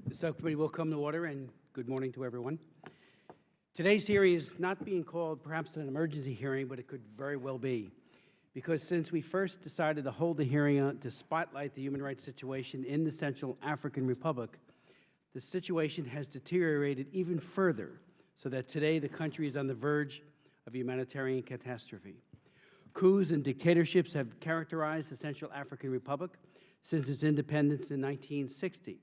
The subcommittee will come to order, and good morning to everyone. Today's hearing is not being called perhaps an emergency hearing, but it could very well be. Because since we first decided to hold the hearing to spotlight the human rights situation in the Central African Republic, the situation has deteriorated even further, so that today the country is on the verge of a humanitarian catastrophe. Coups and dictatorships have characterized the Central African Republic since its independence in 1960.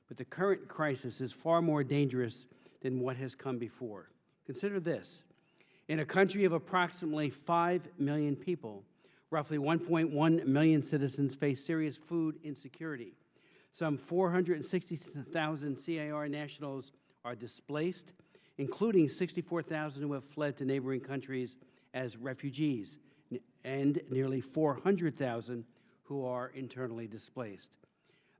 But the current crisis is far more dangerous than what has come before. Consider this. In a country of approximately 5 million people, roughly 1.1 million citizens face serious food insecurity. Some 460,000 CAR nationals are displaced, including 64,000 who have fled to neighboring countries as refugees, and nearly 400,000 who are internally displaced.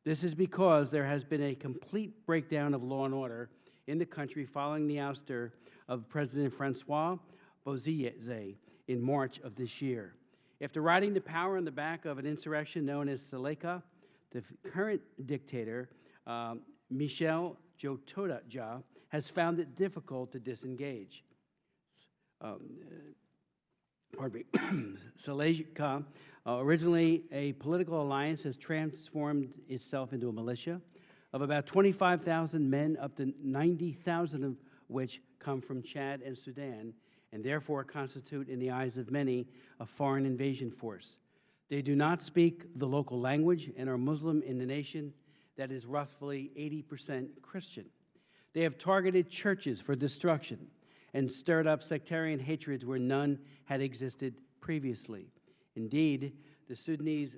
This is because there has been a complete breakdown of law and order in the country following the ouster of President Francois Bozize in March of this year. After riding to power on the back of an insurrection known as Seleka, the current dictator, Michel Djotoja, has found it difficult to disengage. Seleka, originally a political alliance, has transformed itself into a militia of about 25,000 men, up to 90,000 of which come from Chad and Sudan, and therefore constitute, in the eyes of many, a foreign invasion force. They do not speak the local language and are Muslim in a nation that is roughly 80% Christian. They have targeted churches for destruction and stirred up sectarian hatreds where none had existed previously. Indeed, the Sudanese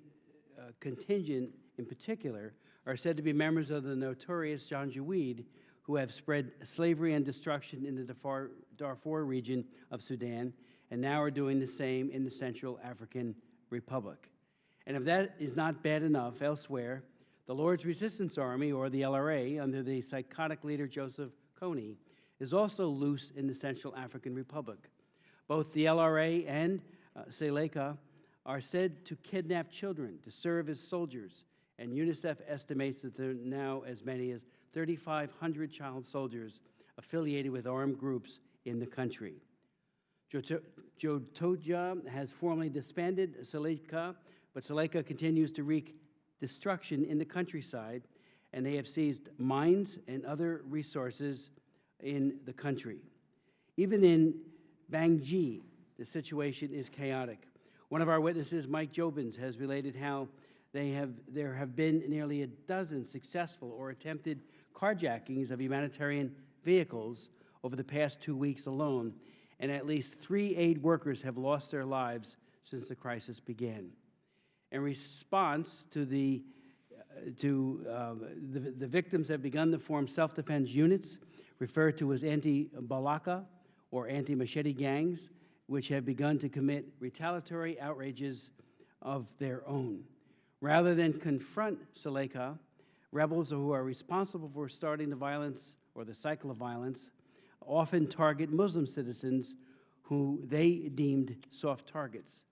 contingent in particular are said to be members of the notorious Janjaweed, who have spread slavery and destruction in the Darfur region of Sudan, and now are doing the same in the Central African Republic. And if that is not bad enough, elsewhere, the Lord's Resistance Army, or the LRA, under the psychotic leader Joseph Kony, is also loose in the Central African Republic. Both the LRA and Seleka are said to kidnap children to serve as soldiers, and UNICEF estimates that there are now as many as 3,500 child soldiers affiliated with armed groups in the country. Djotoja has formally disbanded Seleka, but Seleka continues to wreak destruction in the countryside, and they have seized mines and other resources in the country. Even in Bangui, the situation is chaotic. One of our witnesses, Mike Jobins, has related how there have been nearly a dozen successful or attempted carjackings of humanitarian vehicles over the past 2 weeks alone, and at least 3 aid workers have lost their lives since the crisis began. In response to the victims have begun to form self-defense units referred to as anti-balaka or anti-machete gangs, which have begun to commit retaliatory outrages of their own. Rather than confront Seleka, rebels who are responsible for starting the violence or the cycle of violence often target Muslim citizens who they deemed soft targets.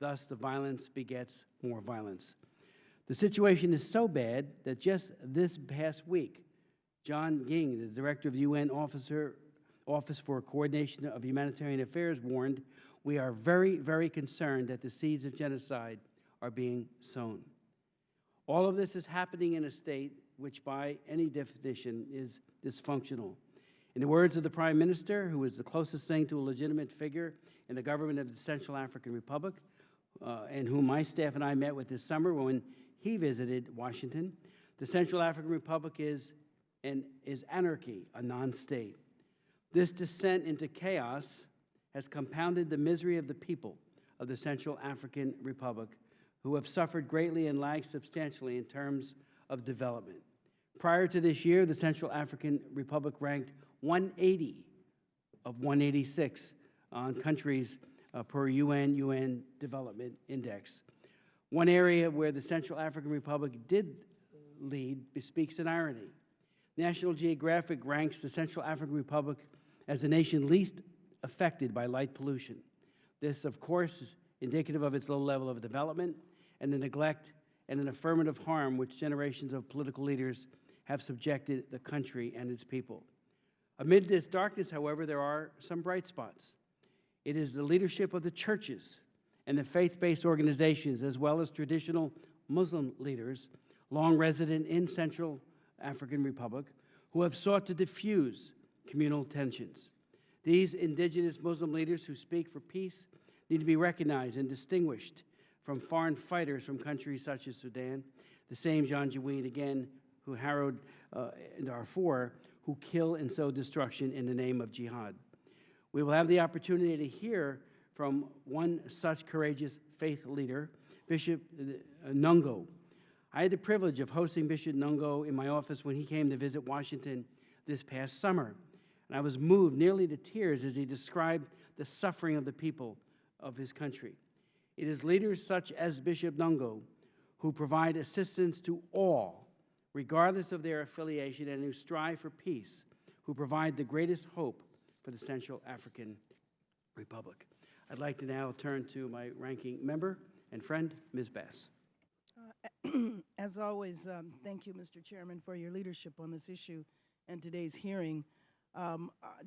Thus, the violence begets more violence. The situation is so bad that just this past week, John Ging, the director of the UN Office for Coordination of Humanitarian Affairs, warned, "We are very, very concerned that the seeds of genocide are being sown." All of this is happening in a state which, by any definition, is dysfunctional. In the words of the Prime Minister, who is the closest thing to a legitimate figure in the government of the Central African Republic, and whom my staff and I met with this summer when he visited Washington, the Central African Republic is anarchy, a non-state. This descent into chaos has compounded the misery of the people of the Central African Republic, who have suffered greatly and lagged substantially in terms of development. Prior to this year, the Central African Republic ranked 180 of 186 on countries per UN Development Index. One area where the Central African Republic did lead bespeaks an irony. National Geographic ranks the Central African Republic as the nation least affected by light pollution. This, of course, is indicative of its low level of development and the neglect and an affirmative harm which generations of political leaders have subjected the country and its people. Amid this darkness, however, there are some bright spots. It is the leadership of the churches and the faith-based organizations, as well as traditional Muslim leaders, long resident in Central African Republic, who have sought to diffuse communal tensions. These indigenous Muslim leaders who speak for peace need to be recognized and distinguished from foreign fighters from countries such as Sudan, the same Janjaweed, again, who harrowed Darfur, who kill and sow destruction in the name of jihad. We will have the opportunity to hear from one such courageous faith leader, Bishop Nungo. I had the privilege of hosting Bishop Nungo in my office when he came to visit Washington this past summer. And I was moved nearly to tears as he described the suffering of the people of his country. It is leaders such as Bishop Nungo who provide assistance to all, regardless of their affiliation, and who strive for peace, who provide the greatest hope for the Central African Republic. I'd like to now turn to my ranking member and friend, Ms. Bass. As always, thank you, Mr. Chairman, for your leadership on this issue and today's hearing.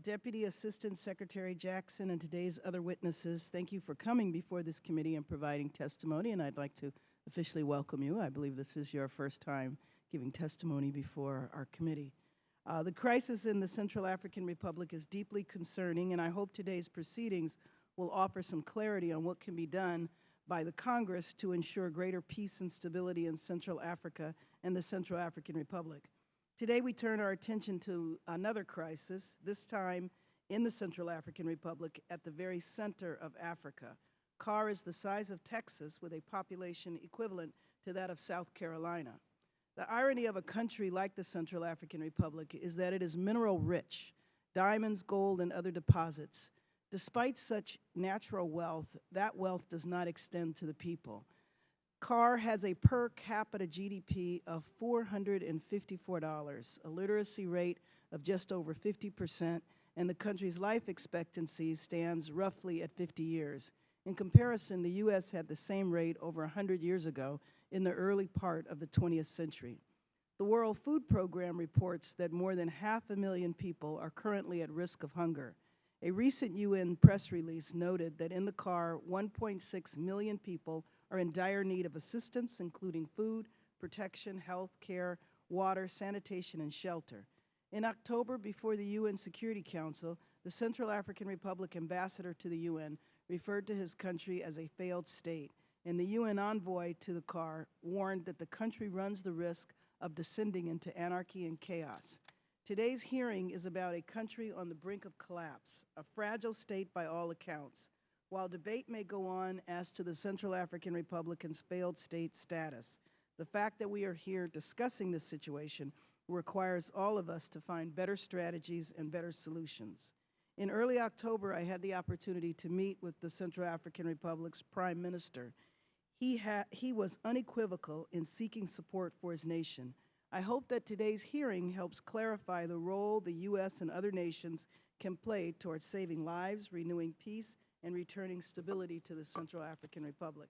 Deputy Assistant Secretary Jackson and today's other witnesses, thank you for coming before this committee and providing testimony, and I'd like to officially welcome you. I believe this is your first time giving testimony before our committee. The crisis in the Central African Republic is deeply concerning, and I hope today's proceedings will offer some clarity on what can be done by the Congress to ensure greater peace and stability in Central Africa and the Central African Republic. Today we turn our attention to another crisis, this time in the Central African Republic at the very center of Africa. CAR is the size of Texas with a population equivalent to that of South Carolina. The irony of a country like the Central African Republic is that it is mineral rich, diamonds, gold, and other deposits. Despite such natural wealth, that wealth does not extend to the people. CAR has a per capita GDP of $454, a literacy rate of just over 50%, and the country's life expectancy stands roughly at 50 years. In comparison, the U.S. had the same rate over 100 years ago in the early part of the 20th century. The World Food Program reports that more than 500,000 people are currently at risk of hunger. A recent UN press release noted that in the CAR, 1.6 million people are in dire need of assistance, including food, protection, health care, water, sanitation, and shelter. In October, before the UN Security Council, the Central African Republic ambassador to the UN referred to his country as a failed state, and the UN envoy to the CAR warned that the country runs the risk of descending into anarchy and chaos. Today's hearing is about a country on the brink of collapse, a fragile state by all accounts. While debate may go on as to the Central African Republic's failed state status, the fact that we are here discussing this situation requires all of us to find better strategies and better solutions. In early October, I had the opportunity to meet with the Central African Republic's Prime Minister. He was unequivocal in seeking support for his nation. I hope that today's hearing helps clarify the role the U.S. and other nations can play towards saving lives, renewing peace, and returning stability to the Central African Republic.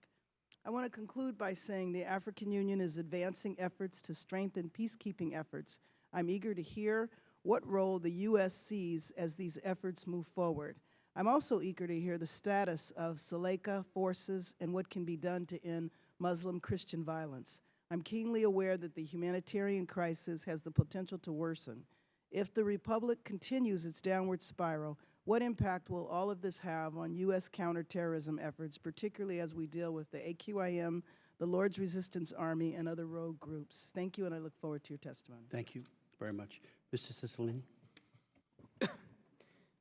I want to conclude by saying the African Union is advancing efforts to strengthen peacekeeping efforts. I'm eager to hear what role the U.S. sees as these efforts move forward. I'm also eager to hear the status of Seleka forces and what can be done to end Muslim-Christian violence. I'm keenly aware that the humanitarian crisis has the potential to worsen. If the Republic continues its downward spiral, what impact will all of this have on U.S. counterterrorism efforts, particularly as we deal with the AQIM, the Lord's Resistance Army, and other rogue groups? Thank you, and I look forward to your testimony. Thank you very much. Mr. Cicilline.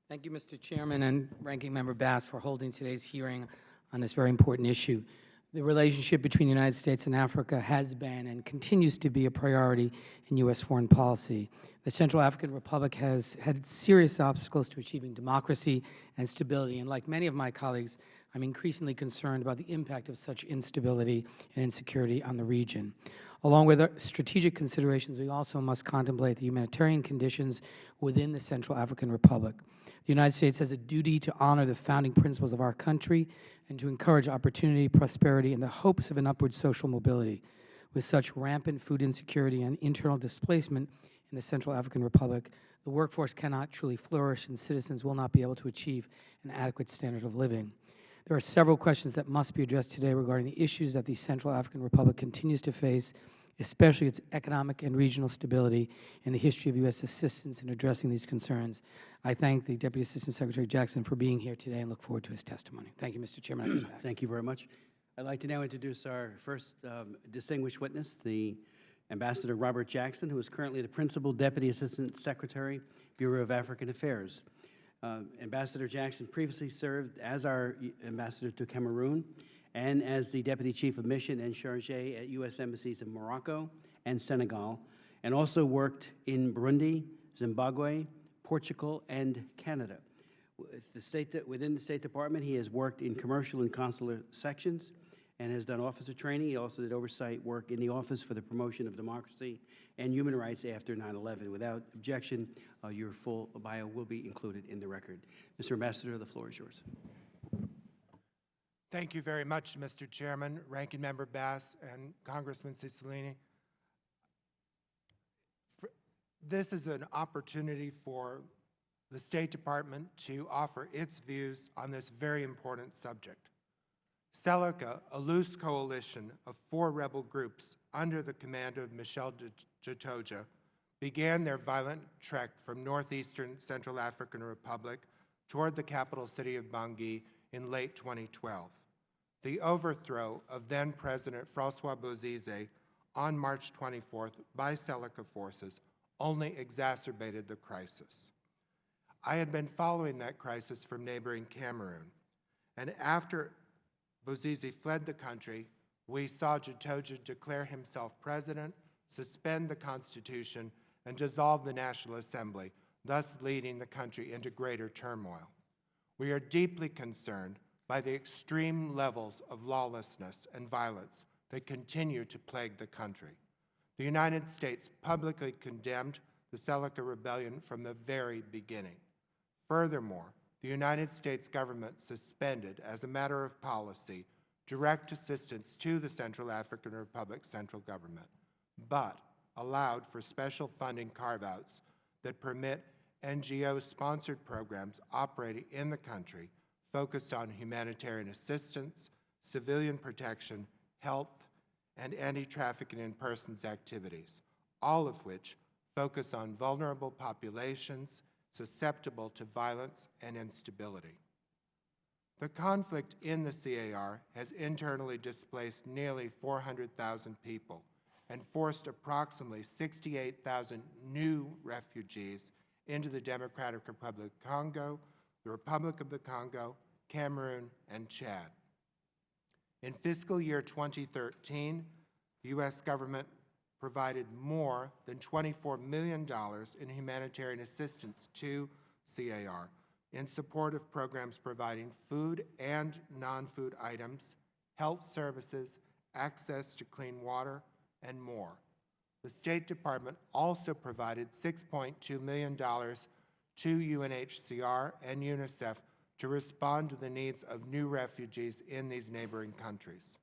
Thank you, Mr. Chairman and Ranking Member Bass, for holding today's hearing on this very important issue. The relationship between the United States and Africa has been and continues to be a priority in U.S. foreign policy. The Central African Republic has had serious obstacles to achieving democracy and stability, and like many of my colleagues, I'm increasingly concerned about the impact of such instability and insecurity on the region. Along with our strategic considerations, we also must contemplate the humanitarian conditions within the Central African Republic. The United States has a duty to honor the founding principles of our country and to encourage opportunity, prosperity, and the hopes of an upward social mobility. With such rampant food insecurity and internal displacement in the Central African Republic, the workforce cannot truly flourish and citizens will not be able to achieve an adequate standard of living. There are several questions that must be addressed today regarding the issues that the Central African Republic continues to face, especially its economic and regional stability and the history of U.S. assistance in addressing these concerns. I thank the Deputy Assistant Secretary Jackson for being here today and look forward to his testimony. Thank you, Mr. Chairman. I give it back. Thank you very much. I'd like to now introduce our first distinguished witness, the Ambassador Robert Jackson, who is currently the Principal Deputy Assistant Secretary, Bureau of African Affairs. Ambassador Jackson previously served as our ambassador to Cameroon and as the Deputy Chief of Mission and Charge at U.S. embassies in Morocco and Senegal, and also worked in Burundi, Zimbabwe, Portugal, and Canada. Within the State Department, he has worked in commercial and consular sections and has done officer training. He also did oversight work in the Office for the Promotion of Democracy and Human Rights after 9/11. Without objection, your full bio will be included in the record. Mr. Ambassador, the floor is yours. Thank you very much, Mr. Chairman, Ranking Member Bass, and Congressman Cicilline. This is an opportunity for the State Department to offer its views on this very important subject. Seleka, a loose coalition of 4 rebel groups under the command of Michel Djotoja, began their violent trek from northeastern Central African Republic toward the capital city of Bangui in late 2012. The overthrow of then-President Francois Bozize on March 24th by Seleka forces only exacerbated the crisis. I had been following that crisis from neighboring Cameroon, and after Bozize fled the country, we saw Djotoja declare himself president, suspend the Constitution, and dissolve the National Assembly, thus leading the country into greater turmoil. We are deeply concerned by the extreme levels of lawlessness and violence that continue to plague the country. The United States publicly condemned the Seleka rebellion from the very beginning. Furthermore, the United States government suspended, as a matter of policy, direct assistance to the Central African Republic central government, but allowed for special funding carve-outs that permit NGO-sponsored programs operating in the country focused on humanitarian assistance, civilian protection, health, and anti-trafficking in persons activities, all of which focus on vulnerable populations susceptible to violence and instability. The conflict in the CAR has internally displaced nearly 400,000 people and forced approximately 68,000 new refugees into the Democratic Republic of Congo, the Republic of the Congo, Cameroon, and Chad. In fiscal year 2013, the U.S. government provided more than $24 million in humanitarian assistance to CAR in support of programs providing food and non-food items, health services, access to clean water, and more. The State Department also provided $6.2 million to UNHCR and UNICEF to respond to the needs of new refugees in these neighboring countries.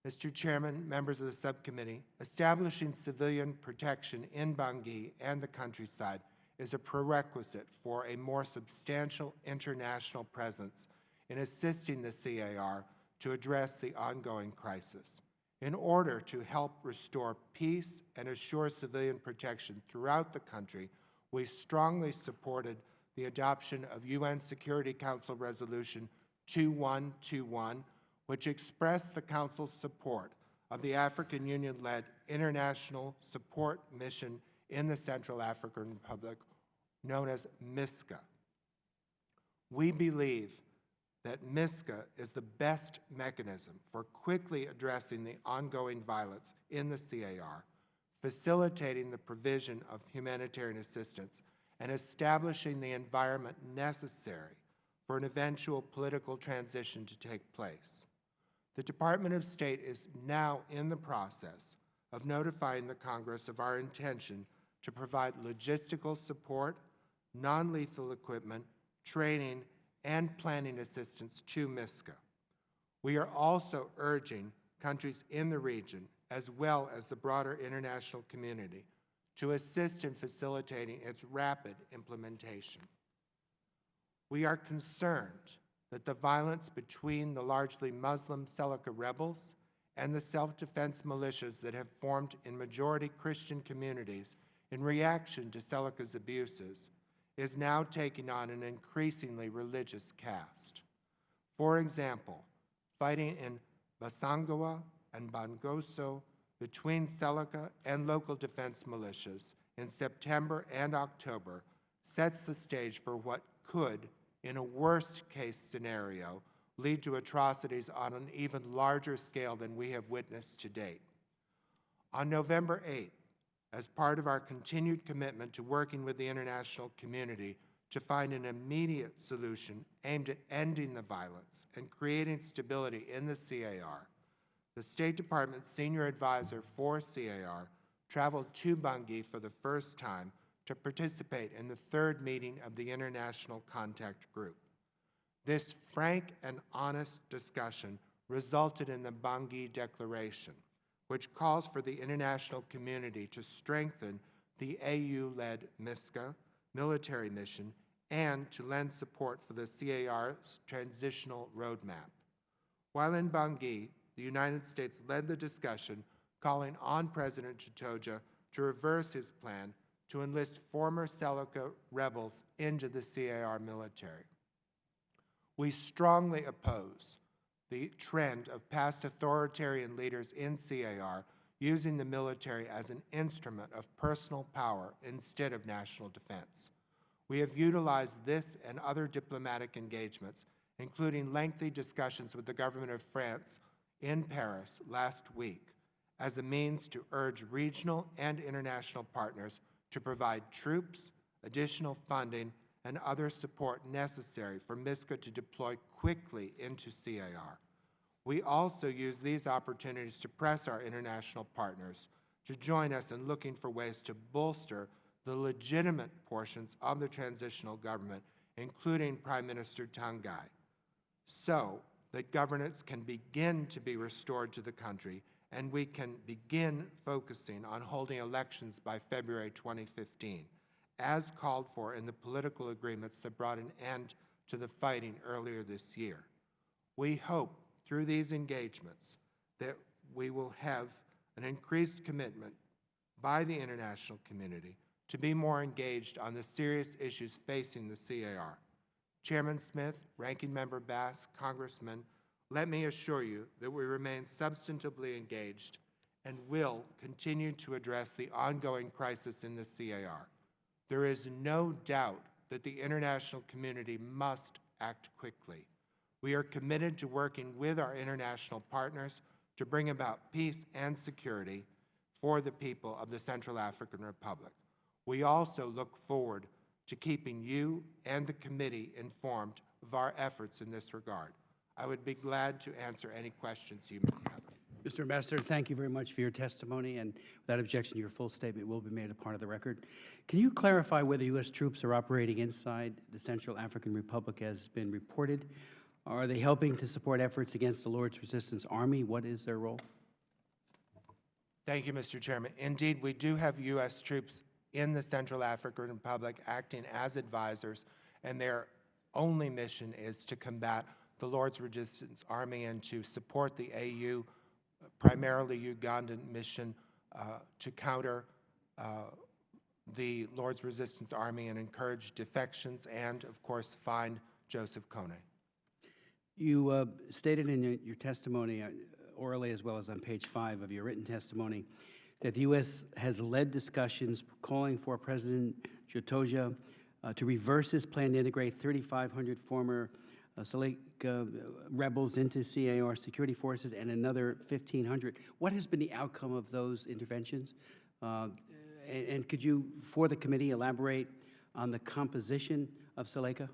Mr. Chairman, members of the subcommittee, establishing civilian protection in Bangui and the countryside is a prerequisite for a more substantial international presence in assisting the CAR to address the ongoing crisis. In order to help restore peace and assure civilian protection throughout the country, we strongly supported the adoption of UN Security Council Resolution 2121, which expressed the Council's support of the African Union-led international support mission in the Central African Republic, known as MISCA. We believe that MISCA is the best mechanism for quickly addressing the ongoing violence in the CAR, facilitating the provision of humanitarian assistance, and establishing the environment necessary for an eventual political transition to take place. The Department of State is now in the process of notifying the Congress of our intention to provide logistical support, non-lethal equipment, training, and planning assistance to MISCA. We are also urging countries in the region, as well as the broader international community, to assist in facilitating its rapid implementation. We are concerned that the violence between the largely Muslim Seleka rebels and the self-defense militias that have formed in majority Christian communities in reaction to Seleka's abuses is now taking on an increasingly religious cast. For example, fighting in Basangawa and Bangoso between Seleka and local defense militias in September and October sets the stage for what could, in a worst-case scenario, lead to atrocities on an even larger scale than we have witnessed to date. On November 8th, as part of our continued commitment to working with the international community to find an immediate solution aimed at ending the violence and creating stability in the CAR, the State Department's senior advisor for CAR traveled to Bangui for the first time to participate in the third meeting of the International Contact Group. This frank and honest discussion resulted in the Bangui Declaration, which calls for the international community to strengthen the AU-led MISCA military mission and to lend support for the CAR's transitional roadmap. While in Bangui, the United States led the discussion, calling on President Chitoja to reverse his plan to enlist former Seleka rebels into the CAR military. We strongly oppose the trend of past authoritarian leaders in CAR using the military as an instrument of personal power instead of national defense. We have utilized this and other diplomatic engagements, including lengthy discussions with the government of France in Paris last week, as a means to urge regional and international partners to provide troops, additional funding, and other support necessary for MISCA to deploy quickly into CAR. We also use these opportunities to press our international partners to join us in looking for ways to bolster the legitimate portions of the transitional government, including Prime Minister Tangai, so that governance can begin to be restored to the country and we can begin focusing on holding elections by February 2015, as called for in the political agreements that brought an end to the fighting earlier this year. We hope through these engagements that we will have an increased commitment by the international community to be more engaged on the serious issues facing the CAR. Chairman Smith, Ranking Member Bass, Congressman, let me assure you that we remain substantively engaged and will continue to address the ongoing crisis in the CAR. There is no doubt that the international community must act quickly. We are committed to working with our international partners to bring about peace and security for the people of the Central African Republic. We also look forward to keeping you and the committee informed of our efforts in this regard. I would be glad to answer any questions you may have. Mr. Ambassador, thank you very much for your testimony, and without objection, your full statement will be made a part of the record. Can you clarify whether U.S. troops are operating inside the Central African Republic as been reported? Are they helping to support efforts against the Lord's Resistance Army? What is their role? Thank you, Mr. Chairman. Indeed, we do have U.S. troops in the Central African Republic acting as advisors, and their only mission is to combat the Lord's Resistance Army and to support the AU, primarily Ugandan mission, to counter the Lord's Resistance Army and encourage defections and, of course, find Joseph Kone. You stated in your testimony, orally as well as on page 5 of your written testimony, that the U.S. has led discussions calling for President Chitoja to reverse his plan to integrate 3,500 former Seleka rebels into CAR security forces and another 1,500. What has been the outcome of those interventions? And could you, for the committee, elaborate on the composition of Seleka?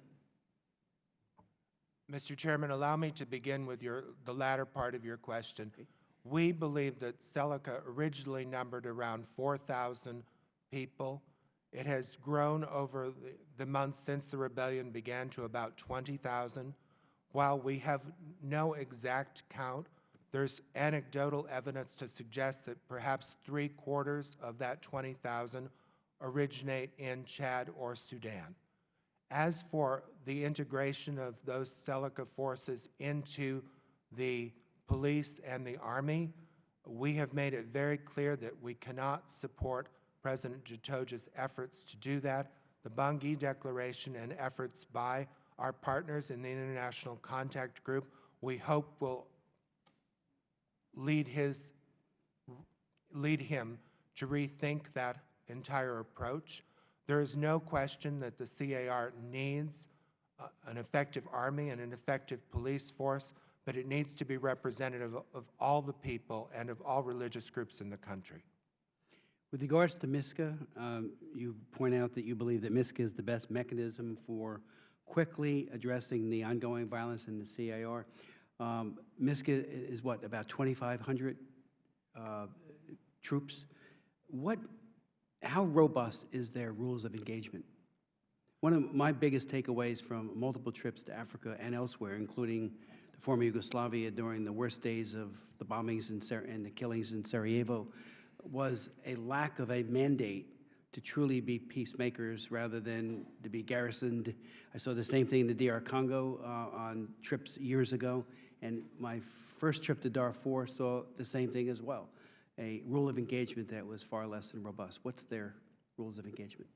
Mr. Chairman, allow me to begin with the latter part of your question. Okay. We believe that Seleka originally numbered around 4,000 people. It has grown over the months since the rebellion began to about 20,000. While we have no exact count There's anecdotal evidence to suggest that perhaps 3/4 of that 20,000 originate in Chad or Sudan. As for the integration of those Celica forces into the police and the Army, we have made it very clear that we cannot support President Jitoja's efforts to do that. The Bangui Declaration and efforts by our partners in the International Contact Group, we hope will lead him to rethink that entire approach. There is no question that the CAR needs an effective army and an effective police force, but it needs to be representative of all the people and of all religious groups in the country. With regards to MISCA, you point out that you believe that MISCA is the best mechanism for quickly addressing the ongoing violence in the CAR. MISCA is what, about 2,500 troops? How robust is their rules of engagement? One of my biggest takeaways from multiple trips to Africa and elsewhere, including the former Yugoslavia during the worst days of the bombings and the killings in Sarajevo, was a lack of a mandate to truly be peacemakers rather than to be garrisoned. I saw the same thing in the DR Congo on trips years ago, and my first trip to Darfur saw the same thing as well, a rule of engagement that was far less than robust. What's their rules of engagement?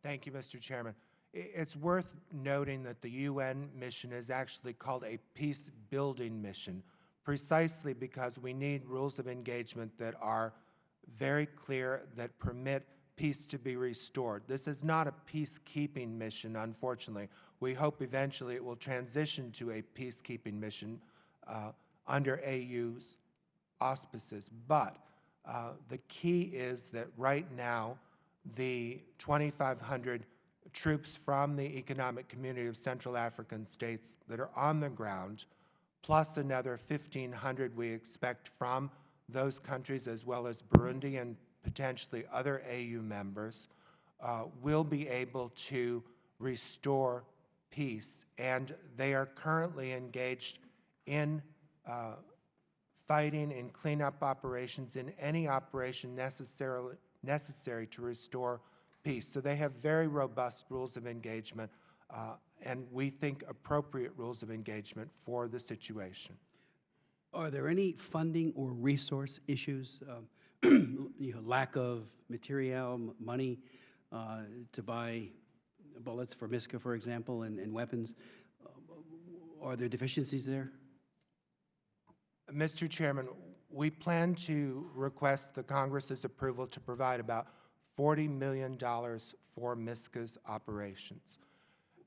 Thank you, Mr. Chairman. It's worth noting that the UN mission is actually called a peace-building mission, precisely because we need rules of engagement that are very clear, that permit peace to be restored. This is not a peacekeeping mission, unfortunately. We hope eventually it will transition to a peacekeeping mission under AU's auspices. But the key is that right now, the 2,500 troops from the Economic Community of Central African States that are on the ground, plus another 1,500 we expect from those countries, as well as Burundi and potentially other AU members, will be able to restore peace. And they are currently engaged in fighting in cleanup operations, in any operation necessary to restore peace. So they have very robust rules of engagement, and we think appropriate rules of engagement for the situation. Are there any funding or resource issues, lack of material, money to buy bullets for MISCA, for example, and weapons? Are there deficiencies there? Mr. Chairman, we plan to request the Congress's approval to provide about $40 million for MISCA's operations.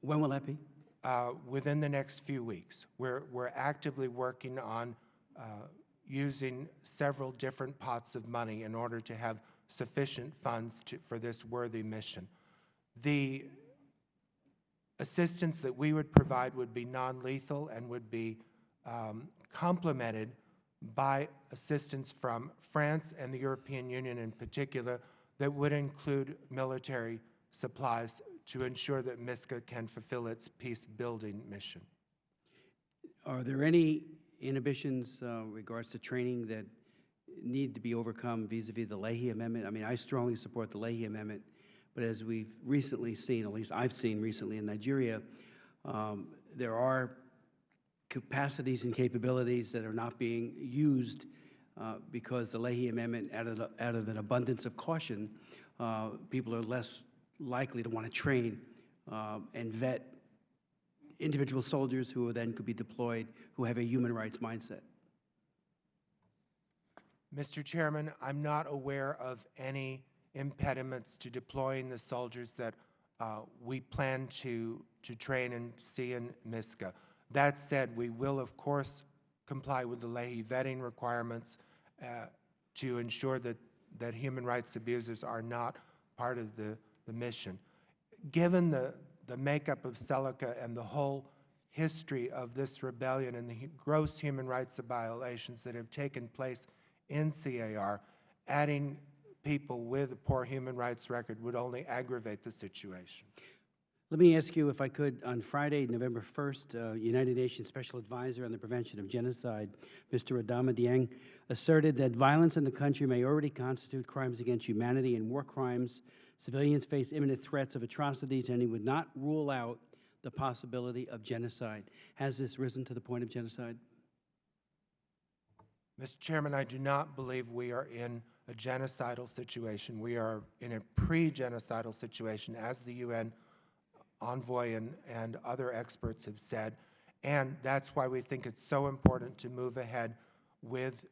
When will that be? Within the next few weeks. We're actively working on using several different pots of money in order to have sufficient funds for this worthy mission. The assistance that we would provide would be non-lethal and would be complemented by assistance from France and the European Union in particular that would include military supplies to ensure that MISCA can fulfill its peace-building mission. Are there any inhibitions regards to training that need to be overcome vis-a-vis the Leahy Amendment? I mean, I strongly support the Leahy Amendment, but as we've recently seen, at least I've seen recently in Nigeria, there are capacities and capabilities that are not being used because the Leahy Amendment, out of an abundance of caution, people are less likely to want to train and vet individual soldiers who then could be deployed who have a human rights mindset. Mr. Chairman, I'm not aware of any impediments to deploying the soldiers that we plan to train and see in MISCA. That said, we will, of course, comply with the Leahy vetting requirements to ensure that human rights abusers are not part of the mission. Given the makeup of Celica and the whole history of this rebellion and the gross human rights violations that have taken place in CAR, adding people with a poor human rights record would only aggravate the situation. Let me ask you, if I could, on Friday, November 1st, United Nations Special Advisor on the Prevention of Genocide, Mr. Adama Dieng, asserted that violence in the country may already constitute crimes against humanity and war crimes. Civilians face imminent threats of atrocities, and he would not rule out the possibility of genocide. Has this risen to the point of genocide? Mr. Chairman, I do not believe we are in a genocidal situation. We are in a pre-genocidal situation, as the UN envoy and other experts have said, and that's why we think it's so important to move ahead with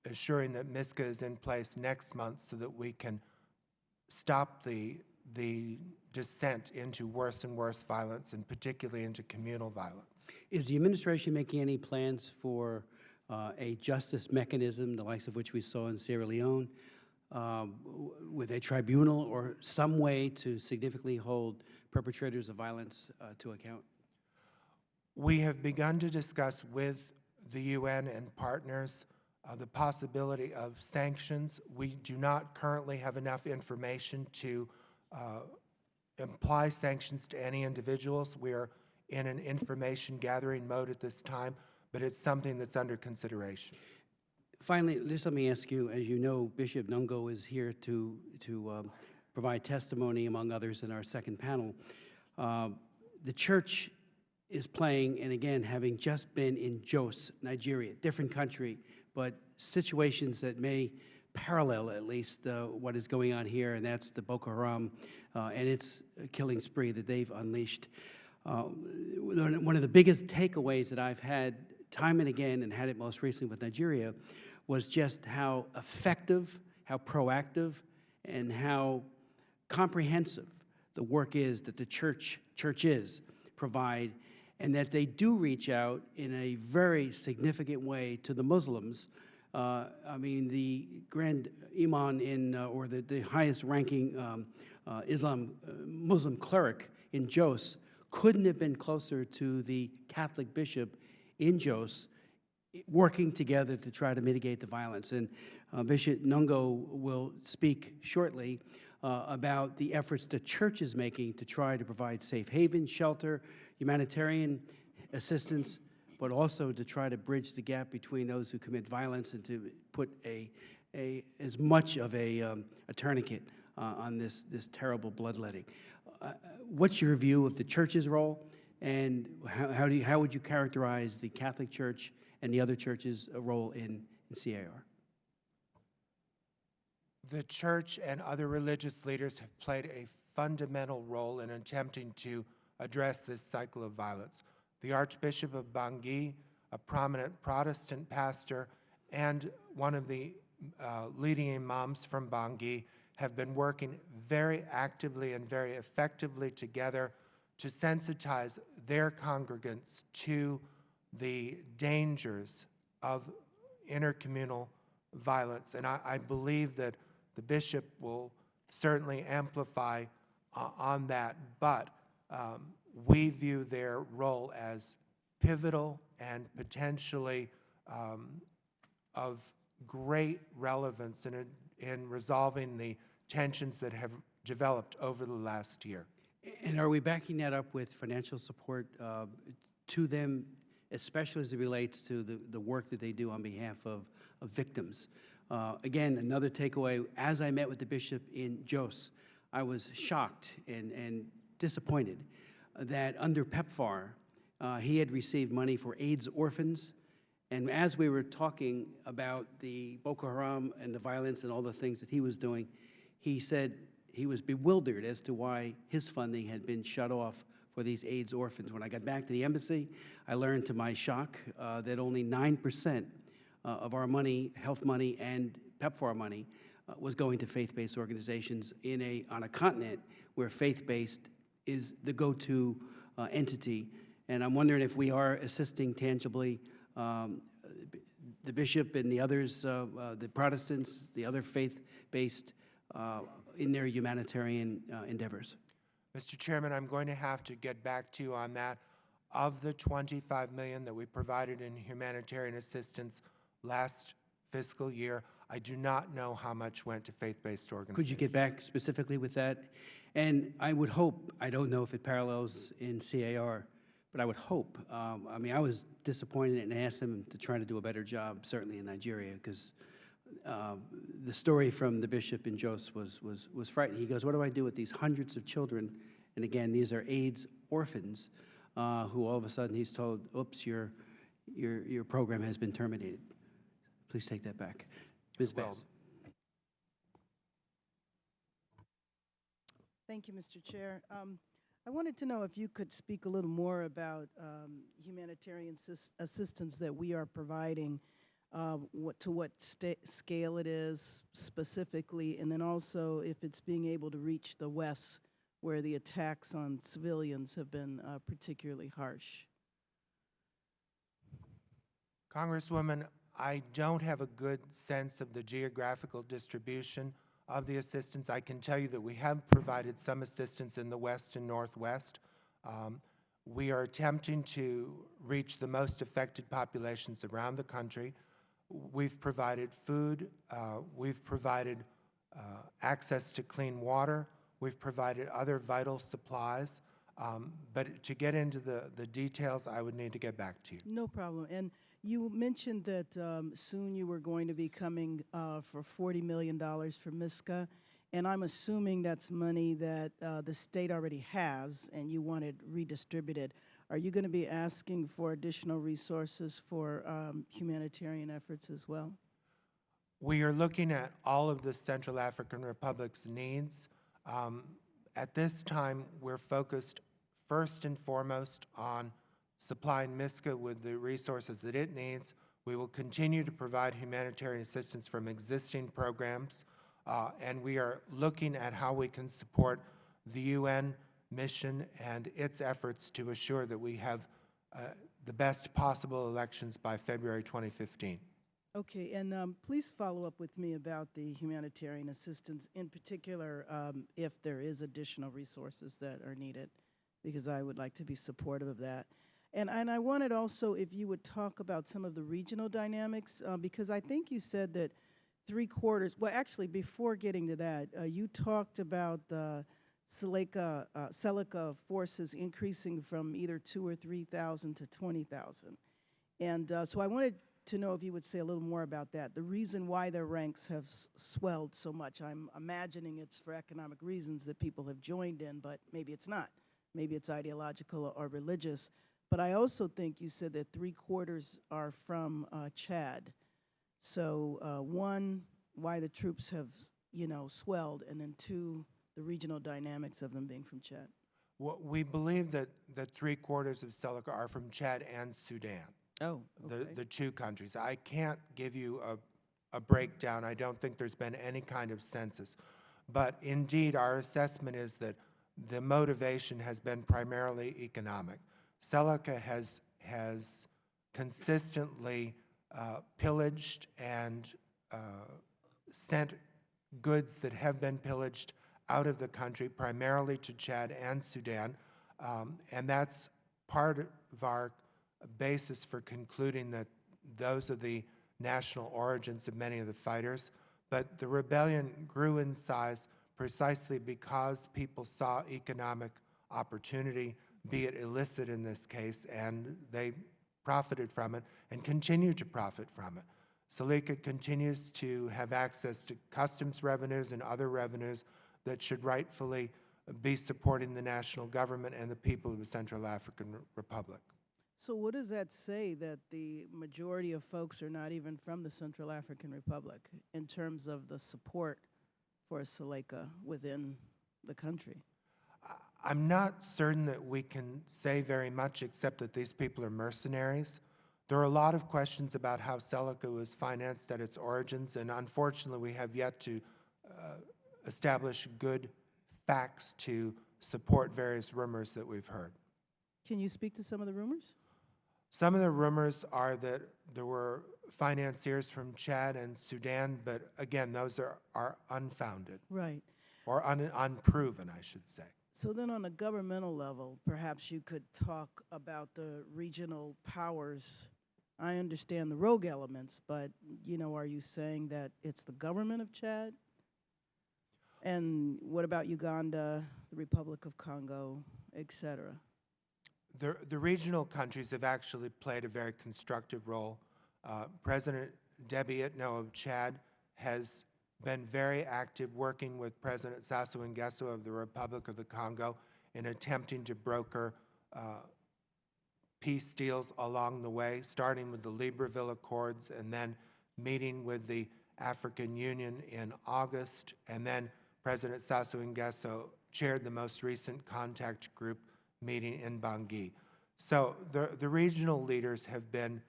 assuring that MISCA is in place next month so that we can stop the descent into worse and worse violence, and particularly into communal violence. Is the administration making any plans for a justice mechanism, the likes of which we saw in Sierra Leone, with a tribunal or some way to significantly hold perpetrators of violence to account? We have begun to discuss with the UN and partners the possibility of sanctions. We do not currently have enough information to apply sanctions to any individuals. We are in an information gathering mode at this time, but it's something that's under consideration. Finally, just let me ask you, as you know, Bishop Nungo is here to provide testimony, among others, in our second panel. The church is playing, and again, having just been in Jos, Nigeria, different country, but situations that may parallel, at least, what is going on here, and that's the Boko Haram and its killing spree that they've unleashed. One of the biggest takeaways that I've had time and again, and had it most recently with Nigeria, was just how effective, how proactive, and how comprehensive the work is that the churches provide, and that they do reach out in a very significant way to the Muslims. I mean, the Grand Imam or the highest ranking Muslim cleric in Jos couldn't have been closer to the Catholic bishop in Jos, working together to try to mitigate the violence. And Bishop Nungo will speak shortly about the efforts the church is making to try to provide safe haven, shelter, humanitarian assistance, but also to try to bridge the gap between those who commit violence and to put as much of a tourniquet on this terrible bloodletting. What's your view of the church's role, and how would you characterize the Catholic Church and the other churches' role in CAR? The church and other religious leaders have played a fundamental role in attempting to address this cycle of violence. The Archbishop of Bangui, a prominent Protestant pastor, and one of the leading imams from Bangui have been working very actively and very effectively together to sensitize their congregants to the dangers of intercommunal violence. And I believe that the bishop will certainly amplify on that, but we view their role as pivotal and potentially of great relevance in resolving the tensions that have developed over the last year. And are we backing that up with financial support to them, especially as it relates to the work that they do on behalf of victims? Again, another takeaway, as I met with the bishop in Jos, I was shocked and disappointed that under PEPFAR, he had received money for AIDS orphans. And as we were talking about the Boko Haram and the violence and all the things that he was doing, he said he was bewildered as to why his funding had been shut off for these AIDS orphans. When I got back to the embassy, I learned to my shock that only 9% of our money, health money and PEPFAR money, was going to faith-based organizations on a continent where faith-based is the go-to entity. And I'm wondering if we are assisting tangibly the bishop and the others, the Protestants, the other faith-based in their humanitarian endeavors. Mr. Chairman, I'm going to have to get back to you on that. Of the $25 million that we provided in humanitarian assistance last fiscal year, I do not know how much went to faith-based organizations. Could you get back specifically with that? And I would hope, I don't know if it parallels in CAR, but I would hope. I mean, I was disappointed and asked them to try to do a better job, certainly in Nigeria, because the story from the bishop in Jos was frightening. He goes, what do I do with these hundreds of children? And again, these are AIDS orphans who all of a sudden he's told, oops, your program has been terminated. Please take that back. Ms. Well, Bass. Thank you, Mr. Chair. I wanted to know if you could speak a little more about humanitarian assistance that we are providing, to what scale it is specifically, and then also if it's being able to reach the West, where the attacks on civilians have been particularly harsh. Congresswoman, I don't have a good sense of the geographical distribution of the assistance. I can tell you that we have provided some assistance in the West and Northwest. We are attempting to reach the most affected populations around the country. We've provided food, we've provided access to clean water, we've provided other vital supplies, but to get into the details, I would need to get back to you. No problem. And you mentioned that soon you were going to be coming for $40 million for MISCA, and I'm assuming that's money that the state already has and you want it redistributed. Are you going to be asking for additional resources for humanitarian efforts as well? We are looking at all of the Central African Republic's needs. At this time, we're focused first and foremost on supplying MISCA with the resources that it needs. We will continue to provide humanitarian assistance from existing programs, and we are looking at how we can support the UN mission and its efforts to assure that we have the best possible elections by February 2015. Okay, and please follow up with me about the humanitarian assistance, in particular if there is additional resources that are needed, because I would like to be supportive of that. And I wanted also if you would talk about some of the regional dynamics, because I think you said that 3/4, well actually before getting to that, you talked about the Seleka forces increasing from either 2,000 or 3,000 to 20,000. And so I wanted to know if you would say a little more about that. The reason why their ranks have swelled so much, I'm imagining it's for economic reasons that people have joined in, but maybe it's not. Maybe it's ideological or religious. But I also think you said that 3/4 are from Chad. So one, why the troops have, swelled, and then two, the regional dynamics of them being from Chad. Well, we believe that 3/4 of Seleka are from Chad and Sudan. Oh, okay. The two countries. I can't give you a breakdown. I don't think there's been any kind of census. But indeed, our assessment is that the motivation has been primarily economic. Seleka has consistently pillaged and sent goods that have been pillaged out of the country, primarily to Chad and Sudan, and that's part of our basis for concluding that those are the national origins of many of the fighters. But the rebellion grew in size precisely because people saw economic opportunity, be it illicit in this case, and they profited from it and continue to profit from it. Seleka continues to have access to customs revenues and other revenues that should rightfully be supporting the national government and the people of the Central African Republic. So what does that say, that the majority of folks are not even from the Central African Republic in terms of the support for Seleka within the country? I'm not certain that we can say very much except that these people are mercenaries. There are a lot of questions about how Seleka was financed at its origins, and unfortunately we have yet to establish good facts to support various rumors that we've heard. Can you speak to some of the rumors? Some of the rumors are that there were financiers from Chad and Sudan, but again, those are unfounded. Right. Or unproven, I should say. So then on a governmental level, perhaps you could talk about the regional powers. I understand the rogue elements, but, are you saying that it's the government of Chad And what about Uganda, the Republic of Congo, et cetera? The regional countries have actually played a very constructive role. President Deby Itno of Chad has been very active working with President Sassou Nguesso of the Republic of the Congo in attempting to broker peace deals along the way, starting with the Libreville Accords and then meeting with the African Union in August, and then President Sassou Nguesso chaired the most recent contact group meeting in Bangui. So the regional leaders have been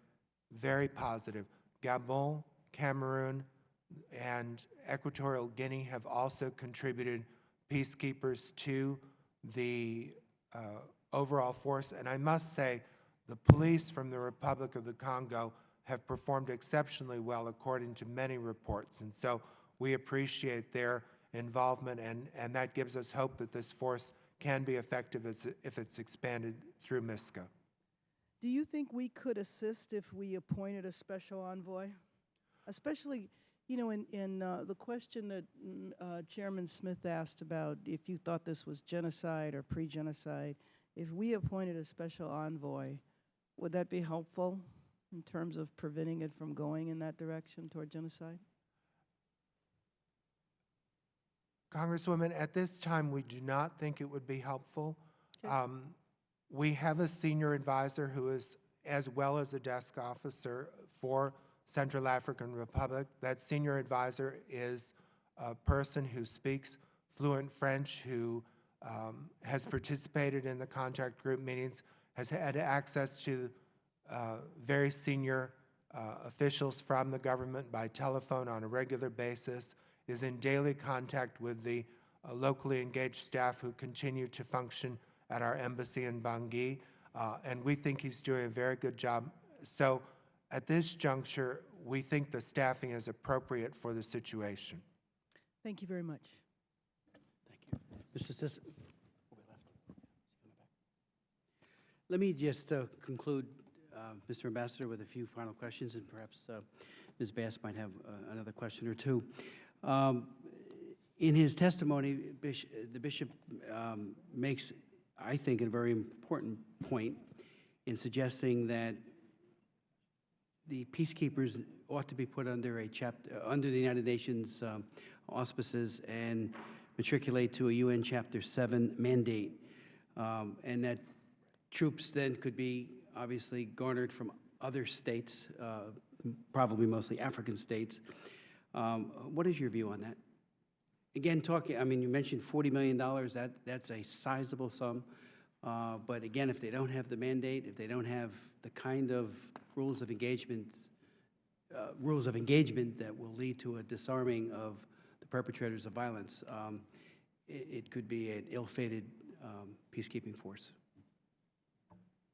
very positive. Gabon, Cameroon, and Equatorial Guinea have also contributed peacekeepers to the overall force. And I must say, the police from the Republic of the Congo have performed exceptionally well according to many reports. And so we appreciate their involvement, and that gives us hope that this force can be effective if it's expanded through MISCA. Do you think we could assist if we appointed a special envoy? Especially, you know, in the question that Chairman Smith asked about if you thought this was genocide or pre-genocide, if we appointed a special envoy, would that be helpful in terms of preventing it from going in that direction toward genocide? Congresswoman, at this time, we do not think it would be helpful. Okay. We have a senior advisor who is, as well as a desk officer for Central African Republic. That senior advisor is a person who speaks fluent French, who has participated in the contact group meetings, has had access to very senior officials from the government by telephone on a regular basis, is in daily contact with the locally engaged staff who continue to function at our embassy in Bangui, and we think he's doing a very good job. So at this juncture, we think the staffing is appropriate for the situation. Thank you very much. Thank you. Mr. Sisson. Let me just conclude, Mr. Ambassador, with a few final questions, and perhaps Ms. Bass might have another question or two. In his testimony, the bishop makes, I think, a very important point in suggesting that the peacekeepers ought to be put under a chapter, under the United Nations auspices and matriculate to a UN Chapter 7 mandate, and that troops then could be obviously garnered from other states, probably mostly African states. What is your view on that? Again, I mean, you mentioned $40 million, that's a sizable sum. But again, if they don't have the mandate, if they don't have the kind of rules of engagement that will lead to a disarming of the perpetrators of violence, it could be an ill-fated peacekeeping force.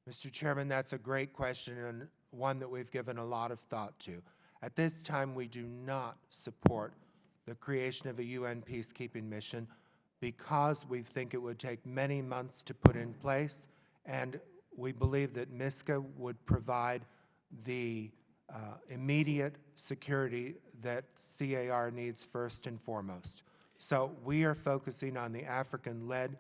Mr. Chairman, that's a great question and one that we've given a lot of thought to. At this time, we do not support the creation of a UN peacekeeping mission because we think it would take many months to put in place, and we believe that MISCA would provide the immediate security that CAR needs first and foremost. So we are focusing on the African-led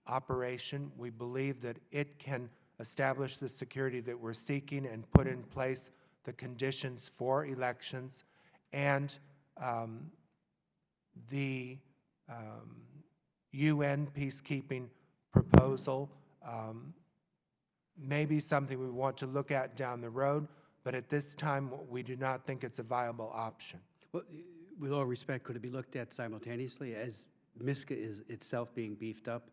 operation. We believe that it can establish the security that we're seeking and put in place the conditions for elections, and the UN peacekeeping proposal may be something we want to look at down the road, but at this time we do not think it's a viable option. Well, with all respect, could it be looked at simultaneously as MISCA is itself being beefed up?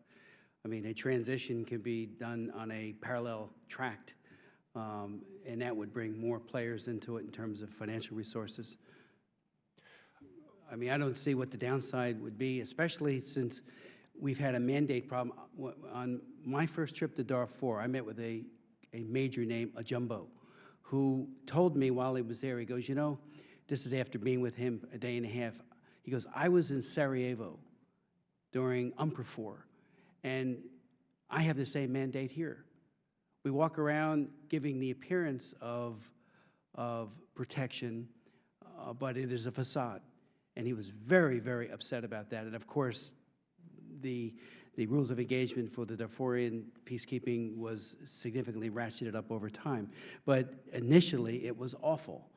I mean, a transition can be done on a parallel track, and that would bring more players into it in terms of financial resources. I mean, I don't see what the downside would be, especially since we've had a mandate problem. On my first trip to Darfur, I met with a major named Ajumbo, who told me while he was there, he goes, you know, this is after being with him a day and a half, he goes, I was in Sarajevo during UNPROFOR, and I have the same mandate here. We walk around giving the appearance of protection, but it is a facade. And he was very, very upset about that. And of course, the rules of engagement for the Darfurian peacekeeping was significantly ratcheted up over time. But initially, it was awful,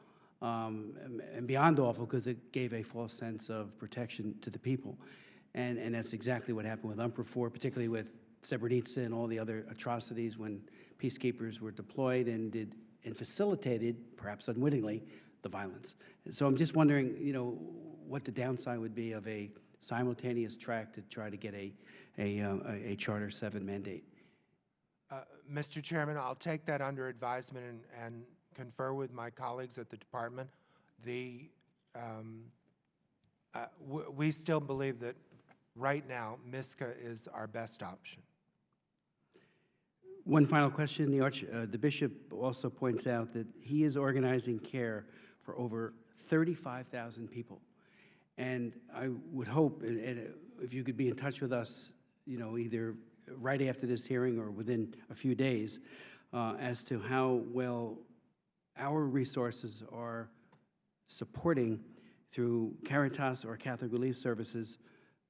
and beyond awful, because it gave a false sense of protection to the people. And that's exactly what happened with UNPROFOR, particularly with Srebrenica and all the other atrocities when peacekeepers were deployed and facilitated, perhaps unwittingly, the violence. So I'm just wondering, you know, what the downside would be of a simultaneous track to try to get a Charter 7 mandate. Mr. Chairman, I'll take that under advisement and confer with my colleagues at the department. We still believe that right now MISCA is our best option. One final question. The bishop also points out that he is organizing care for over 35,000 people. And I would hope, and if you could be in touch with us, you know, either right after this hearing or within a few days, as to how well our resources are supporting through Caritas or Catholic Relief Services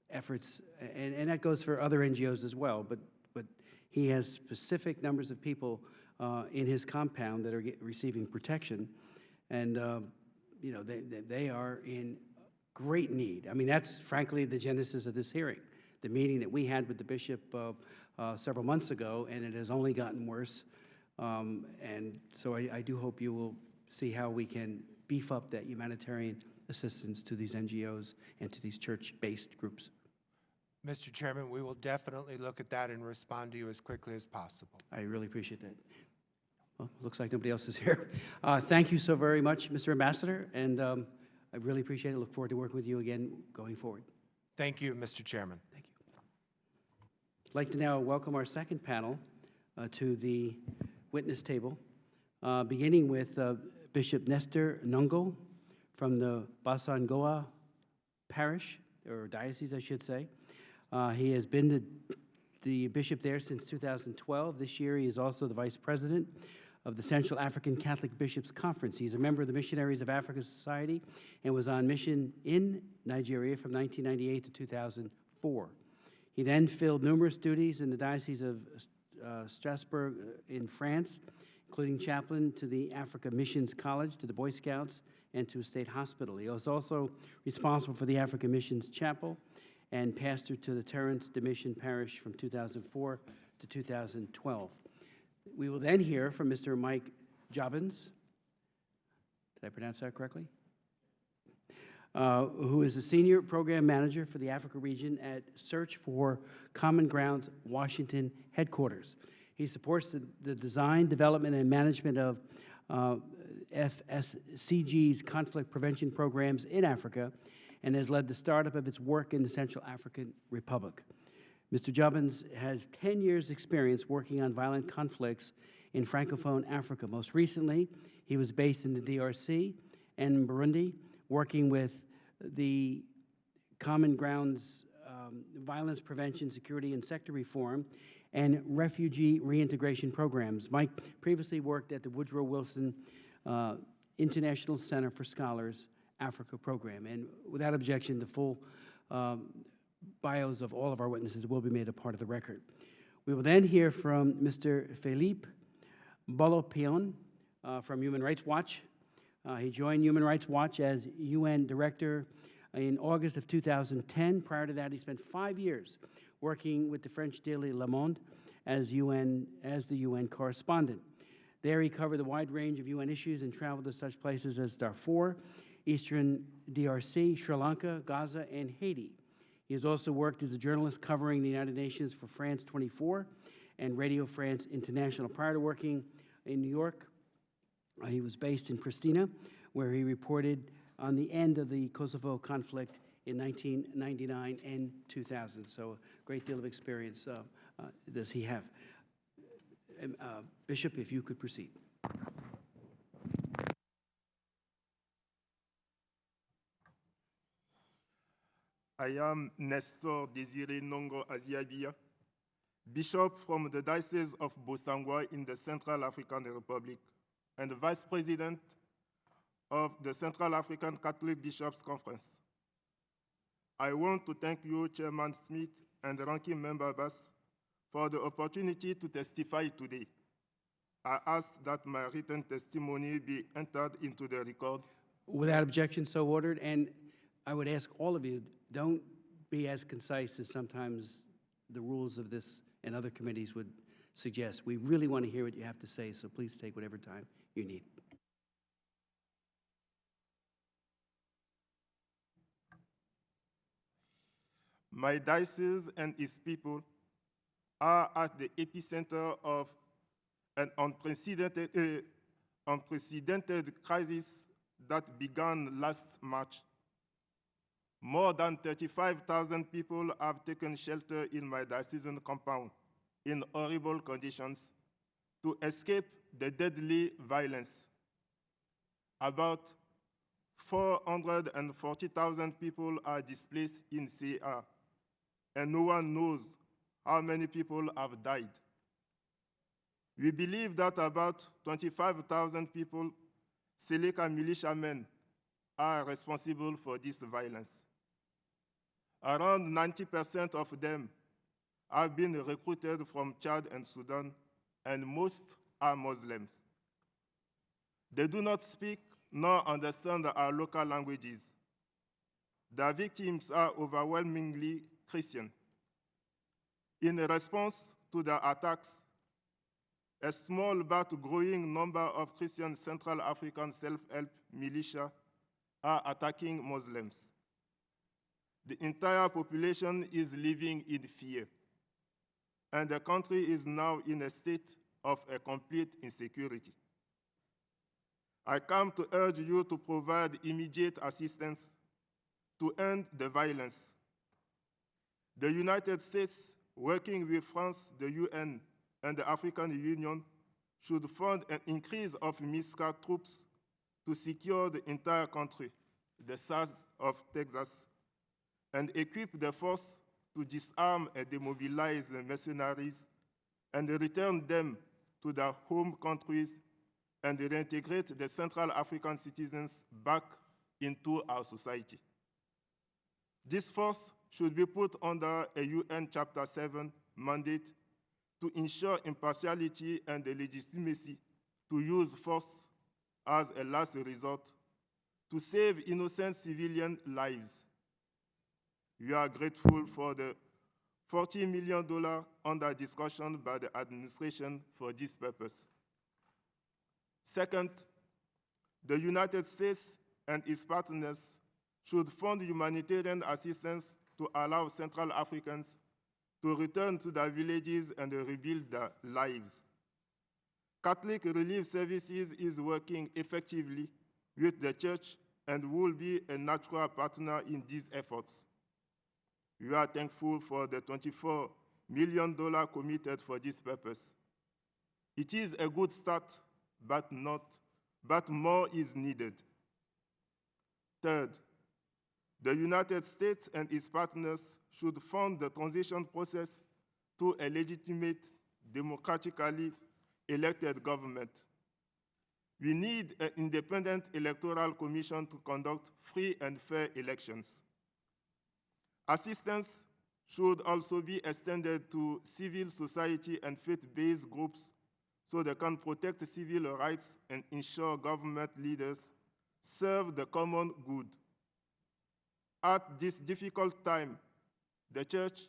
efforts, and that goes for other NGOs as well, but he has specific numbers of people in his compound that are receiving protection, and you know, they are in great need. I mean, that's frankly the genesis of this hearing, the meeting that we had with the bishop several months ago, and it has only gotten worse. And so I do hope you will see how we can beef up that humanitarian assistance to these NGOs and to these church-based groups. Mr. Chairman, we will definitely look at that and respond to you as quickly as possible. I really appreciate that. Well, looks like nobody else is here. Thank you so very much, Mr. Ambassador, and I really appreciate it. Look forward to working with you again going forward. Thank you, Mr. Chairman. Thank you. I'd like to now welcome our second panel to the witness table, beginning with Bishop Nestor Nungo from the Basangoa Parish, or Diocese, I should say. He has been the bishop there since 2012. This year, he is also the vice president of the Central African Catholic Bishops' Conference. He's a member of the Missionaries of Africa Society and was on mission in Nigeria from 1998 to 2004. He then filled numerous duties in the Diocese of Strasbourg in France, including chaplain to the Africa Missions College, to the Boy Scouts, and to a state hospital. He was also responsible for the Africa Missions Chapel and pastor to the Terence de Mission Parish from 2004 to 2012. We will then hear from Mr. Mike Jobbins. Did I pronounce that correctly? Who is the Senior Program Manager for the Africa region at Search for Common Ground's Washington headquarters. He supports the design, development, and management of FSCG's conflict prevention programs in Africa and has led the startup of its work in the Central African Republic. Mr. Jobbins has 10 years' experience working on violent conflicts in Francophone Africa. Most recently, he was based in the DRC and Burundi, working with the Common Ground's Violence Prevention, Security, and Sector Reform and Refugee Reintegration Programs. Mike previously worked at the Woodrow Wilson International Center for Scholars Africa program. And without objection, the full bios of all of our witnesses will be made a part of the record. We will then hear from Mr. Philippe Bolopion from Human Rights Watch. He joined Human Rights Watch as UN Director in August of 2010. Prior to that, he spent 5 years working with the French daily Le Monde as the UN correspondent. There he covered a wide range of UN issues and traveled to such places as Darfur, Eastern DRC, Sri Lanka, Gaza, and Haiti. He has also worked as a journalist covering the United Nations for France 24 and Radio France International. Prior to working in New York, he was based in Pristina, where he reported on the end of the Kosovo conflict in 1999 and 2000. So a great deal of experience does he have. Bishop, if you could proceed. I am Nestor Desiré Nongo Aziabia, Bishop from the Diocese of Bosangwa in the Central African Republic and the Vice President of the Central African Catholic Bishops' Conference. I want to thank you, Chairman Smith and Ranking Member Bass, for the opportunity to testify today. I ask that my written testimony be entered into the record. Without objection, so ordered. And I would ask all of you, don't be as concise as sometimes the rules of this and other committees would suggest. We really want to hear what you have to say, so please take whatever time you need. My diocese and its people are at the epicenter of an unprecedented crisis that began last March. More than 35,000 people have taken shelter in my diocesan compound in horrible conditions to escape the deadly violence. About 440,000 people are displaced in CR, and no one knows how many people have died. We believe that about 25,000 people, Seleka militiamen, are responsible for this violence. Around 90% of them have been recruited from Chad and Sudan, and most are Muslims. They do not speak nor understand our local languages. The victims are overwhelmingly Christian. In response to the attacks, a small but growing number of Christian Central African self-help militia are attacking Muslims. The entire population is living in fear, and the country is now in a state of a complete insecurity. I come to urge you to provide immediate assistance to end the violence. The United States, working with France, the UN, and the African Union, should fund an increase of MISCA troops to secure the entire country, the south of Texas, and equip the force to disarm and demobilize the mercenaries and return them to their home countries and reintegrate the Central African citizens back into our society. This force should be put under a UN Chapter 7 mandate to ensure impartiality and the legitimacy to use force as a last resort to save innocent civilian lives. We are grateful for the $40 million under discussion by the administration for this purpose. Second, the United States and its partners should fund humanitarian assistance to allow Central Africans to return to their villages and rebuild their lives. Catholic Relief Services is working effectively with the church and will be a natural partner in these efforts. We are thankful for the $24 million committed for this purpose. It is a good start, but more is needed. Third, the United States and its partners should fund the transition process to a legitimate, democratically elected government. We need an independent electoral commission to conduct free and fair elections. Assistance should also be extended to civil society and faith-based groups so they can protect civil rights and ensure government leaders serve the common good. At this difficult time, the Church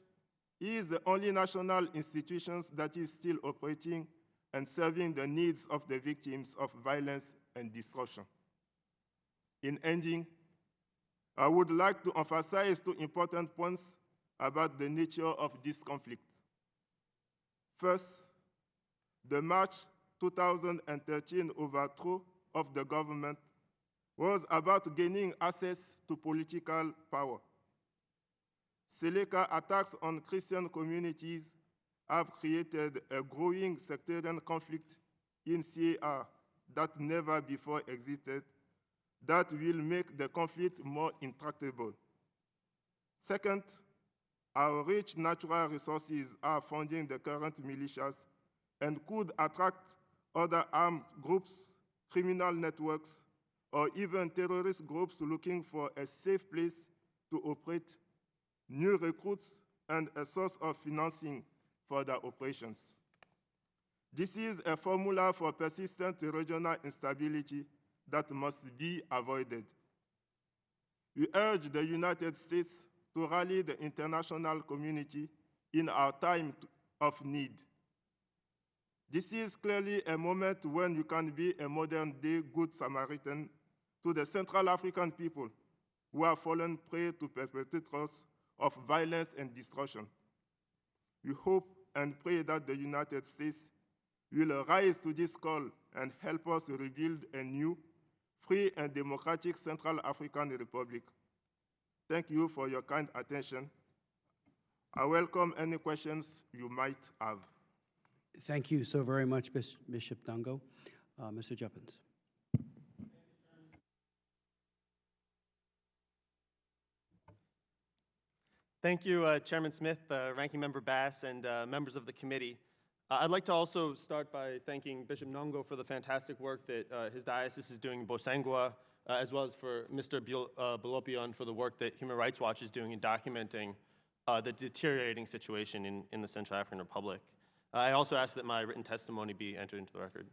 is the only national institution that is still operating and serving the needs of the victims of violence and destruction. In ending, I would like to emphasize two important points about the nature of this conflict. First, the March 2013 overthrow of the government was about gaining access to political power. Seleka attacks on Christian communities have created a growing sectarian conflict in CAR that never before existed, that will make the conflict more intractable. Second, our rich natural resources are funding the current militias and could attract other armed groups, criminal networks, or even terrorist groups looking for a safe place to operate new recruits, and a source of financing for their operations. This is a formula for persistent regional instability that must be avoided. We urge the United States to rally the international community in our time of need. This is clearly a moment when you can be a modern-day Good Samaritan to the Central African people who have fallen prey to perpetrators of violence and destruction. We hope and pray that the United States will rise to this call and help us rebuild a new, free and democratic Central African Republic. Thank you for your kind attention. I welcome any questions you might have. Thank you so very much, Bishop Dongo. Mr. Juppins. Thank you, Chairman Smith, Ranking Member Bass, and members of the committee. I'd like to also start by thanking Bishop Nongo for the fantastic work that his diocese is doing in Bosangwa, as well as for Mr. Bolopion for the work that Human Rights Watch is doing in documenting the deteriorating situation in the Central African Republic. I also ask that my written testimony be entered into the record.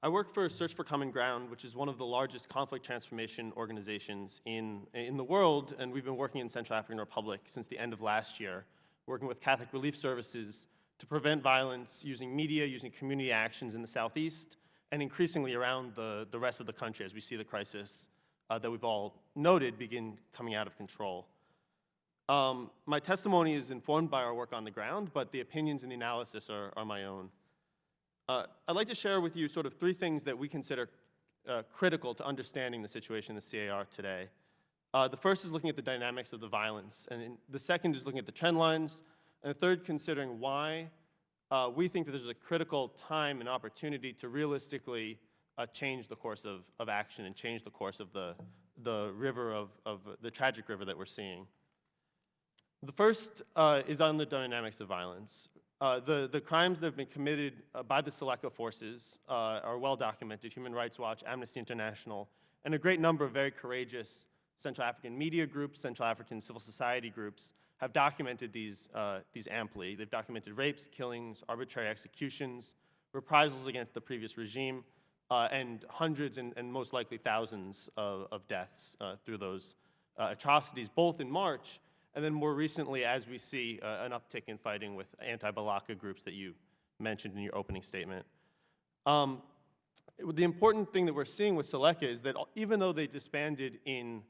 I work for Search for Common Ground, which is one of the largest conflict transformation organizations in the world, and we've been working in Central African Republic since the end of last year, working with Catholic Relief Services to prevent violence using media, using community actions in the southeast, and increasingly around the rest of the country as we see the crisis that we've all noted begin coming out of control. My testimony is informed by our work on the ground, but the opinions and the analysis are my own. I'd like to share with you sort of three things that we consider critical to understanding the situation in the CAR today. The first is looking at the dynamics of the violence, and the second is looking at the trend lines, and the third considering why we think that there's a critical time and opportunity to realistically change the course of action and change the course of the river of the tragic river that we're seeing. The first is on the dynamics of violence. The crimes that have been committed by the Seleka forces are well documented. Human Rights Watch, Amnesty International, and a great number of very courageous Central African media groups, Central African civil society groups have documented these amply. They've documented rapes, killings, arbitrary executions, reprisals against the previous regime, and hundreds and most likely thousands of deaths through those atrocities, both in March and then more recently as we see an uptick in fighting with anti-Balaka groups that you mentioned in your opening statement. The important thing that we're seeing with Seleka is that even though they disbanded in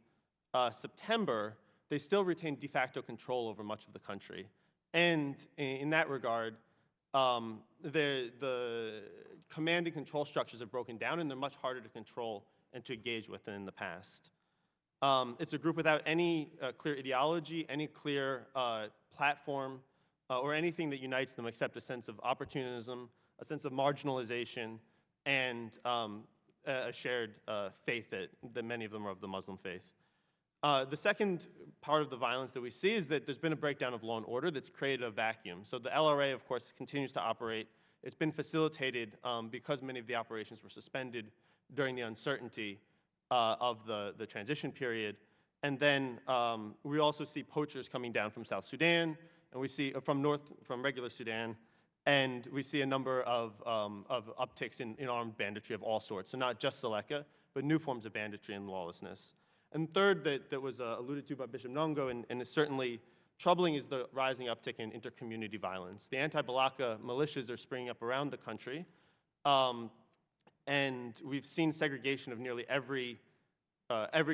September, they still retain de facto control over much of the country. And in that regard, the command and control structures have broken down and they're much harder to control and to engage with than in the past. It's a group without any clear ideology, any clear platform, or anything that unites them except a sense of opportunism, a sense of marginalization, and a shared faith that many of them are of the Muslim faith. The second part of the violence that we see is that there's been a breakdown of law and order that's created a vacuum. So the LRA, of course, continues to operate. It's been facilitated because many of the operations were suspended during the uncertainty of the transition period. And then we also see poachers coming down from South Sudan, and we see from regular Sudan, and we see a number of upticks in armed banditry of all sorts. So not just Seleka, but new forms of banditry and lawlessness. And third, that was alluded to by Bishop Nongo and is certainly troubling, is the rising uptick in intercommunity violence. The anti-Balaka militias are springing up around the country, and we've seen segregation of nearly every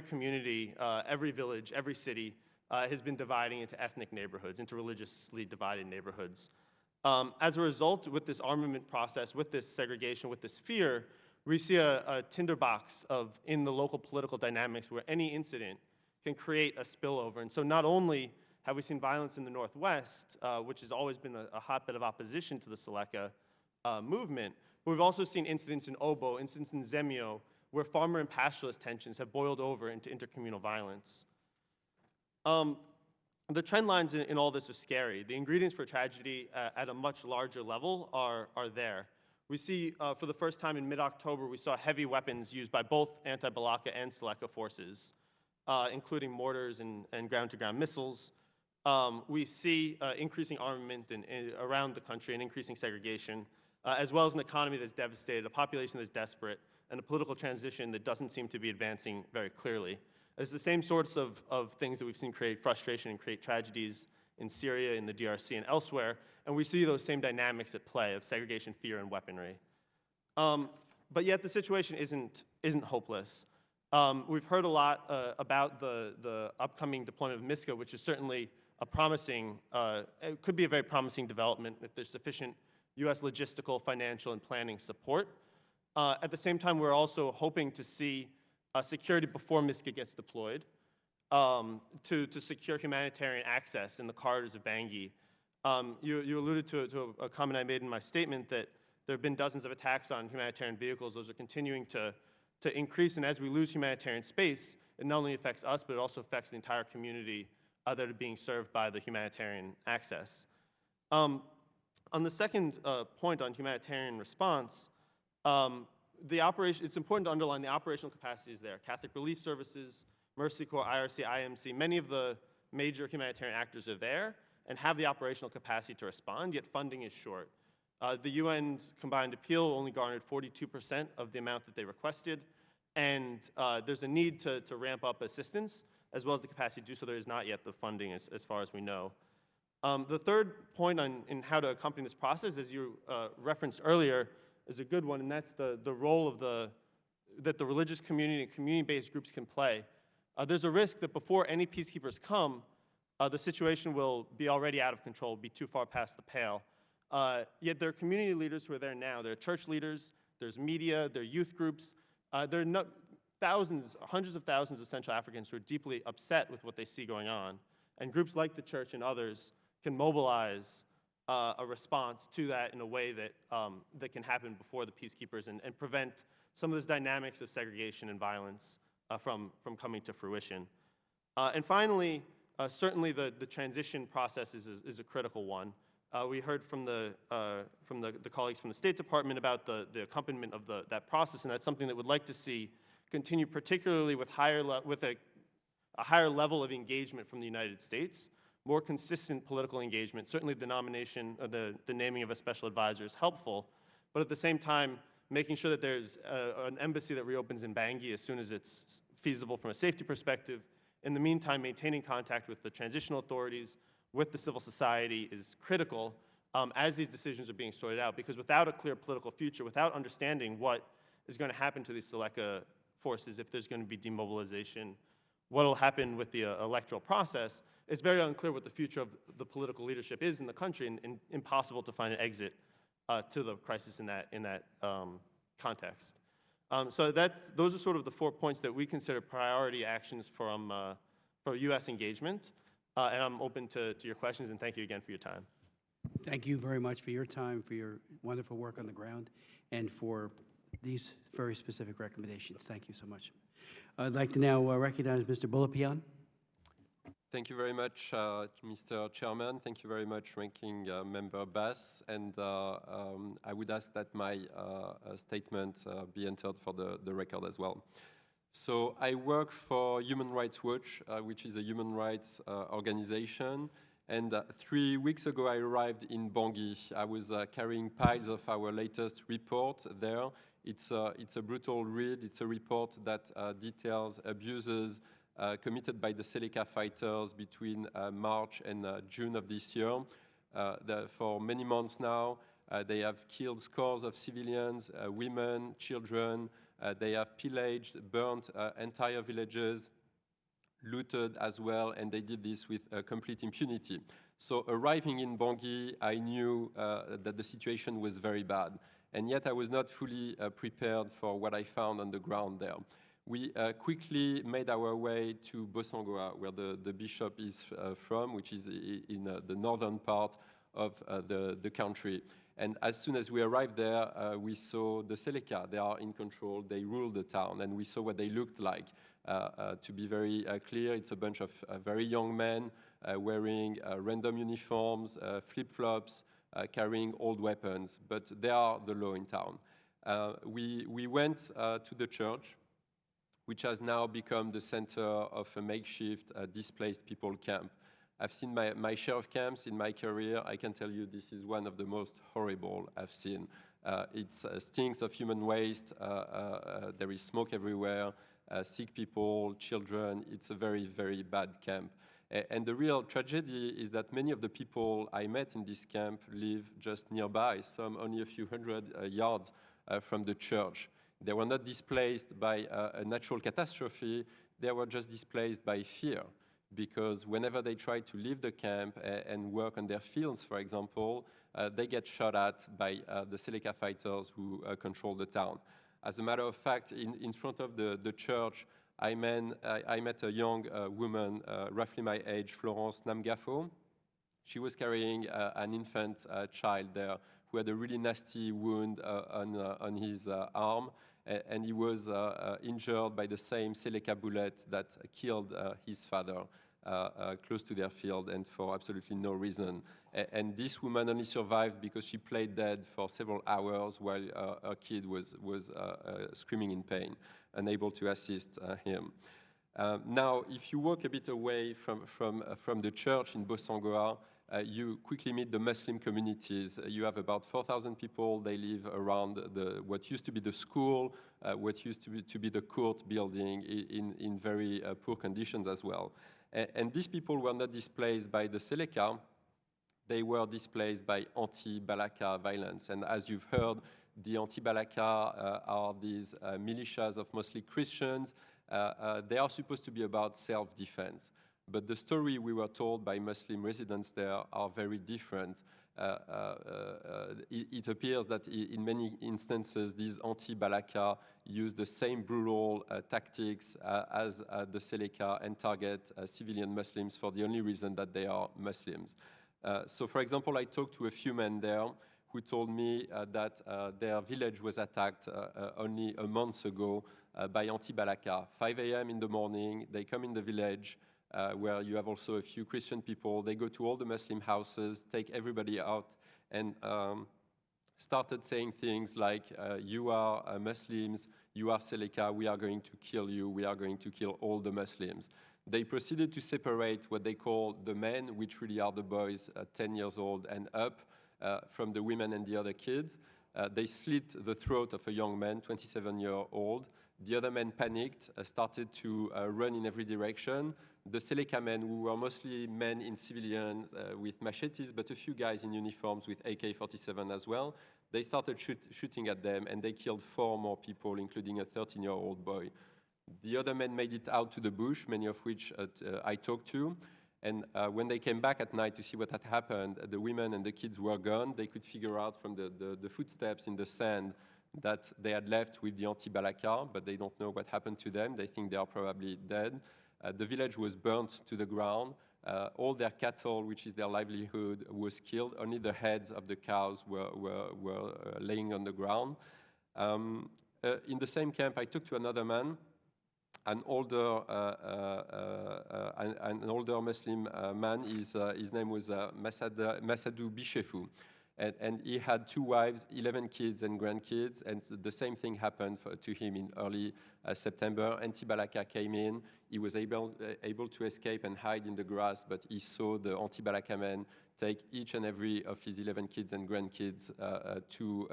community, every village, every city has been dividing into ethnic neighborhoods, into religiously divided neighborhoods. As a result, with this armament process, with this segregation, with this fear, we see a tinderbox in the local political dynamics where any incident can create a spillover. And so not only have we seen violence in the Northwest, which has always been a hotbed of opposition to the Seleka movement, but we've also seen incidents in Obo, incidents in Zemio, where farmer and pastoralist tensions have boiled over into intercommunal violence. The trend lines in all this are scary. The ingredients for tragedy at a much larger level are there. We see, for the first time in mid-October, we saw heavy weapons used by both anti-Balaka and Seleka forces including mortars and ground-to-ground missiles. We see increasing armament around the country and increasing segregation, as well as an economy that's devastated, a population that's desperate, and a political transition that doesn't seem to be advancing very clearly. It's the same sorts of things that we've seen create frustration and create tragedies in Syria, in the DRC, and elsewhere, and we see those same dynamics at play of segregation, fear, and weaponry. But yet the situation isn't hopeless. We've heard a lot about the upcoming deployment of MISCA, which is certainly a promising, it could be a very promising development if there's sufficient U.S. logistical, financial, and planning support. At the same time, we're also hoping to see security before MISCA gets deployed to secure humanitarian access in the corridors of Bangui. You alluded to a comment I made in my statement that there have been dozens of attacks on humanitarian vehicles. Those are continuing to increase, and as we lose humanitarian space, it not only affects us, but it also affects the entire community that are being served by the humanitarian access. On the second point on humanitarian response, it's important to underline the operational capacity is there. Catholic Relief Services, Mercy Corps, IRC, IMC, many of the major humanitarian actors are there and have the operational capacity to respond, yet funding is short. The UN's combined appeal only garnered 42% of the amount that they requested, and there's a need to ramp up assistance, as well as the capacity to do so. There is not yet the funding as far as we know. The third point in how to accompany this process, as you referenced earlier, is a good one, and that's the role that the religious community and community-based groups can play. There's a risk that before any peacekeepers come, the situation will be already out of control, be too far past the pale. Yet there are community leaders who are there now. There are church leaders, there's media, there are youth groups. There are thousands, hundreds of thousands of Central Africans who are deeply upset with what they see going on. And groups like the church and others can mobilize a response to that in a way that, that can happen before the peacekeepers and prevent some of those dynamics of segregation and violence from coming to fruition. And finally, certainly the transition process is a critical one. We heard from the colleagues from the State Department about the accompaniment of that process, and that's something that we'd like to see continue, particularly with a higher level of engagement from the United States, more consistent political engagement. Certainly the nomination, the naming of a special advisor is helpful, but at the same time, making sure that there's an embassy that reopens in Bangui as soon as it's feasible from a safety perspective. In the meantime, maintaining contact with the transitional authorities, with the civil society is critical as these decisions are being sorted out, because without a clear political future, without understanding what is going to happen to these Seleka forces, if there's going to be demobilization, what will happen with the electoral process, it's very unclear what the future of the political leadership is in the country, and impossible to find an exit to the crisis in that context. So those are sort of the 4 points that we consider priority actions for U.S. engagement. And I'm open to your questions, and thank you again for your time. Thank you very much for your time, for your wonderful work on the ground, and for these very specific recommendations. Thank you so much. I'd like to now recognize Mr. Bulapian. Thank you very much, Mr. Chairman. Thank you very much, Ranking Member Bass. And I would ask that my statement be entered for the record as well. So I work for Human Rights Watch, which is a human rights organization. And 3 weeks ago, I arrived in Bangui. I was carrying piles of our latest report there. It's a brutal read. It's a report that details abuses committed by the Seleka fighters between March and June of this year. For many months now, they have killed scores of civilians, women, children. They have pillaged, burnt entire villages, looted as well, and they did this with complete impunity. So arriving in Bangui, I knew that the situation was very bad, and yet I was not fully prepared for what I found on the ground there. We quickly made our way to Bosangoa, where the bishop is from, which is in the northern part of the country. And as soon as we arrived there, we saw the Seleka. They are in control. They rule the town, and we saw what they looked like. To be very clear, it's a bunch of very young men wearing random uniforms, flip-flops, carrying old weapons, but they are the law in town. We went to the church. which has now become the center of a makeshift displaced people camp. I've seen my share of camps in my career. I can tell you this is one of the most horrible I've seen. It stinks of human waste. There is smoke everywhere, sick people, children. It's a very, very bad camp. And the real tragedy is that many of the people I met in this camp live just nearby, some only a few hundred yards from the church. They were not displaced by a natural catastrophe, they were just displaced by fear. Because whenever they try to leave the camp and work on their fields, for example, they get shot at by the Seleka fighters who control the town. As a matter of fact, in front of the church, I met a young woman, roughly my age, Florence Namgafo. She was carrying an infant child there who had a really nasty wound on his arm, and he was injured by the same Seleka bullet that killed his father close to their field and for absolutely no reason. And this woman only survived because she played dead for several hours while her kid was screaming in pain, unable to assist him. Now, if you walk a bit away from the church in Bosangoa, you quickly meet the Muslim communities. You have about 4,000 people. They live around what used to be the school, what used to be the court building in very poor conditions as well. And these people were not displaced by the Seleka. They were displaced by anti-Balaka violence. And as you've heard, the anti-Balaka are these militias of mostly Christians. They are supposed to be about self-defense. But the story we were told by Muslim residents there are very different. It appears that in many instances, these anti-Balaka use the same brutal tactics as the Seleka and target civilian Muslims for the only reason that they are Muslims. So, for example, I talked to a few men there who told me that their village was attacked only a month ago by anti-Balaka. 5 a.m. in the morning, they come in the village, where you have also a few Christian people. They go to all the Muslim houses, take everybody out, and started saying things like, you are Muslims, you are Seleka, we are going to kill you, we are going to kill all the Muslims. They proceeded to separate what they call the men, which really are the boys 10 years old and up, from the women and the other kids. They slit the throat of a young man, 27-year-old. The other men panicked, started to run in every direction. The Seleka men, who were mostly men in civilian with machetes, but a few guys in uniforms with AK-47 as well, they started shooting at them, and they killed 4 more people, including a 13-year-old boy. The other men made it out to the bush, many of which I talked to. And when they came back at night to see what had happened, the women and the kids were gone. They could figure out from the footsteps in the sand that they had left with the anti-Balaka, but they don't know what happened to them. They think they are probably dead. The village was burnt to the ground. All their cattle, which is their livelihood, was killed. Only the heads of the cows were laying on the ground. In the same camp, I talked to another man, an older Muslim man. His name was Massadou Bishefu. And he had 2 wives, 11 kids and grandkids, and the same thing happened to him in early September. Anti-Balaka came in. He was able to escape and hide in the grass, but he saw the anti-Balaka men take each and every of his 11 kids and grandkids to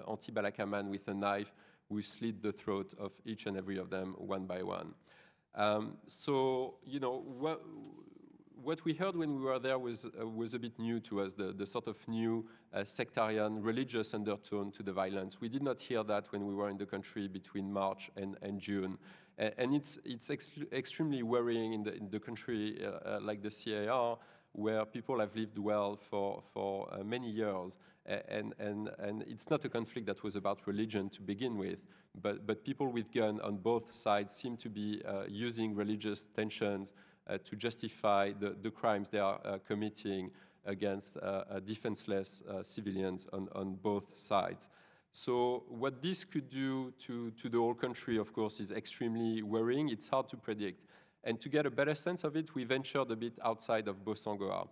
anti-Balaka man with a knife, who slit the throat of each and every of them one by one. So, you know, what we heard when we were there was a bit new to us, the sort of new sectarian religious undertone to the violence. We did not hear that when we were in the country between March and June. And it's extremely worrying in the country like the CAR, where people have lived well for many years. And it's not a conflict that was about religion to begin with, but people with guns on both sides seem to be using religious tensions to justify the crimes they are committing against defenseless civilians on both sides. So what this could do to the whole country, of course, is extremely worrying. It's hard to predict. And to get a better sense of it, we ventured a bit outside of Bosangoa.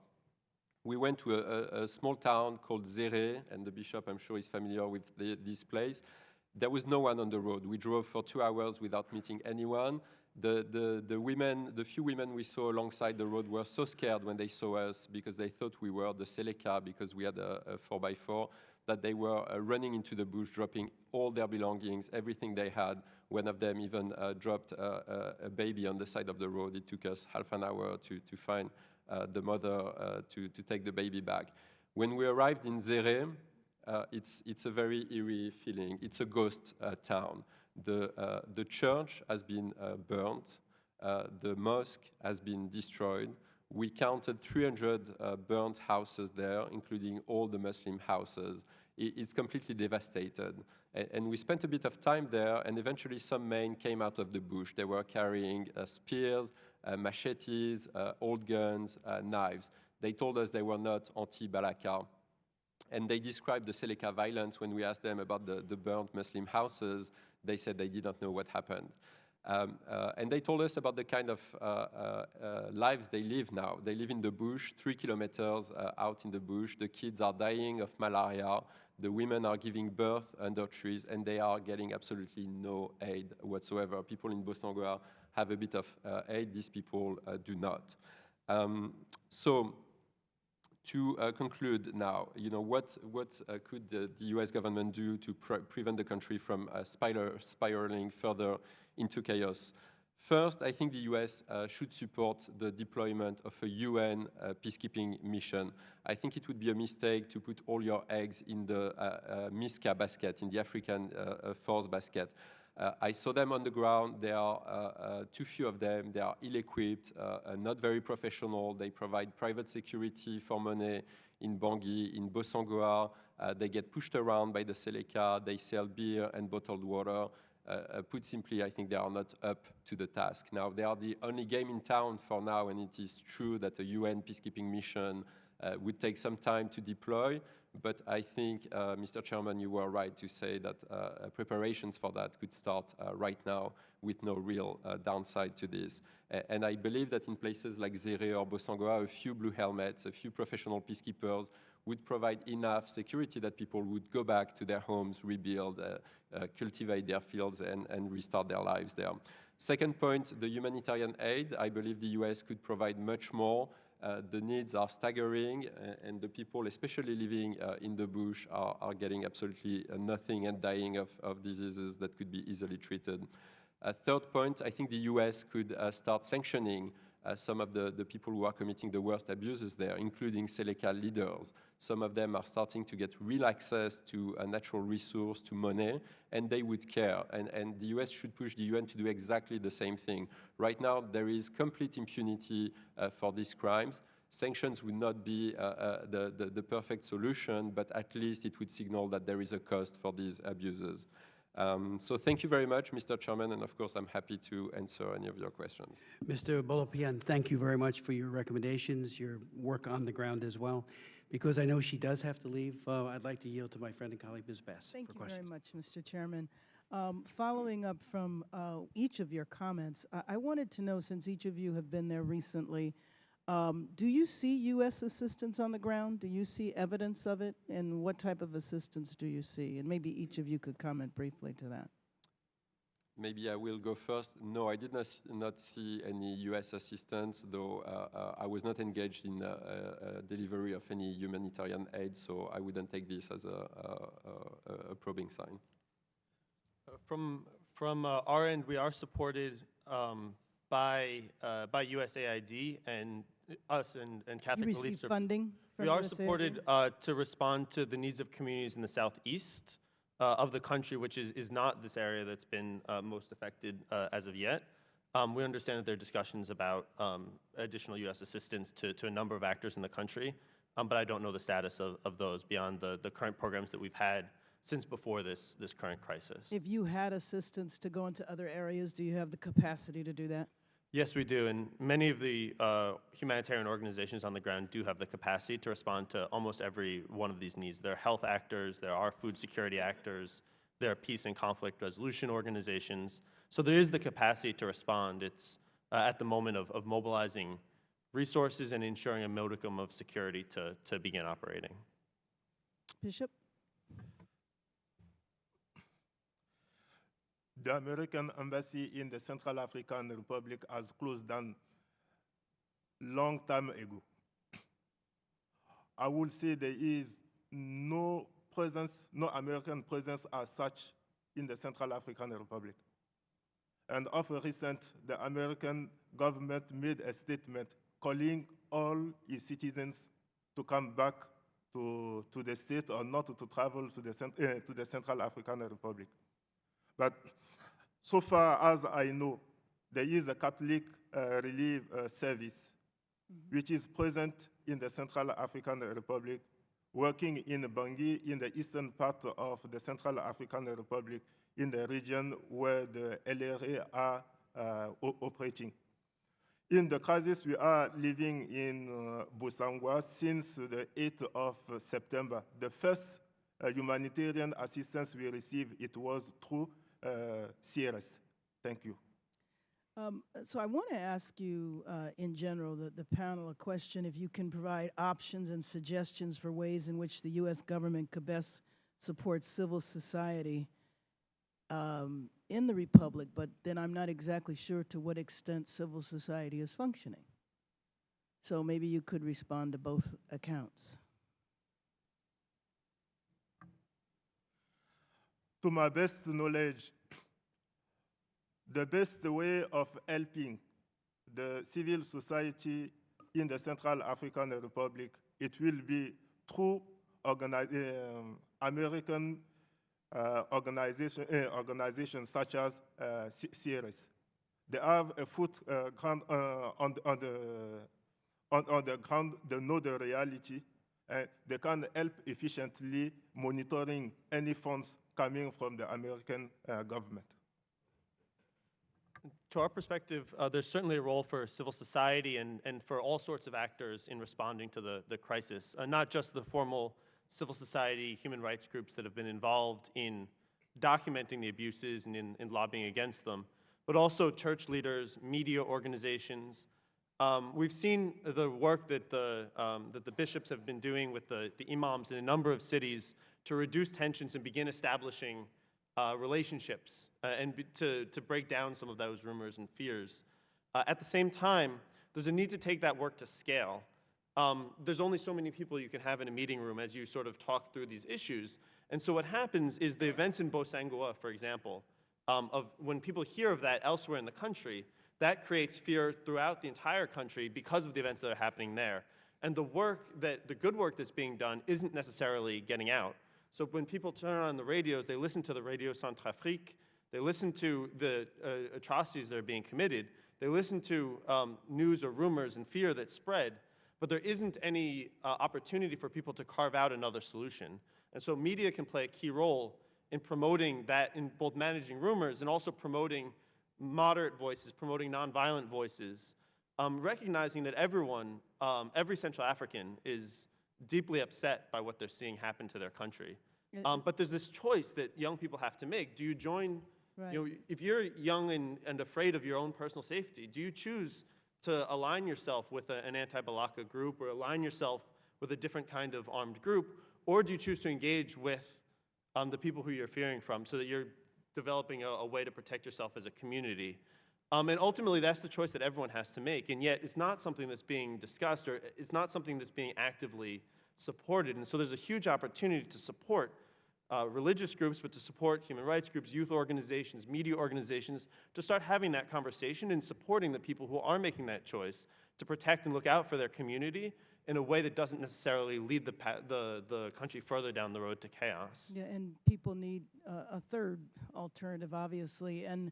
We went to a small town called Zere, and the bishop, I'm sure, is familiar with this place. There was no one on the road. We drove for 2 hours without meeting anyone. The few women we saw alongside the road were so scared when they saw us because they thought we were the Seleka because we had a 4x4, that they were running into the bush, dropping all their belongings, everything they had. One of them even dropped a baby on the side of the road. It took us half an hour to find the mother to take the baby back. When we arrived in Zere, it's a very eerie feeling. It's a ghost town. The church has been burnt. The mosque has been destroyed. We counted 300 burnt houses there, including all the Muslim houses. It's completely devastated. And we spent a bit of time there, and eventually some men came out of the bush. They were carrying spears, machetes, old guns, knives. They told us they were not anti-Balaka. And they described the Seleka violence. When we asked them about the burnt Muslim houses, they said they did not know what happened. And they told us about the kind of lives they live now. They live in the bush, 3 kilometers out in the bush. The kids are dying of malaria. The women are giving birth under trees, and they are getting absolutely no aid whatsoever. People in Bossangoa have a bit of aid. These people do not. So to conclude now, what could the US government do to prevent the country from spiraling further into chaos? First, I think the US should support the deployment of a UN peacekeeping mission. I think it would be a mistake to put all your eggs in the MISCA basket, in the African force basket. I saw them on the ground. There are too few of them. They are ill-equipped, not very professional. They provide private security for money in Bangui, in Bossangoa. They get pushed around by the Seleka. They sell beer and bottled water. Put simply, I think they are not up to the task. Now, they are the only game in town for now, and it is true that a UN peacekeeping mission would take some time to deploy. But I think, Mr. Chairman, you were right to say that preparations for that could start right now with no real downside to this. And I believe that in places like Zere or Bossangoa, a few blue helmets, a few professional peacekeepers would provide enough security that people would go back to their homes, rebuild, cultivate their fields, and restart their lives there. Second point, the humanitarian aid. I believe the US could provide much more. The needs are staggering, and the people, especially living in the bush, are getting absolutely nothing and dying of diseases that could be easily treated. Third point, I think the US could start sanctioning some of the people who are committing the worst abuses there, including Seleka leaders. Some of them are starting to get real access to a natural resource, to money, and they would care. And the US should push the UN to do exactly the same thing. Right now, there is complete impunity for these crimes. Sanctions would not be the perfect solution, but at least it would signal that there is a cost for these abuses. So thank you very much, Mr. Chairman, and of course I'm happy to answer any of your questions. Mr. Bolopian, thank you very much for your recommendations, your work on the ground as well. Because I know she does have to leave, I'd like to yield to my friend and colleague, Ms. Bass, Thank for you questions. very much, Mr. Chairman. Following up from each of your comments, I wanted to know, since each of you have been there recently, do you see U.S. assistance on the ground? Do you see evidence of it? And what type of assistance do you see? And maybe each of you could comment briefly to that. Maybe I will go first. No, I did not see any U.S. assistance, though I was not engaged in delivery of any humanitarian aid, so I wouldn't take this as a probing sign. From our end, we are supported by USAID and us and Catholic You Relief receive Services. funding from We are USAID? supported to respond to the needs of communities in the southeast of the country, which is not this area that's been most affected as of yet. We understand that there are discussions about additional U.S. assistance to a number of actors in the country, but I don't know the status of those beyond the current programs that we've had since before this current crisis. If you had assistance to go into other areas, do you have the capacity to do that? Yes, we do, and many of the humanitarian organizations on the ground do have the capacity to respond to almost every one of these needs. There are health actors, there are food security actors, there are peace and conflict resolution organizations. So there is the capacity to respond. It's at the moment of mobilizing resources and ensuring a modicum of security to begin operating. Bishop? the American embassy in the Central African Republic has closed down long time ago. I would say there is no presence, no American presence as such in the Central African Republic. And of recent, the American government made a statement calling all its citizens to come back to the state or not to travel to the Central African Republic. But so far as I know, there is a Catholic Relief Service which is present in the Central African Republic, working in Bangui, in the eastern part of the Central African Republic, in the region where the LRA are operating. In the crisis we are living in Bosangwa since the 8th of September, the first humanitarian assistance we received, it was through CRS. Thank you. So I want to ask you, in general, the panel, a question, if you can provide options and suggestions for ways in which the U.S. government could best support civil society in the Republic, but then I'm not exactly sure to what extent civil society is functioning. So maybe you could respond to both accounts. To my best knowledge, the best way of helping the civil society in the Central African Republic, it will be through American organizations such as CRS. They have a foot ground on the ground, they know the reality, and they can help efficiently monitoring any funds coming from the American government. To our perspective, there's certainly a role for civil society and for all sorts of actors in responding to the crisis, not just the formal civil society, human rights groups that have been involved in documenting the abuses and in lobbying against them, but also church leaders, media organizations. We've seen the work that the bishops have been doing with the imams in a number of cities to reduce tensions and begin establishing relationships and to break down some of those rumors and fears. At the same time, there's a need to take that work to scale. There's only so many people you can have in a meeting room as you sort of talk through these issues. And so what happens is the events in Bosangwa, for example, of when people hear of that elsewhere in the country, that creates fear throughout the entire country because of the events that are happening there. And the good work that's being done isn't necessarily getting out. So when people turn on the radios, they listen to the Radio Centrafrique, they listen to the atrocities that are being committed, they listen to news or rumors and fear that spread, but there isn't any opportunity for people to carve out another solution. And so media can play a key role in promoting that, in both managing rumors and also promoting moderate voices, promoting nonviolent voices, recognizing that everyone, every Central African is deeply upset by what they're seeing happen to their country. But there's this choice that young people have to make. Do you join, Right. you know, if you're young and afraid of your own personal safety, do you choose to align yourself with an anti-Balaka group or align yourself with a different kind of armed group, or do you choose to engage with the people who you're fearing from so that you're developing a way to protect yourself as a community? And ultimately, that's the choice that everyone has to make, and yet it's not something that's being discussed, or it's not something that's being actively supported. And so there's a huge opportunity to support religious groups, but to support human rights groups, youth organizations, media organizations, to start having that conversation and supporting the people who are making that choice to protect and look out for their community in a way that doesn't necessarily lead the country further down the road to chaos. Yeah, and people need a third alternative, obviously. And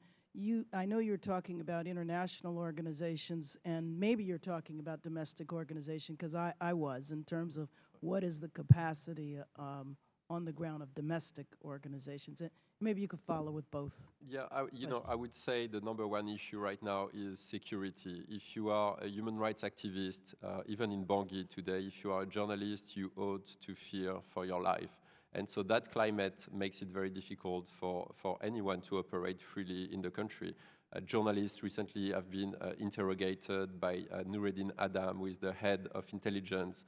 I know you're talking about international organizations, and maybe you're talking about domestic organization, because I was, in terms of what is the capacity on the ground of domestic organizations. And maybe you could follow with both. Yeah, I would say the number one issue right now is security. If you are a human rights activist, even in Bangui today, if you are a journalist, you ought to fear for your life. And so that climate makes it very difficult for anyone to operate freely in the country. Journalists recently have been interrogated by Noureddin Adam, who is the head of intelligence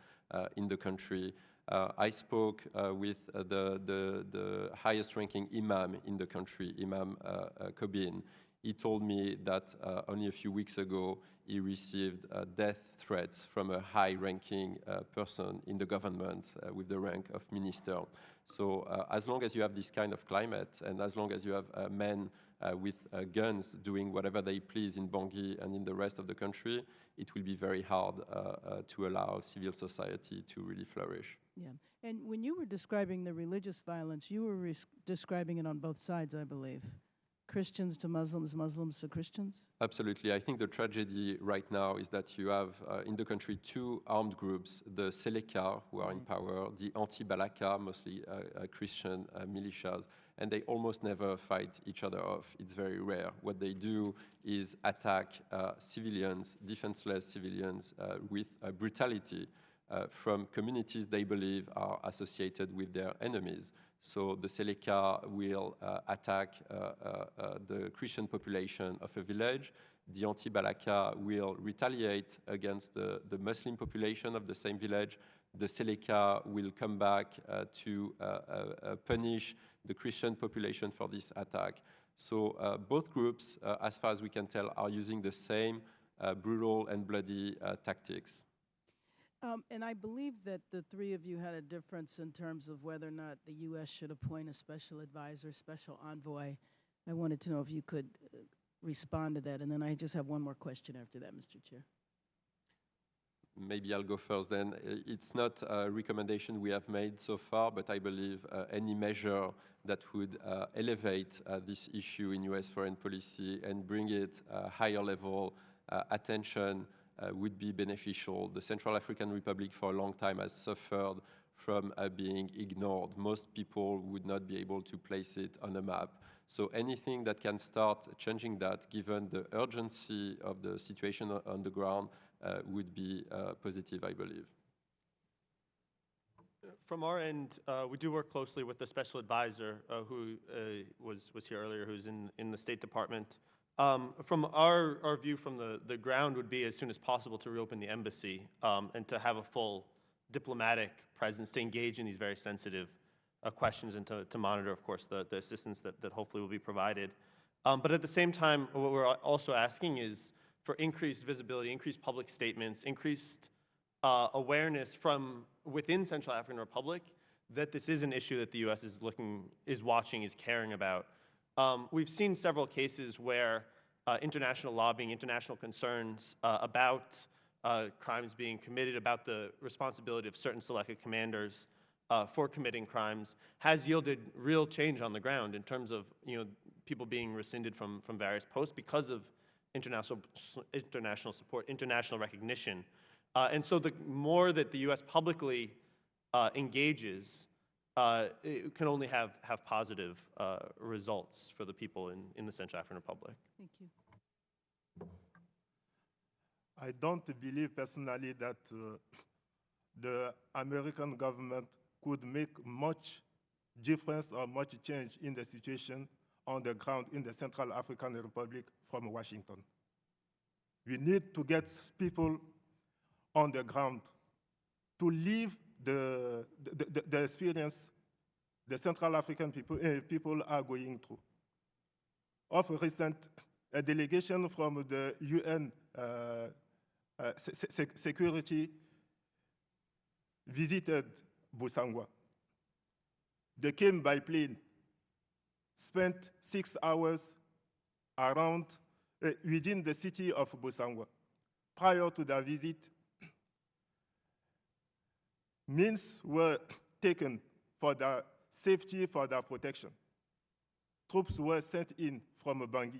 in the country. I spoke with the highest ranking imam in the country, Imam Kobin. He told me that only a few weeks ago he received death threats from a high-ranking person in the government with the rank of minister. So as long as you have this kind of climate, and as long as you have men with guns doing whatever they please in Bangui and in the rest of the country, it will be very hard to allow civil society to really flourish. Yeah. And when you were describing the religious violence, you were describing it on both sides, I believe. Christians to Muslims, Muslims to Christians? Absolutely. I think the tragedy right now is that you have in the country two armed groups, the Seleka, who are in power, the anti-Balaka, mostly Christian militias, and they almost never fight each other off. It's very rare. What they do is attack civilians, defenseless civilians, with brutality from communities they believe are associated with their enemies. So the Seleka will attack the Christian population of a village. The anti-Balaka will retaliate against the Muslim population of the same village. The Seleka will come back to punish the Christian population for this attack. So both groups, as far as we can tell, are using the same brutal and bloody tactics. And I believe that the three of you had a difference in terms of whether or not the U.S. should appoint a special advisor, special envoy. I wanted to know if you could respond to that. And then I just have one more question after that, Mr. Chair. Maybe I'll go first then. It's not a recommendation we have made so far, but I believe any measure that would elevate this issue in U.S. foreign policy and bring it higher level attention would be beneficial. The Central African Republic for a long time has suffered from being ignored. Most people would not be able to place it on a map. So anything that can start changing that, given the urgency of the situation on the ground, would be positive, I believe. From our end, we do work closely with the special advisor who was here earlier, who's in the State Department. From our view from the ground would be as soon as possible to reopen the embassy and to have a full diplomatic presence to engage in these very sensitive questions and to monitor, of course, the assistance that hopefully will be provided. But at the same time, what we're also asking is for increased visibility, increased public statements, increased awareness from within Central African Republic that this is an issue that the U.S. is watching, is caring about. We've seen several cases where international lobbying, international concerns about crimes being committed, about the responsibility of certain selected commanders for committing crimes, has yielded real change on the ground in terms of people being rescinded from various posts because of international support, international recognition. And so the more that the U.S. publicly engages, it can only have positive results for the people in the Central African Republic. Thank you. I don't believe personally that the American government could make much difference or much change in the situation on the ground in the Central African Republic from Washington. We need to get people on the ground to live the experience the Central African people are going through. Of recent, a delegation from the UN security visited Bosangwa. They came by plane, spent 6 hours around within the city of Bosangwa. Prior to their visit, means were taken for their safety, for their protection. Troops were sent in from Bangui.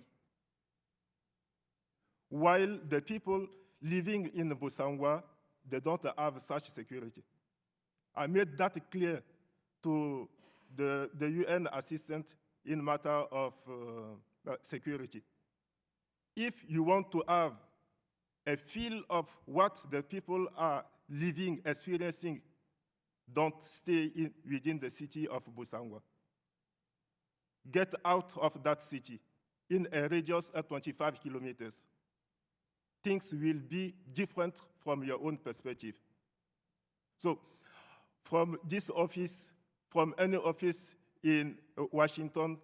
While the people living in Bosangwa, they don't have such security. I made that clear to the UN assistant in matter of security. If you want to have a feel of what the people are living, experiencing, don't stay within the city of Bosangwa. Get out of that city in a radius of 25 kilometers. Things will be different from your own perspective. So from this office, from any office in Washington,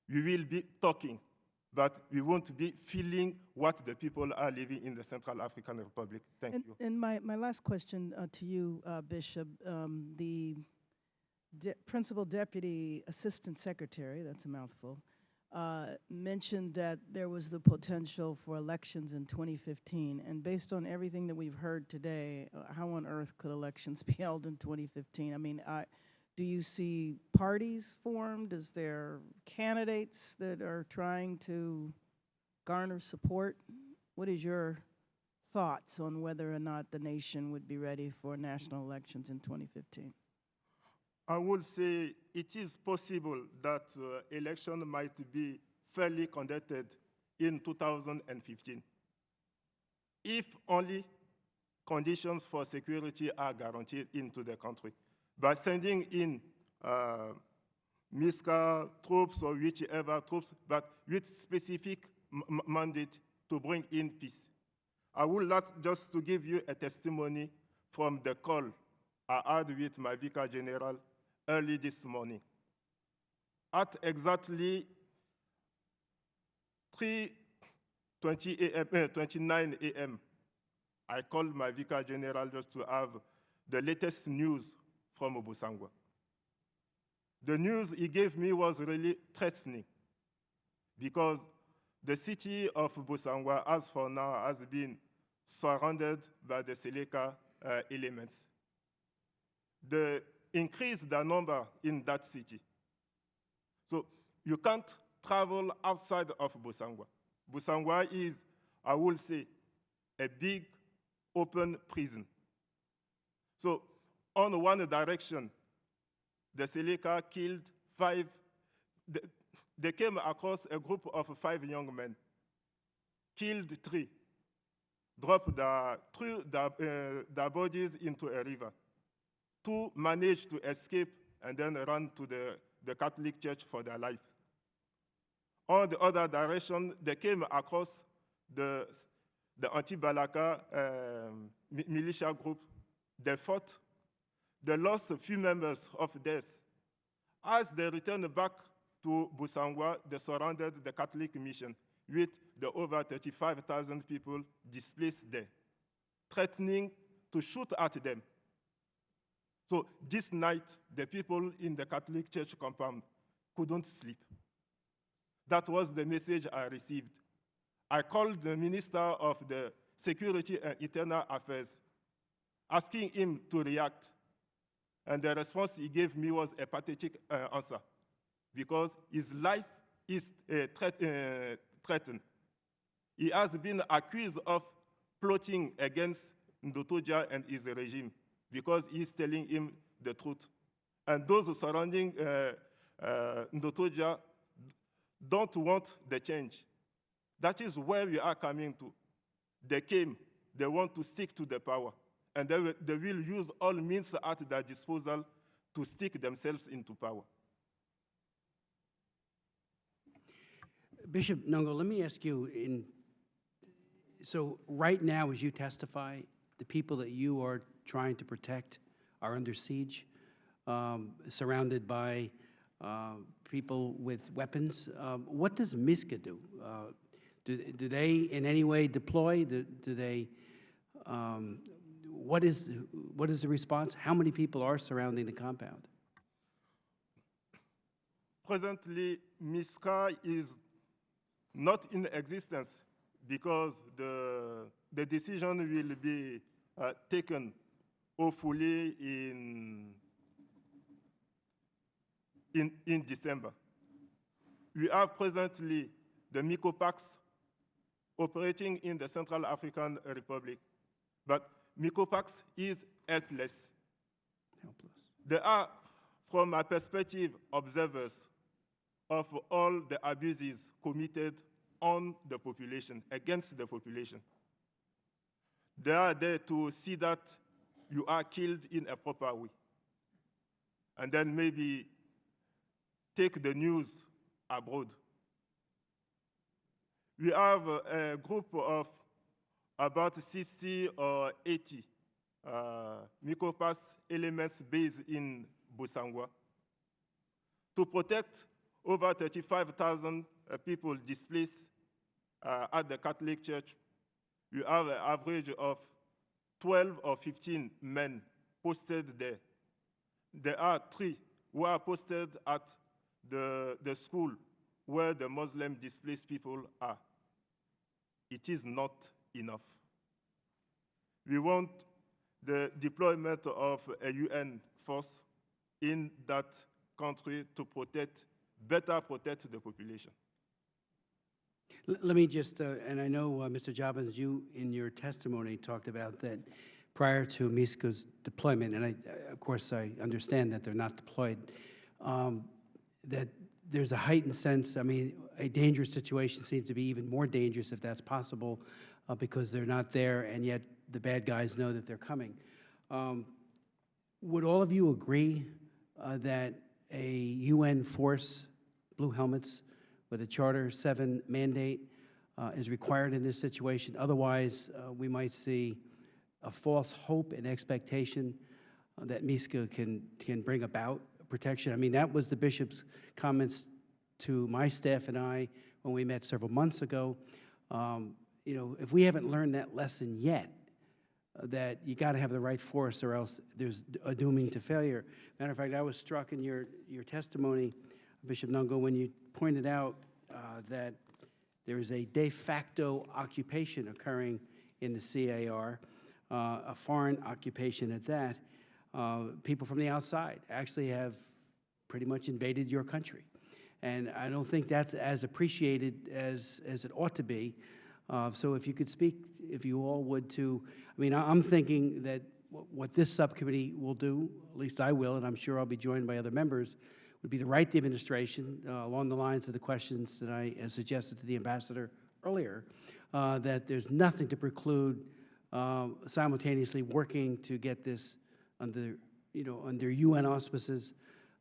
we will be talking, but we won't be feeling what the people are living in the Central African Republic. Thank you. And my last question to you, Bishop, the Principal Deputy Assistant Secretary, that's a mouthful, mentioned that there was the potential for elections in 2015. And based on everything that we've heard today, how on earth could elections be held in 2015? I mean, do you see parties formed? Is there candidates that are trying to garner support? What is your thoughts on whether or not the nation would be ready for national elections in 2015? I would say it is possible that election might be fairly conducted in 2015, if only conditions for security are guaranteed into the country. By sending in MISCA troops or whichever troops, but with specific mandate to bring in peace. I would like just to give you a testimony from the call I had with my Vicar General early this morning. At exactly 3:29 a.m., I called my Vicar General just to have the latest news from Busangwa. The news he gave me was really threatening because the city of Busangwa, as for now, has been surrounded by the Seleka elements. They increased the number in that city. So you can't travel outside of Busangwa. Busangwa is, I will say, a big open prison. So on one direction, the Seleka killed 5, they came across a group of 5 young men, killed 3, dropped their bodies into a river. 2 managed to escape and then ran to the Catholic Church for their lives. On the other direction, they came across the anti-Balaka militia group. They fought. They lost a few members of theirs. As they returned back to Busangwa, they surrounded the Catholic mission with the over 35,000 people displaced there, threatening to shoot at them. So this night, the people in the Catholic Church compound couldn't sleep. That was the message I received. I called the Minister of the Security and Internal Affairs, asking him to react. And the response he gave me was a pathetic answer, because his life is threatened. He has been accused of plotting against Ndotoja and his regime, because he's telling him the truth. And those surrounding Ndotoja don't want the change. That is where we are coming to. They came, they want to stick to the power, and they will use all means at their disposal to stick themselves into power. Bishop Nongo, let me ask you, so right now as you testify, the people that you are trying to protect are under siege, surrounded by people with weapons. What does MISCA do? Do they in any way deploy? Do they? What is the response? How many people are surrounding the compound? Presently, MISCA is not in existence because the decision will be taken hopefully in December. We have presently the MICOPAX operating in the Central African Republic, but MICOPAX is helpless. They are, from my perspective, observers of all the abuses committed on the population, against the population. They are there to see that you are killed in a proper way, and then maybe take the news abroad. We have a group of about 60 or 80 micropass elements base in Bosangwa. To protect over 35,000 people displaced at the Catholic Church, we have an average of 12 or 15 men posted there. There are 3 who are posted at the school where the Muslim displaced people are. It is not enough. We want the deployment of a UN force in that country to better protect the population. Let me just, and I know, Mr. Jobbins, you in your testimony talked about that prior to MISCA's deployment, and of course I understand that they're not deployed, that there's a heightened sense, I mean, a dangerous situation seems to be even more dangerous if that's possible, because they're not there and yet the bad guys know that they're coming. Would all of you agree that a UN force, blue helmets, with a Charter 7 mandate is required in this situation? Otherwise, we might see a false hope and expectation that MISCA can bring about protection. I mean, that was the bishop's comments to my staff and I when we met several months ago. You know, if we haven't learned that lesson yet, that you got to have the right force or else there's a dooming to failure. Matter of fact, I was struck in your testimony, Bishop Nungo, when you pointed out that there is a de facto occupation occurring in the CAR, a foreign occupation at that. People from the outside actually have pretty much invaded your country. And I don't think that's as appreciated as it ought to be. So if you could speak, if you all would, to, I mean, I'm thinking that what this subcommittee will do, at least I will, and I'm sure I'll be joined by other members, would be to write the administration along the lines of the questions that I suggested to the ambassador earlier, that there's nothing to preclude simultaneously working to get this under, under UN auspices,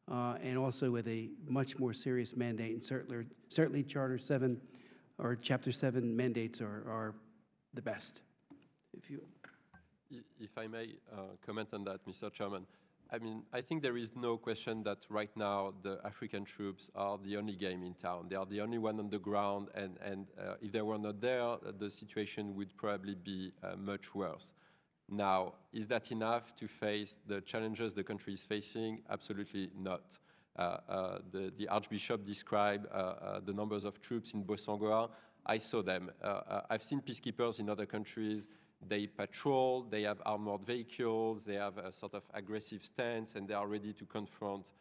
and also with a much more serious mandate. And certainly Charter 7 or Chapter 7 mandates are the best. If I may comment on that, Mr. Chairman. I mean, I think there is no question that right now the African troops are the only game in town. They are the only one on the ground, and if they were not there, the situation would probably be much worse. Now, is that enough to face the challenges the country is facing? Absolutely not. The Archbishop described the numbers of troops in Bosangwa. I saw them. I've seen peacekeepers in other countries. They patrol, they have armored vehicles, they have a sort of aggressive stance, and they are ready to confront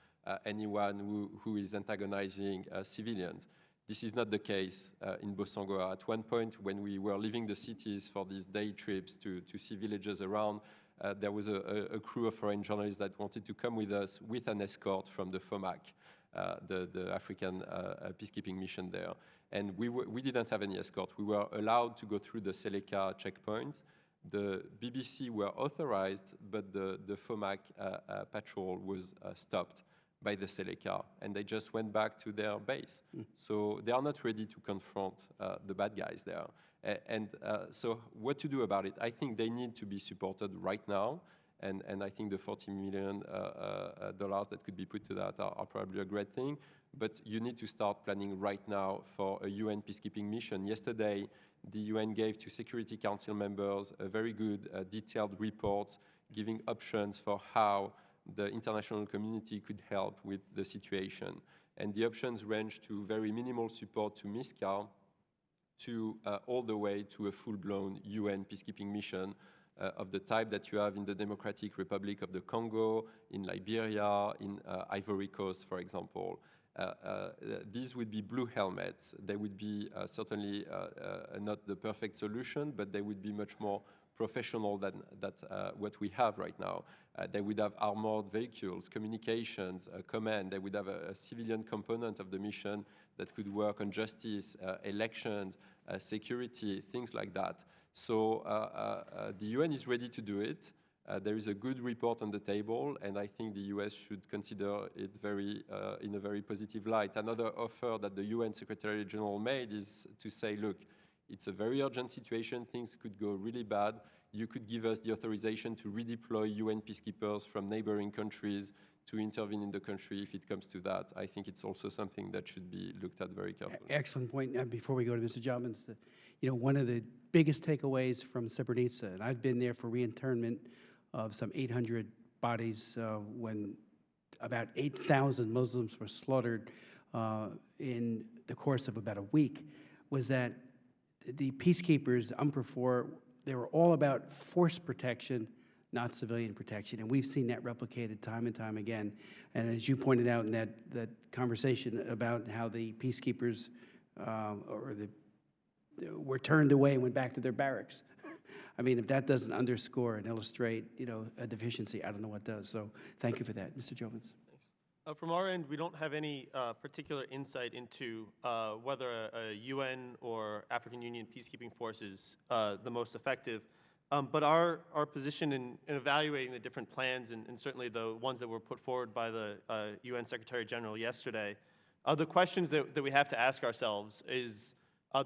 anyone who is antagonizing civilians. This is not the case in Bosangwa. At one point, when we were leaving the cities for these day trips to see villages around, there was a crew of foreign journalists that wanted to come with us with an escort from the FOMAC, the African peacekeeping mission there. And we didn't have any escort. We were allowed to go through the Seleka checkpoint. The BBC were authorized, but the FOMAC patrol was stopped by the Seleka, and they just went back to their base. So they are not ready to confront the bad guys there. So what to do about it? I think they need to be supported right now, and I think the $40 million that could be put to that are probably a great thing, but you need to start planning right now for a UN peacekeeping mission. Yesterday, the UN gave to Security Council members a very good detailed report giving options for how the international community could help with the situation. And the options range to very minimal support to MISCA to all the way to a full-blown UN peacekeeping mission of the type that you have in the Democratic Republic of the Congo, in Liberia, in Ivory Coast, for example. These would be blue helmets. They would be certainly not the perfect solution, but they would be much more professional than what we have right now. They would have armored vehicles, communications, command. They would have a civilian component of the mission that could work on justice, elections, security, things like that. So the UN is ready to do it. There is a good report on the table, and I think the US should consider it in a very positive light. Another offer that the UN Secretary General made is to say, look, It's a very urgent situation. Things could go really bad. You could give us the authorization to redeploy UN peacekeepers from neighboring countries to intervene in the country if it comes to that. I think it's also something that should be looked at very carefully. Excellent point. Before we go to Mr. Jobbins, one of the biggest takeaways from Srebrenica, and I've been there for reinternment of some 800 bodies when about 8,000 Muslims were slaughtered in the course of about a week, was that the peacekeepers, UNPROFOR, they were all about force protection, not civilian protection. And we've seen that replicated time and time again. And as you pointed out in that conversation about how the peacekeepers were turned away and went back to their barracks. I mean, if that doesn't underscore and illustrate, a deficiency, I don't know what does. So thank you for that. Mr. Jovins. From our end, we don't have any particular insight into whether a UN or African Union peacekeeping force is the most effective. But our position in evaluating the different plans, and certainly the ones that were put forward by the UN Secretary General yesterday, the questions that we have to ask ourselves is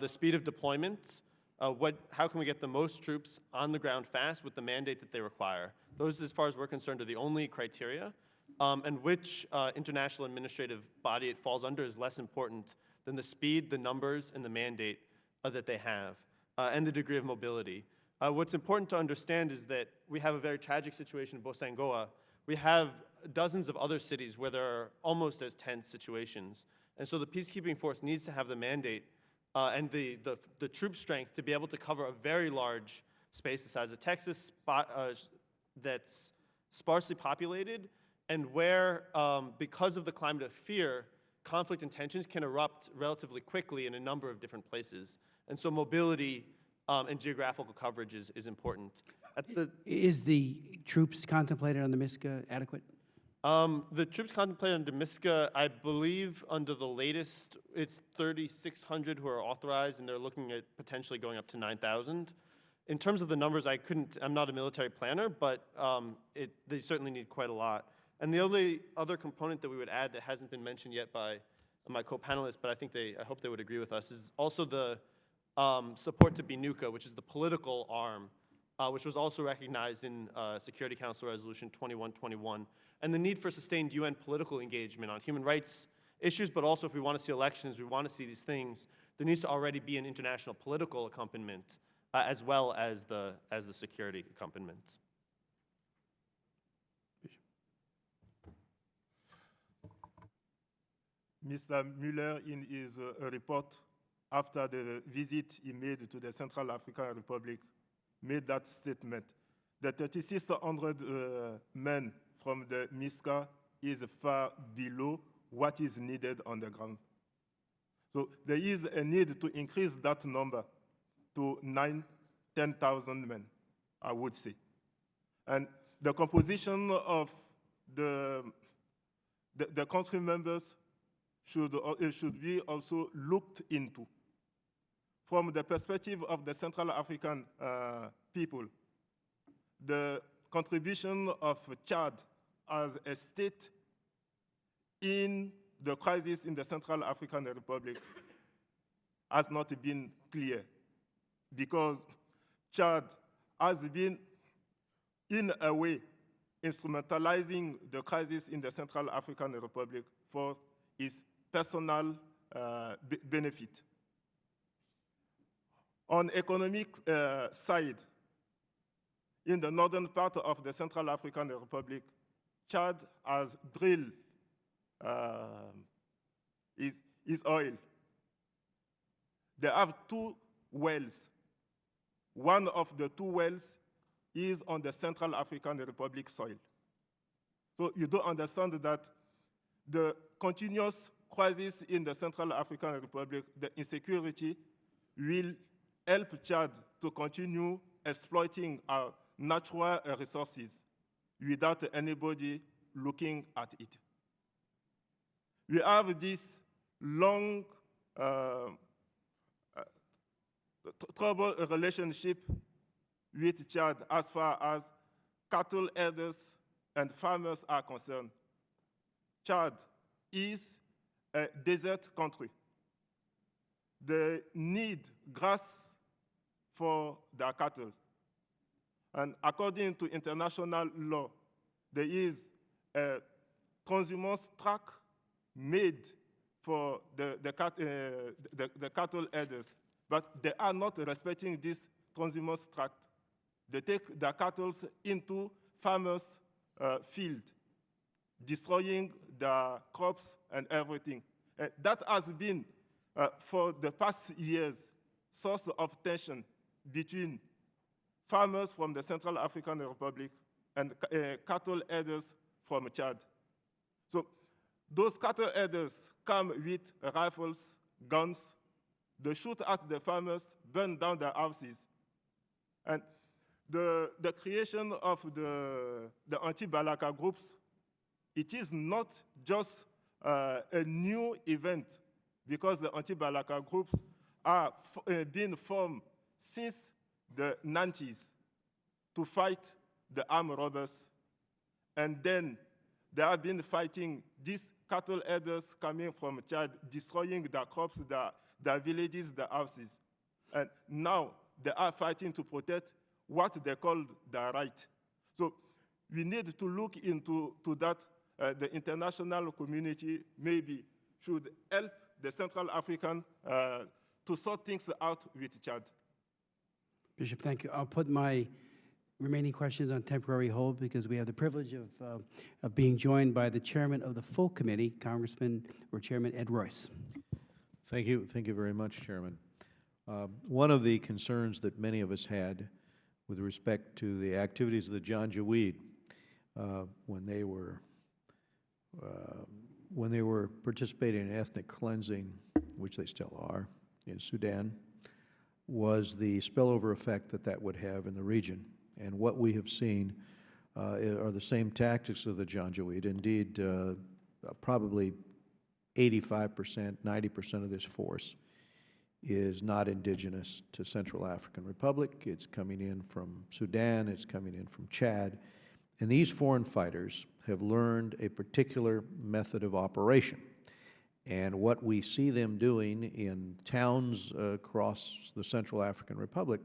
the speed of deployment, how can we get the most troops on the ground fast with the mandate that they require? Those, as far as we're concerned, are the only criteria. And which international administrative body it falls under is less important than the speed, the numbers, and the mandate that they have, and the degree of mobility. What's important to understand is that we have a very tragic situation in Bosangoa. We have dozens of other cities where there are almost as tense situations. And so the peacekeeping force needs to have the mandate and the troop strength to be able to cover a very large space the size of Texas that's sparsely populated, and where, because of the climate of fear, conflict and tensions can erupt relatively quickly in a number of different places. And so mobility and geographical coverage is important. Is the troops contemplated on the MISCA adequate? The troops contemplated under MISCA, I believe under the latest, it's 3,600 who are authorized, and they're looking at potentially going up to 9,000. In terms of the numbers, I'm not a military planner, but they certainly need quite a lot. And the only other component that we would add that hasn't been mentioned yet by my co-panelists, but I hope they would agree with us, is also the support to BNUCA, which is the political arm, which was also recognized in Security Council Resolution 2121, and the need for sustained UN political engagement on human rights issues, but also if we want to see elections, we want to see these things, there needs to already be an international political accompaniment as well as the security accompaniment. Mr. Mueller, in his report after the visit he made to the Central African Republic, made that statement. The 3,600 men from the MISCA is far below what is needed on the ground. So there is a need to increase that number to 10,000 men, I would say. And the composition of the country members should be also looked into. From the perspective of the Central African people, the contribution of Chad as a state in the crisis in the Central African Republic has not been clear, because Chad has been, in a way, instrumentalizing the crisis in the Central African Republic for its personal benefit. On economic side, in the northern part of the Central African Republic, Chad has drilled his oil. They have 2 wells. One of the 2 wells is on the Central African Republic soil. So you do understand that the continuous crisis in the Central African Republic, the insecurity, will help Chad to continue exploiting our natural resources without anybody looking at it. We have this long troubled relationship with Chad as far as cattle herders and farmers are concerned. Chad is a desert country. They need grass for their cattle. And according to international law, there is a consumer's track made for the cattle herders, but they are not respecting this consumer's tract. They take their cattle into farmers' field, destroying the crops and everything. That has been, for the past years, source of tension between farmers from the Central African Republic and cattle herders from Chad. So those cattle herders come with rifles, guns, they shoot at the farmers, burn down their houses. And the creation of the anti-Balaka groups, it is not just a new event, because the anti-Balaka groups are being formed since the 90s to fight the armed robbers. And then they have been fighting these cattle herders coming from Chad, destroying their crops, their villages, their houses. And now they are fighting to protect what they call their right. So we need to look into that. The international community maybe should help the Central African to sort things out with Chad. Bishop, thank you. I'll put my remaining questions on temporary hold because we have the privilege of being joined by the chairman of the full committee, Congressman or Chairman Ed Royce. Thank you very much, Chairman. One of the concerns that many of us had with respect to the activities of the Janjaweed when they were participating in ethnic cleansing, which they still are, in Sudan, was the spillover effect that would have in the region. And what we have seen are the same tactics of the Janjaweed. Indeed, probably 85%, 90% of this force is not indigenous to Central African Republic. It's coming in from Sudan, it's coming in from Chad. And these foreign fighters have learned a particular method of operation. And what we see them doing in towns across the Central African Republic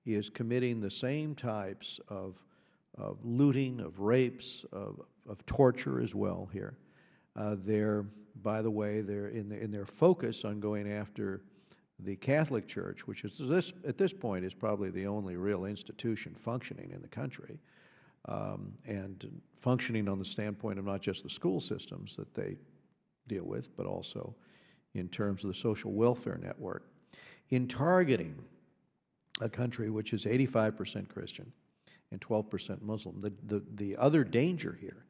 is committing the same types of looting, of rapes, of torture as well here. By the way, they're in their focus on going after the Catholic Church, which is at this point is probably the only real institution functioning in the country, and functioning on the standpoint of not just the school systems that they deal with, but also in terms of the social welfare network. In targeting a country which is 85% Christian and 12% Muslim, the other danger here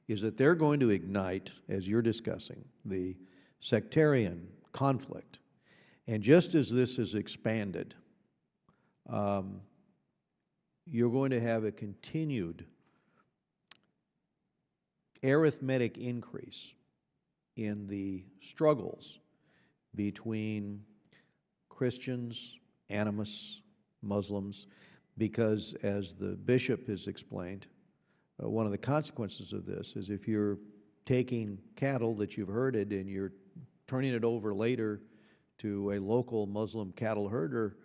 is that they're going to ignite, as you're discussing, the sectarian conflict. And just as this has expanded, you're going to have a continued arithmetic increase in the struggles between Christians, animists, Muslims, because as the bishop has explained, one of the consequences of this is if you're taking cattle that you've herded and you're turning it over later to a local Muslim cattle herder,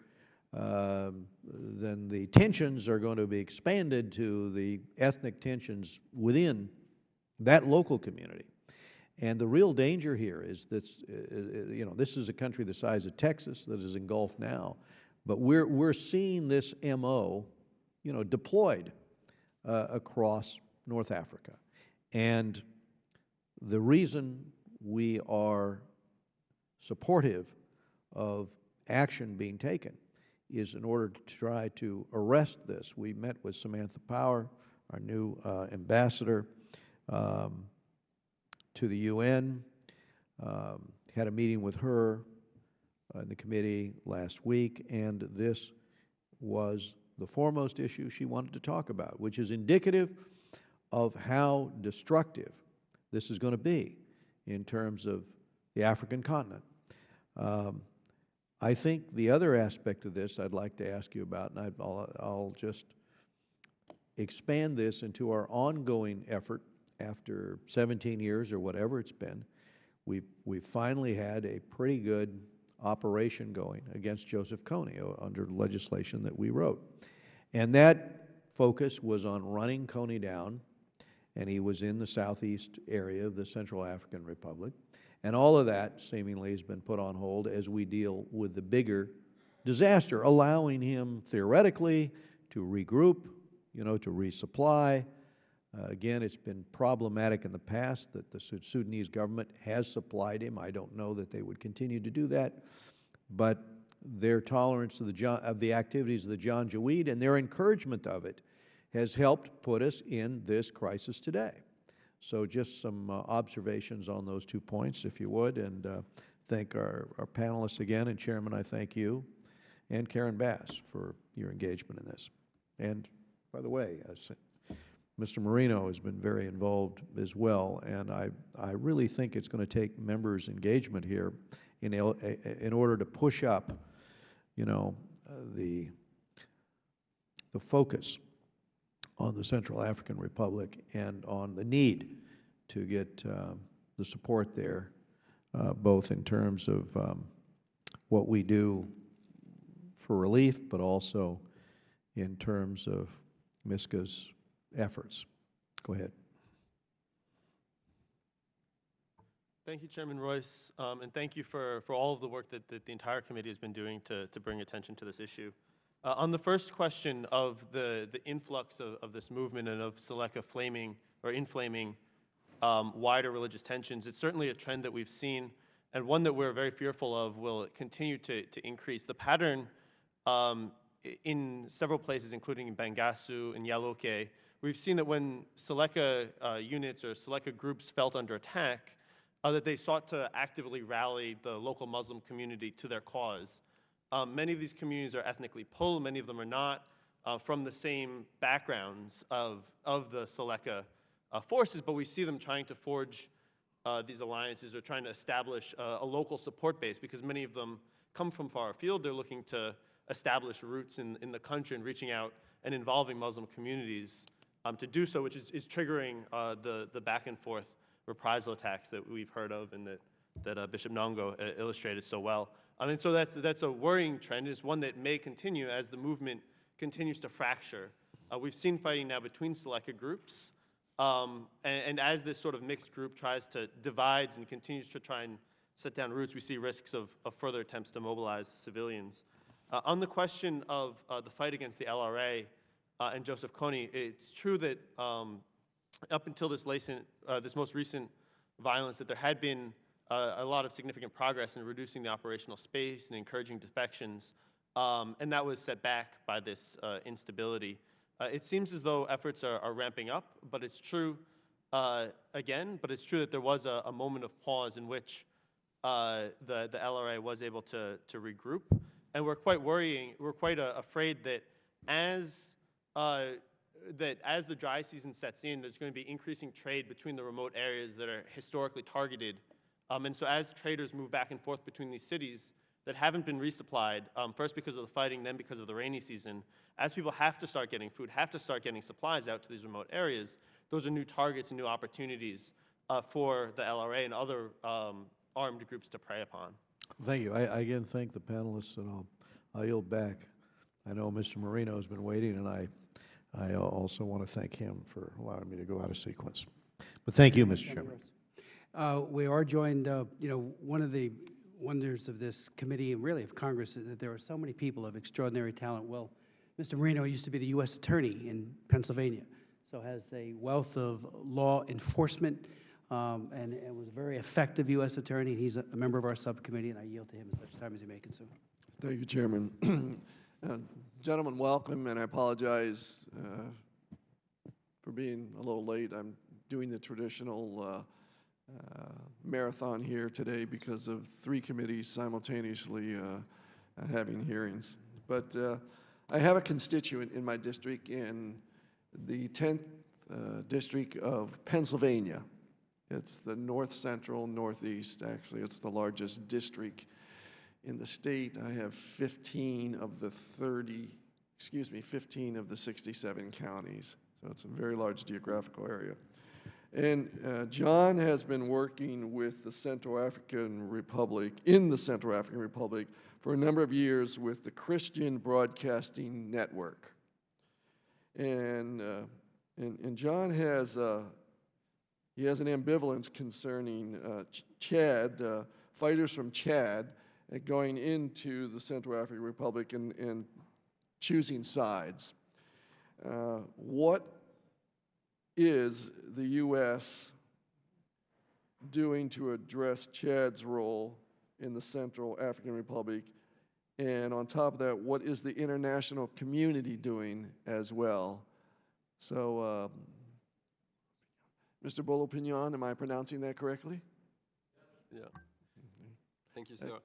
then the tensions are going to be expanded to the ethnic tensions within that local community. And the real danger here is that, this is a country the size of Texas that is engulfed now, but we're seeing this MO, deployed across North Africa. And the reason we are supportive of action being taken is in order to try to arrest this. We met with Samantha Power, our new ambassador to the UN, had a meeting with her in the committee last week, and this was the foremost issue she wanted to talk about, which is indicative of how destructive this is going to be in terms of the African continent. I think the other aspect of this I'd like to ask you about, and I'll just expand this into our ongoing effort after 17 years or whatever it's been. We've finally had a pretty good operation going against Joseph Kony under legislation that we wrote. And that focus was on running Kony down, and he was in the southeast area of the Central African Republic. And all of that seemingly has been put on hold as we deal with the bigger disaster, allowing him theoretically to regroup, to resupply. Again, it's been problematic in the past that the Sudanese government has supplied him. I don't know that they would continue to do that, but their tolerance of the activities of the Janjaweed and their encouragement of it has helped put us in this crisis today. So just some observations on those 2 points, if you would, and thank our panelists again, and Chairman, I thank you, and Karen Bass for your engagement in this. And by the way, Mr. Marino has been very involved as well, and I really think it's going to take members' engagement here in order to push up, the focus on the Central African Republic and on the need to get the support there, both in terms of what we do for relief, but also in terms of MISCA's efforts. Go ahead. Thank you, Chairman Royce, and thank you for all of the work that the entire committee has been doing to bring attention to this issue. On the first question of the influx of this movement and of Seleka inflaming wider religious tensions, it's certainly a trend that we've seen, and one that we're very fearful of will continue to increase. The pattern in several places, including in Bangassou and Yaloke, we've seen that when Seleka units or Seleka groups felt under attack, that they sought to actively rally the local Muslim community to their cause. Many of these communities are ethnically pulled, many of them are not from the same backgrounds of the Seleka forces, but we see them trying to forge these alliances or trying to establish a local support base, because many of them come from far afield. They're looking to establish roots in the country and reaching out and involving Muslim communities to do so, which is triggering the back and forth reprisal attacks that we've heard of and that Bishop Nongo illustrated so well. And so that's a worrying trend. It's one that may continue as the movement continues to fracture. We've seen fighting now between Seleka groups, and as this sort of mixed group divides and continues to try and set down roots, we see risks of further attempts to mobilize civilians. On the question of the fight against the LRA and Joseph Kony, it's true that up until this most recent violence, that there had been a lot of significant progress in reducing the operational space and encouraging defections, and that was set back by this instability. It seems as though efforts are ramping up, but it's true, it's true that there was a moment of pause in which the LRA was able to regroup, and we're quite afraid that as the dry season sets in, there's going to be increasing trade between the remote areas that are historically targeted. And so as traders move back and forth between these cities that haven't been resupplied, first because of the fighting, then because of the rainy season, as people have to start getting food, have to start getting supplies out to these remote areas, those are new targets and new opportunities for the LRA and other armed groups to prey upon. Thank you. I again thank the panelists, and I'll yield back. I know Mr. Marino has been waiting, and I also want to thank him for allowing me to go out of sequence. But thank you, Mr. Chairman. We are joined, one of the wonders of this committee and really of Congress is that there are so many people of extraordinary talent. Well, Mr. Marino used to be the U.S. Attorney in Pennsylvania, so has a wealth of law enforcement and was a very effective U.S. Attorney. He's a member of our subcommittee, and I yield to him as much time as he may consume. Thank you, Chairman. Gentlemen, welcome, and I apologize for being a little late. I'm doing the traditional marathon here today because of 3 committees simultaneously having hearings. But I have a constituent in my district in the 10th district of Pennsylvania. It's the north central, northeast, actually. It's the largest district in the state. I have 15 of the 67 counties. So it's a very large geographical area. And John has been working with the Central African Republic, in the Central African Republic, for a number of years with the Christian Broadcasting Network. And John has he has an ambivalence concerning Chad, fighters from Chad, going into the Central African Republic and choosing sides. What is the U.S. doing to address Chad's role in the Central African Republic? And on top of that, what is the international community doing as well? So, Mr. Bolo-Pignon, am I pronouncing that correctly? Yeah. Thank you, sir.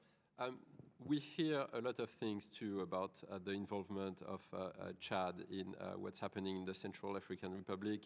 We hear a lot of things, too, about the involvement of Chad in what's happening in the Central African Republic.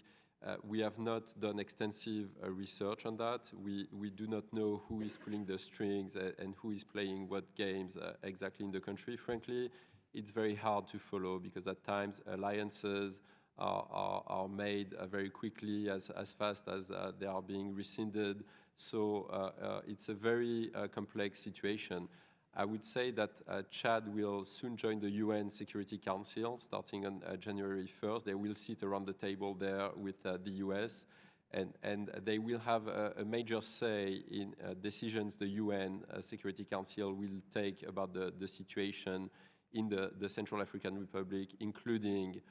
We have not done extensive research on that. We do not know who is pulling the strings and who is playing what games exactly in the country. Frankly, it's very hard to follow because at times alliances are made very quickly, as fast as they are being rescinded. So it's a very complex situation. I would say that Chad will soon join the UN Security Council starting on January 1st. They will sit around the table there with the US, and they will have a major say in decisions the UN Security Council will take about the situation in the Central African Republic, including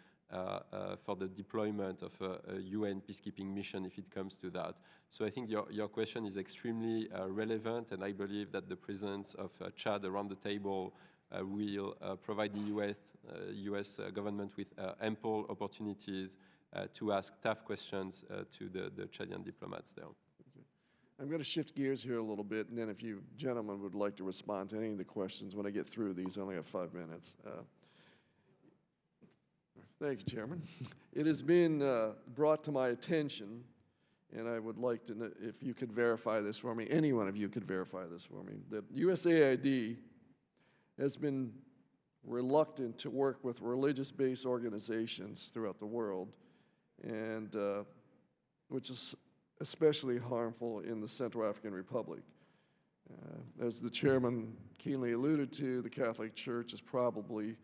for the deployment of a UN peacekeeping mission if it comes to that. So I think your question is extremely relevant, and I believe that the presence of Chad around the table will provide the US government with ample opportunities to ask tough questions to the Chadian diplomats there. Okay. I'm going to shift gears here a little bit, and then if you gentlemen would like to respond to any of the questions when I get through these, I only have 5 minutes. Thank you, Chairman. It has been brought to my attention, and I would like to know if you could verify this for me, any one of you could verify this for me, that USAID has been reluctant to work with religious-based organizations throughout the world, and which is especially harmful in the Central African Republic. As the chairman keenly alluded to, the Catholic Church is probably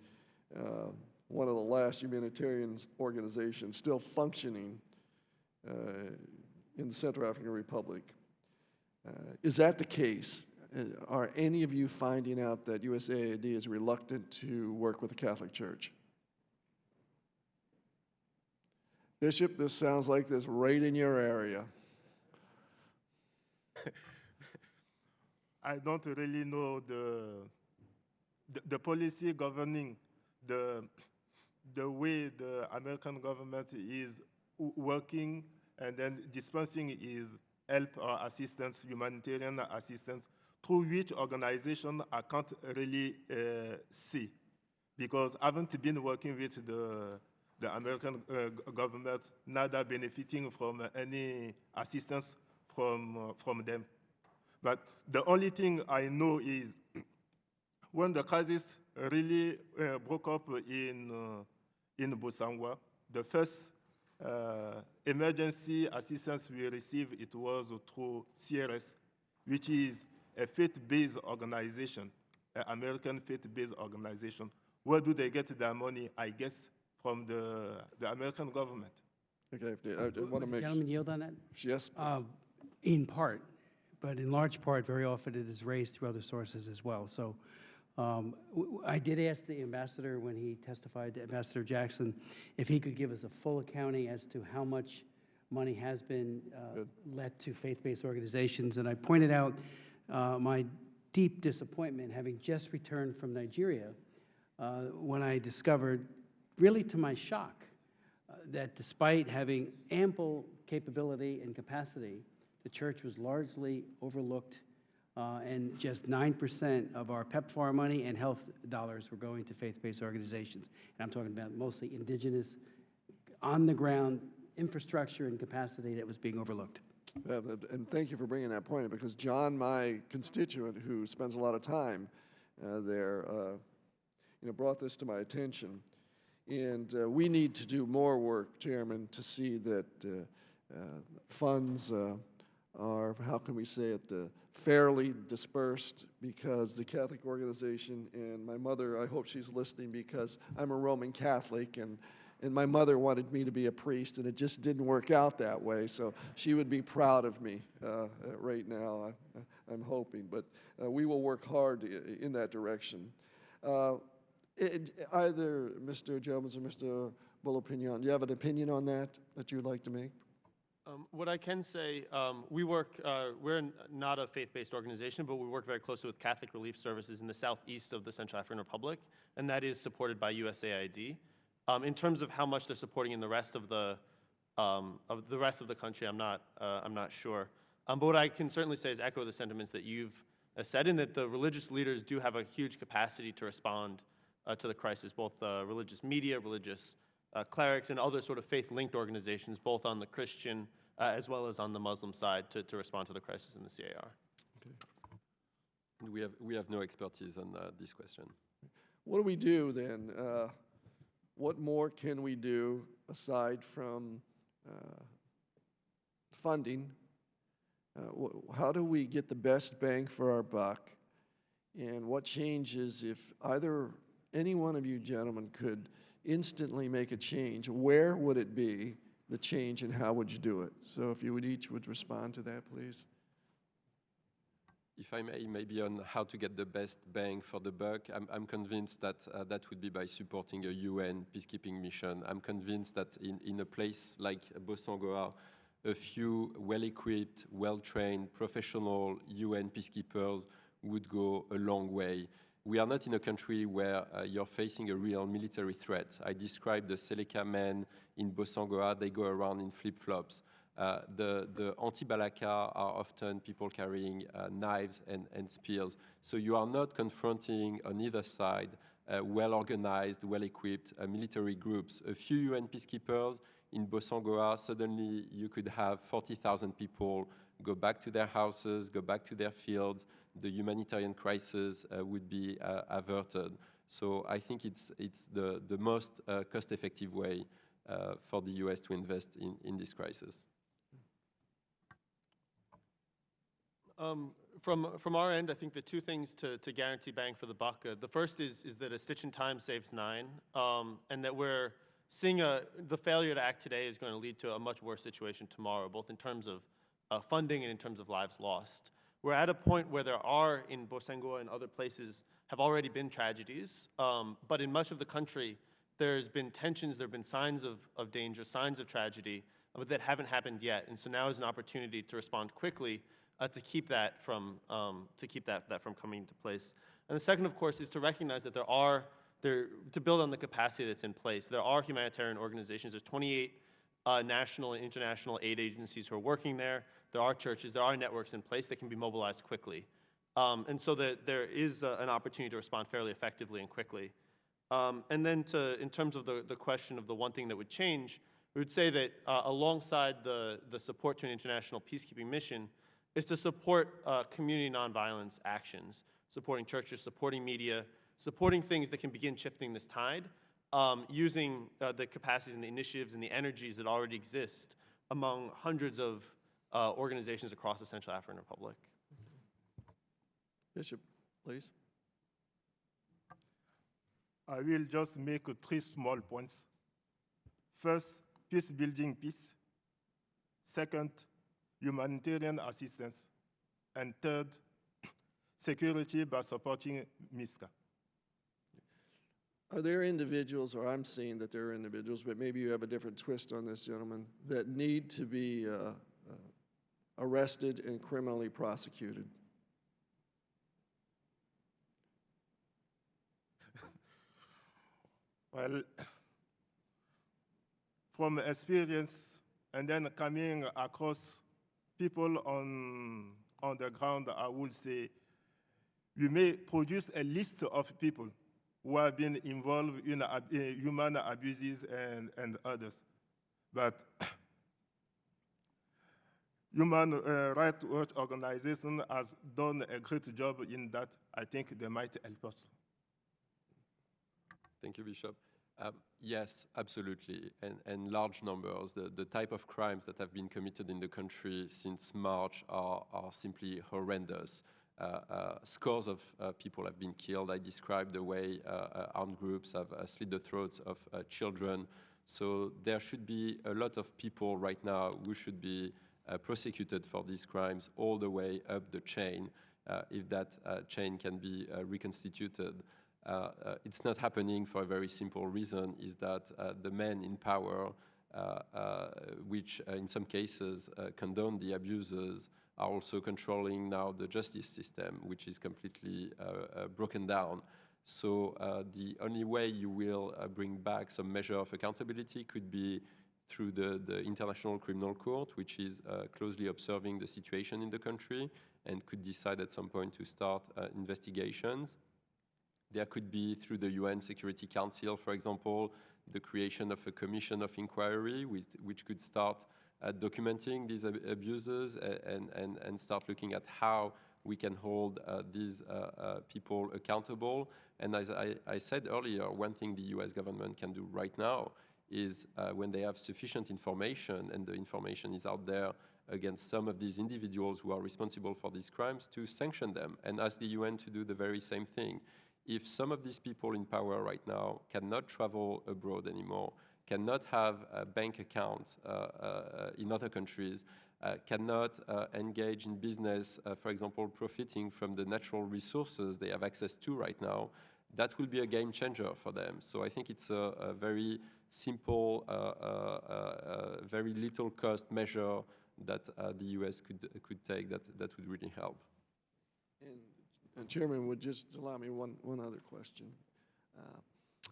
one of the last humanitarian organizations still functioning in the Central African Republic. Is that the case? Are any of you finding out that USAID is reluctant to work with the Catholic Church? Bishop, this sounds like this right in your area. I don't really know the policy governing the way the American government is working and then dispensing is help or assistance, humanitarian assistance, through which organization I can't really see, because I haven't been working with the American government, neither benefiting from any assistance from them. But the only thing I know is when the crisis really broke up in Bosangwa, the first emergency assistance we received, it was through CRS, which is a faith-based organization, an American faith-based organization. Where do they get their money? I guess from the American government. Okay, I want to make Gentleman yield on that? Yes. In part, but in large part, very often it is raised through other sources as well. So I did ask the ambassador when he testified, to Ambassador Jackson, if he could give us a full accounting as to how much money has been let to faith-based organizations. And I pointed out my deep disappointment, having just returned from Nigeria, when I discovered, really to my shock, that despite having ample capability and capacity, the church was largely overlooked, and just 9% of our PEPFAR money and health dollars were going to faith-based organizations. And I'm talking about mostly indigenous, on-the-ground infrastructure and capacity that was being overlooked. And thank you for bringing that point, because John, my constituent, who spends a lot of time there, brought this to my attention. And we need to do more work, Chairman, to see that funds are, how can we say it, fairly dispersed, because the Catholic organization, and my mother, I hope she's listening, because I'm a Roman Catholic, and my mother wanted me to be a priest, and it just didn't work out that way, so she would be proud of me right now, I'm hoping, but we will work hard in that direction. Either Mr. Jones or Mr. Bullopinion, do you have an opinion on that you would like to make? What I can say, we're not a faith-based organization, but we work very closely with Catholic Relief Services in the southeast of the Central African Republic, and that is supported by USAID. In terms of how much they're supporting in the rest of the country, I'm not sure. But what I can certainly say is echo the sentiments that you've said, in that the religious leaders do have a huge capacity to respond to the crisis, both religious media, religious clerics, and other sort of faith-linked organizations, both on the Christian as well as on the Muslim side, to respond to the crisis in the CAR. Okay. We have no expertise on this question. What do we do then? What more can we do aside from funding? How do we get the best bang for our buck? And what changes, if either any one of you gentlemen could instantly make a change, where would it be, the change, and how would you do it? So if you would each respond to that, please. If I may, maybe on how to get the best bang for the buck, I'm convinced that that would be by supporting a UN peacekeeping mission. I'm convinced that in a place like Bosangoa, a few well-equipped, well-trained, professional UN peacekeepers would go a long way. We are not in a country where you're facing a real military threat. I described the Seleka men in Bosangoa. They go around in flip-flops. The anti-Balaka are often people carrying knives and spears. So you are not confronting on either side well-organized, well-equipped military groups. A few UN peacekeepers in Bosangoa, suddenly you could have 40,000 people go back to their houses, go back to their fields. The humanitarian crisis would be averted. So I think it's the most cost-effective way for the US to invest in this crisis. From our end, I think the two things to guarantee bang for the buck. The first is that a stitch in time saves 9, and that we're seeing the failure to act today is going to lead to a much worse situation tomorrow, both in terms of funding and in terms of lives lost. We're at a point where there are, in Bosangoa and other places, have already been tragedies, but in much of the country, there's been tensions, there have been signs of danger, signs of tragedy, but that haven't happened yet. And so now is an opportunity to respond quickly to keep that from coming into place. And the second, of course, is to recognize that to build on the capacity that's in place. There are humanitarian organizations. There's 28 national and international aid agencies who are working there. There are churches, there are networks in place that can be mobilized quickly. And so that there is an opportunity to respond fairly effectively and quickly. And then in terms of the question of the one thing that would change, we would say that alongside the support to an international peacekeeping mission is to support community nonviolence actions, supporting churches, supporting media, supporting things that can begin shifting this tide, using the capacities and the initiatives and the energies that already exist among hundreds of organizations across the Central African Republic. Bishop, please. I will just make 3 small points. First, peace building peace. Second, humanitarian assistance. And third, security by supporting MISCA. Are there individuals, or I'm seeing that there are individuals, but maybe you have a different twist on this, gentlemen, that need to be arrested and criminally prosecuted? Well, from experience and then coming across people on the ground, I would say we may produce a list of people who have been involved in human abuses and others. But Human Rights Watch organization has done a great job in that. I think they might help us. Thank you, Bishop. Yes, absolutely, and large numbers. The type of crimes that have been committed in the country since March are simply horrendous. Scores of people have been killed. I described the way armed groups have slit the throats of children. So there should be a lot of people right now who should be prosecuted for these crimes all the way up the chain, if that chain can be reconstituted. It's not happening for a very simple reason, is that the men in power, which in some cases condone the abusers, are also controlling now the justice system, which is completely broken down. So the only way you will bring back some measure of accountability could be through the International Criminal Court, which is closely observing the situation in the country and could decide at some point to start investigations. There could be, through the UN Security Council, for example, the creation of a commission of inquiry, which could start documenting these abuses and start looking at how we can hold these people accountable. And as I said earlier, one thing the US government can do right now is when they have sufficient information, and the information is out there against some of these individuals who are responsible for these crimes, to sanction them and ask the UN to do the very same thing. If some of these people in power right now cannot travel abroad anymore, cannot have a bank account in other countries, cannot engage in business, for example, profiting from the natural resources they have access to right now, that will be a game changer for them. So I think it's a very simple, very little cost measure that the US could take that would really help. And Chairman, would just allow me one other question.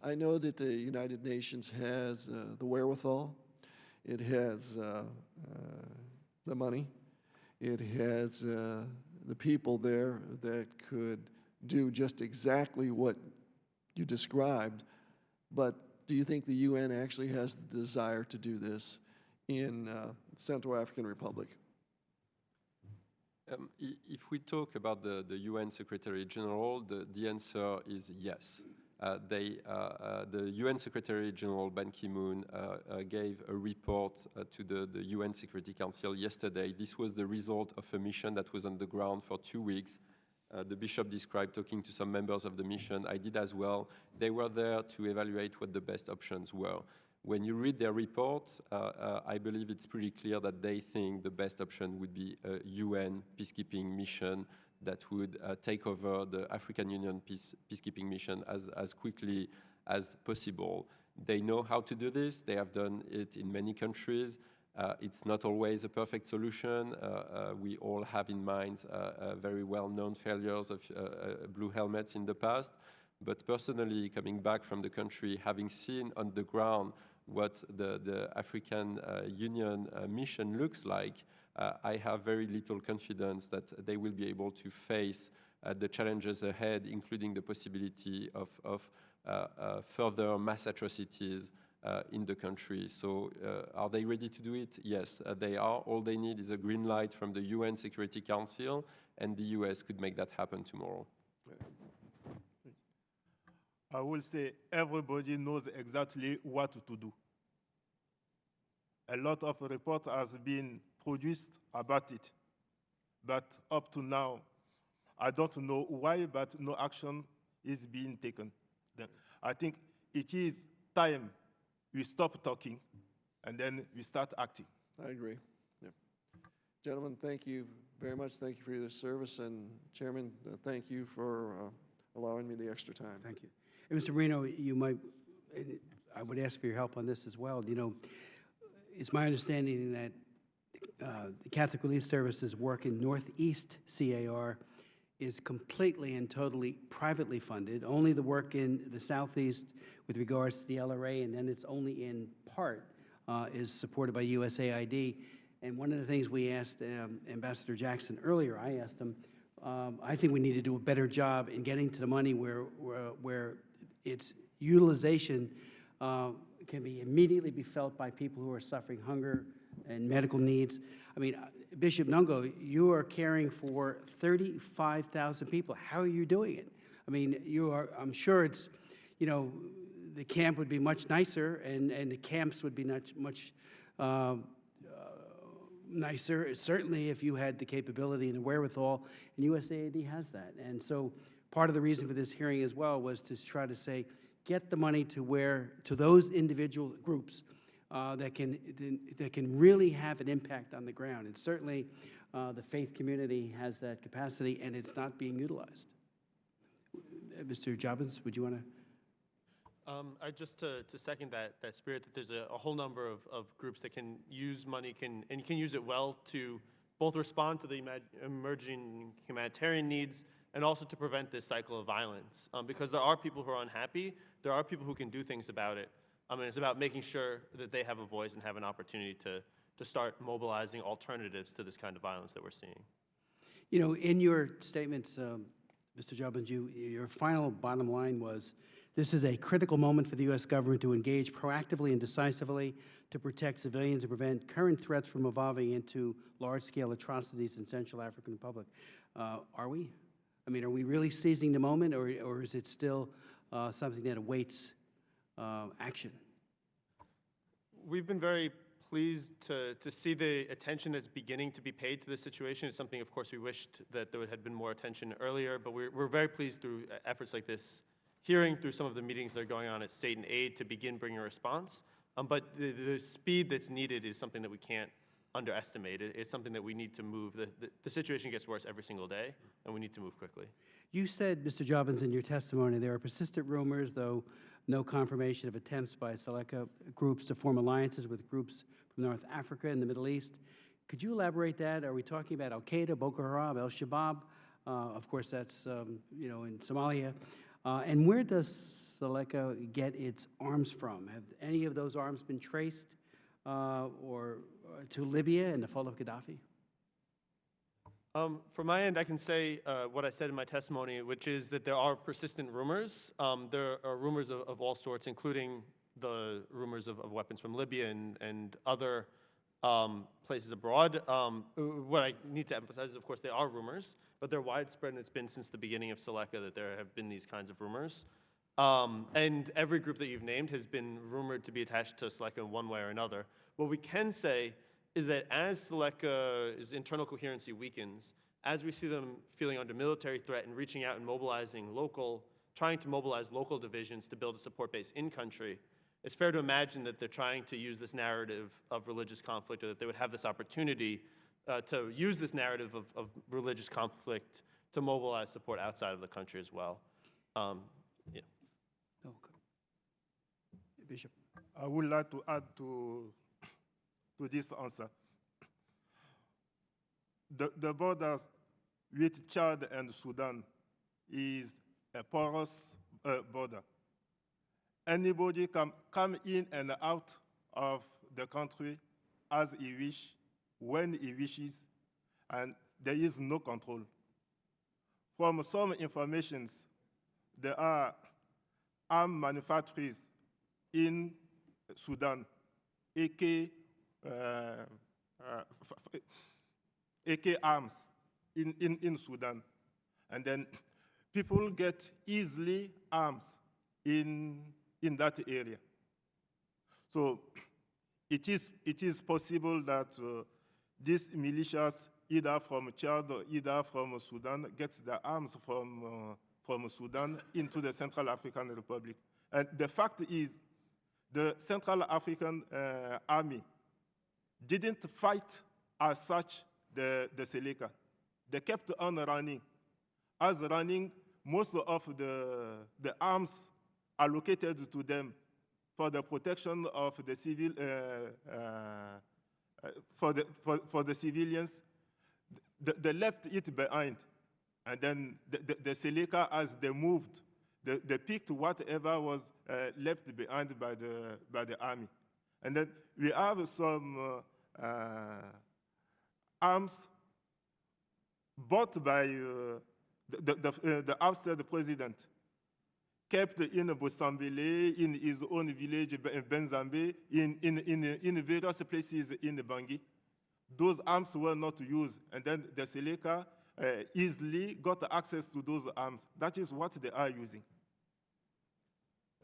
I know that the United Nations has the wherewithal, it has the money, it has the people there that could do just exactly what you described, but do you think the UN actually has the desire to do this in Central African Republic? If we talk about the UN Secretary General, the answer is yes. The UN Secretary General Ban Ki-moon gave a report to the UN Security Council yesterday. This was the result of a mission that was on the ground for 2 weeks. The bishop described talking to some members of the mission. I did as well. They were there to evaluate what the best options were. When you read their report, I believe it's pretty clear that they think the best option would be a UN peacekeeping mission that would take over the African Union peacekeeping mission as quickly as possible. They know how to do this. They have done it in many countries. It's not always a perfect solution. We all have in mind very well-known failures of blue helmets in the past. But personally, coming back from the country, having seen on the ground what the African Union mission looks like, I have very little confidence that they will be able to face the challenges ahead, including the possibility of further mass atrocities in the country. So are they ready to do it? Yes, they are. All they need is a green light from the UN Security Council, and the US could make that happen tomorrow. I will say everybody knows exactly what to do. A lot of reports has been produced about it, but up to now, I don't know why, but no action is being taken. Then I think it is time we stop talking and then we start acting. I agree. Yeah. Gentlemen, thank you very much. Thank you for your service, and Chairman, thank you for allowing me the extra time. Thank you. And Mr. Marino, you might, I would ask for your help on this as well. You know, it's my understanding that the Catholic Relief Services work in Northeast CAR is completely and totally privately funded. Only the work in the Southeast with regards to the LRA, and then it's only in part, is supported by USAID. And one of the things we asked Ambassador Jackson earlier, I asked him, I think we need to do a better job in getting to the money where its utilization can be immediately felt by people who are suffering hunger and medical needs. I mean, Bishop Nungo, you are caring for 35,000 people. How are you doing it? I mean, you are, I'm sure it's, you know, the camp would be much nicer, and the camps would be much nicer, certainly if you had the capability and the wherewithal, and USAID has that. And so part of the reason for this hearing as well was to try to say, get the money to those individual groups that can really have an impact on the ground. And certainly the faith community has that capacity, and it's not being utilized. Mr. Jobbins, would you want to? Just to second that spirit, that there's a whole number of groups that can use money, and can use it well to both respond to the emerging humanitarian needs and also to prevent this cycle of violence. Because there are people who are unhappy, there are people who can do things about it, and it's about making sure that they have a voice and have an opportunity to start mobilizing alternatives to this kind of violence that we're seeing. You know, in your statements, Mr. Jobbins, your final bottom line was, this is a critical moment for the U.S. government to engage proactively and decisively to protect civilians and prevent current threats from evolving into large-scale atrocities in Central African Republic. Are we? I mean, are we really seizing the moment, or is it still something that awaits action? We've been very pleased to see the attention that's beginning to be paid to this situation. It's something, of course, we wished that there had been more attention earlier, but we're very pleased through efforts like this, hearing through some of the meetings that are going on at State and Aid to begin bringing a response. But the speed that's needed is something that we can't underestimate. It's something that we need to move. The situation gets worse every single day, and we need to move quickly. You said, Mr. Jobbins, in your testimony, there are persistent rumors, though no confirmation of attempts by Seleka groups to form alliances with groups from North Africa and the Middle East. Could you elaborate that? Are we talking about Al-Qaeda, Boko Haram, Al-Shabaab? Of course, that's you know, in Somalia. And where does Seleka get its arms from? Have any of those arms been traced or to Libya and the fall of Gaddafi? From my end, I can say what I said in my testimony, which is that there are persistent rumors. There are rumors of all sorts, including the rumors of weapons from Libya and other places abroad. What I need to emphasize is, of course, they are rumors, but they're widespread, and it's been since the beginning of Seleka that there have been these kinds of rumors. And every group that you've named has been rumored to be attached to Seleka in one way or another. What we can say is that as Seleka's internal coherency weakens, as we see them feeling under military threat and reaching out and trying to mobilize local divisions to build a support base in country, it's fair to imagine that they're trying to use this narrative of religious conflict, or that they would have this opportunity to use this narrative of religious conflict to mobilize support outside of the country as well. Yeah. Okay. Bishop. I would like to add to this answer. The borders with Chad and Sudan is a porous border. Anybody can come in and out of the country as he wishes, when he wishes, and there is no control. From some informations, there are arm manufacturers in Sudan, AK arms in Sudan. And then people get easily arms in that area. So it is possible that these militias, either from Chad or either from Sudan, gets their arms from Sudan into the Central African Republic. And the fact is, the Central African Army didn't fight as such the Seleka. They kept on running. As running, most of the arms allocated to them for the protection of the civil, for the civilians, they left it behind. And then the Seleka, as they moved, they picked whatever was left behind by the army. And then we have some arms bought by the ousted president, kept in Bosambele, in his own village, in Benzambe, in various places in Bangui. Those arms were not used, and then the Seleka easily got access to those arms. That is what they are using.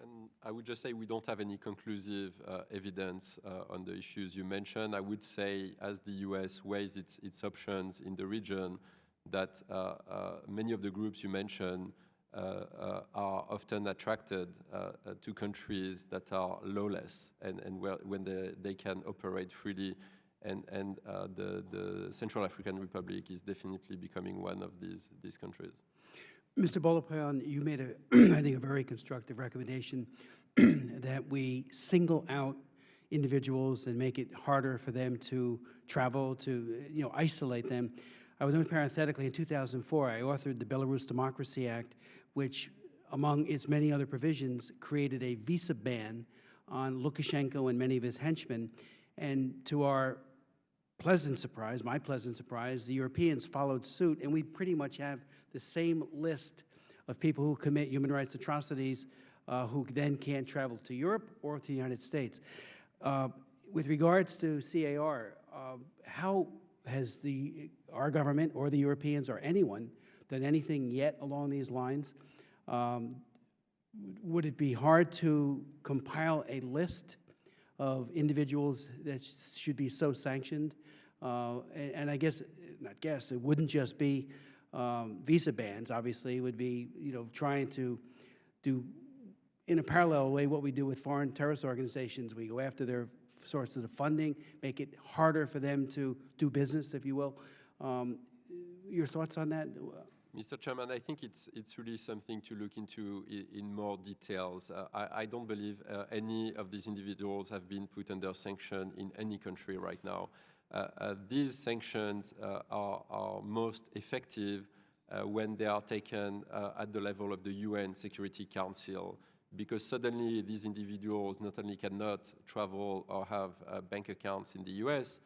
And I would just say we don't have any conclusive evidence on the issues you mentioned. I would say as the US weighs its options in the region, that many of the groups you mentioned are often attracted to countries that are lawless and when they can operate freely. And the Central African Republic is definitely becoming one of these countries. Mr. Bolopan, you made I think, a very constructive recommendation that we single out individuals and make it harder for them to travel, to isolate them. I would note parenthetically, in 2004, I authored the Belarus Democracy Act, which, among its many other provisions, created a visa ban on Lukashenko and many of his henchmen. And to our pleasant surprise, my pleasant surprise, the Europeans followed suit, and we pretty much have the same list of people who commit human rights atrocities who then can't travel to Europe or to the United States. With regards to CAR, how has our government or the Europeans or anyone done anything yet along these lines? Would it be hard to compile a list of individuals that should be so sanctioned? And I guess, not guess, it wouldn't just be visa bans, obviously. It would be, trying to do, in a parallel way, what we do with foreign terrorist organizations. We go after their sources of funding, make it harder for them to do business, if you will. Your thoughts on that? Mr. Chairman, I think it's really something to look into in more details. I don't believe any of these individuals have been put under sanction in any country right now. These sanctions are most effective when they are taken at the level of the UN Security Council, because suddenly these individuals not only cannot travel or have bank accounts in the US,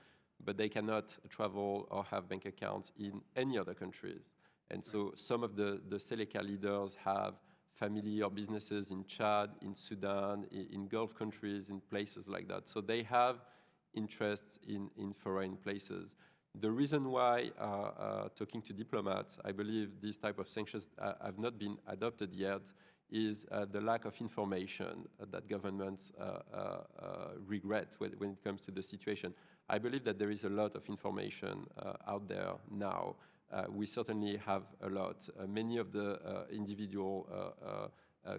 but they cannot travel or have bank accounts in any other countries. And so some of the Seleka leaders have family or businesses in Chad, in Sudan, in Gulf countries, in places like that. So they have interests in foreign places. The reason why, talking to diplomats, I believe these type of sanctions have not been adopted yet is the lack of information that governments regret when it comes to the situation. I believe that there is a lot of information out there now. We certainly have a lot. Many of the individual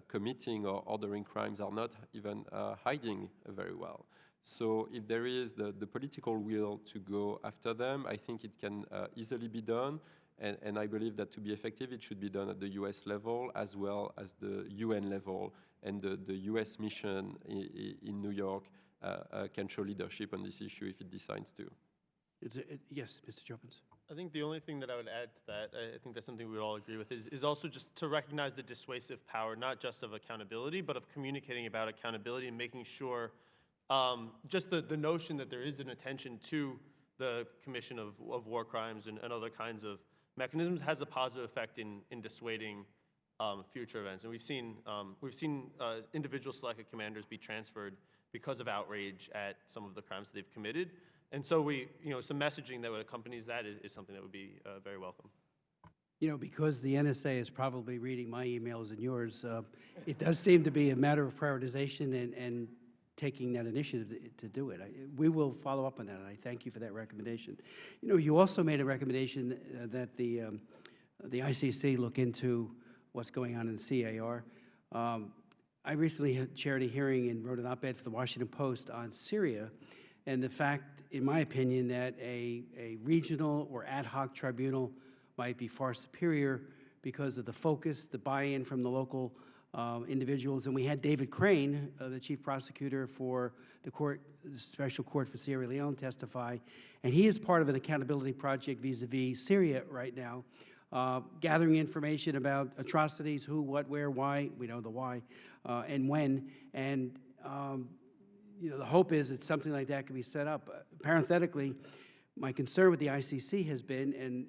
committing or ordering crimes are not even hiding very well. So if there is the political will to go after them, I think it can easily be done. And I believe that to be effective, it should be done at the US level as well as the UN level. And the US mission in New York can show leadership on this issue if it decides to. Yes, Mr. Jobbins. I think the only thing that I would add to that, I think that's something we would all agree with, is also just to recognize the dissuasive power, not just of accountability, but of communicating about accountability and making sure just the notion that there is an attention to the commission of war crimes and other kinds of mechanisms has a positive effect in dissuading future events. And we've seen individual selected commanders be transferred because of outrage at some of the crimes that they've committed. And so some messaging that would accompany that is something that would be very welcome. Because the NSA is probably reading my emails and yours, it does seem to be a matter of prioritization and taking that initiative to do it. We will follow up on that, and I thank you for that recommendation. You also made a recommendation that the ICC look into what's going on in CAR. I recently chaired a hearing and wrote an op-ed for the Washington Post on Syria, and the fact, in my opinion, that a regional or ad hoc tribunal might be far superior because of the focus, the buy-in from the local individuals. And we had David Crane, the chief prosecutor for the Special Court for Sierra Leone, testify. And he is part of an accountability project vis-a-vis Syria right now, gathering information about atrocities, who, what, where, why. We know the why, and when. And the hope is that something like that can be set up. Parenthetically, my concern with the ICC has been, and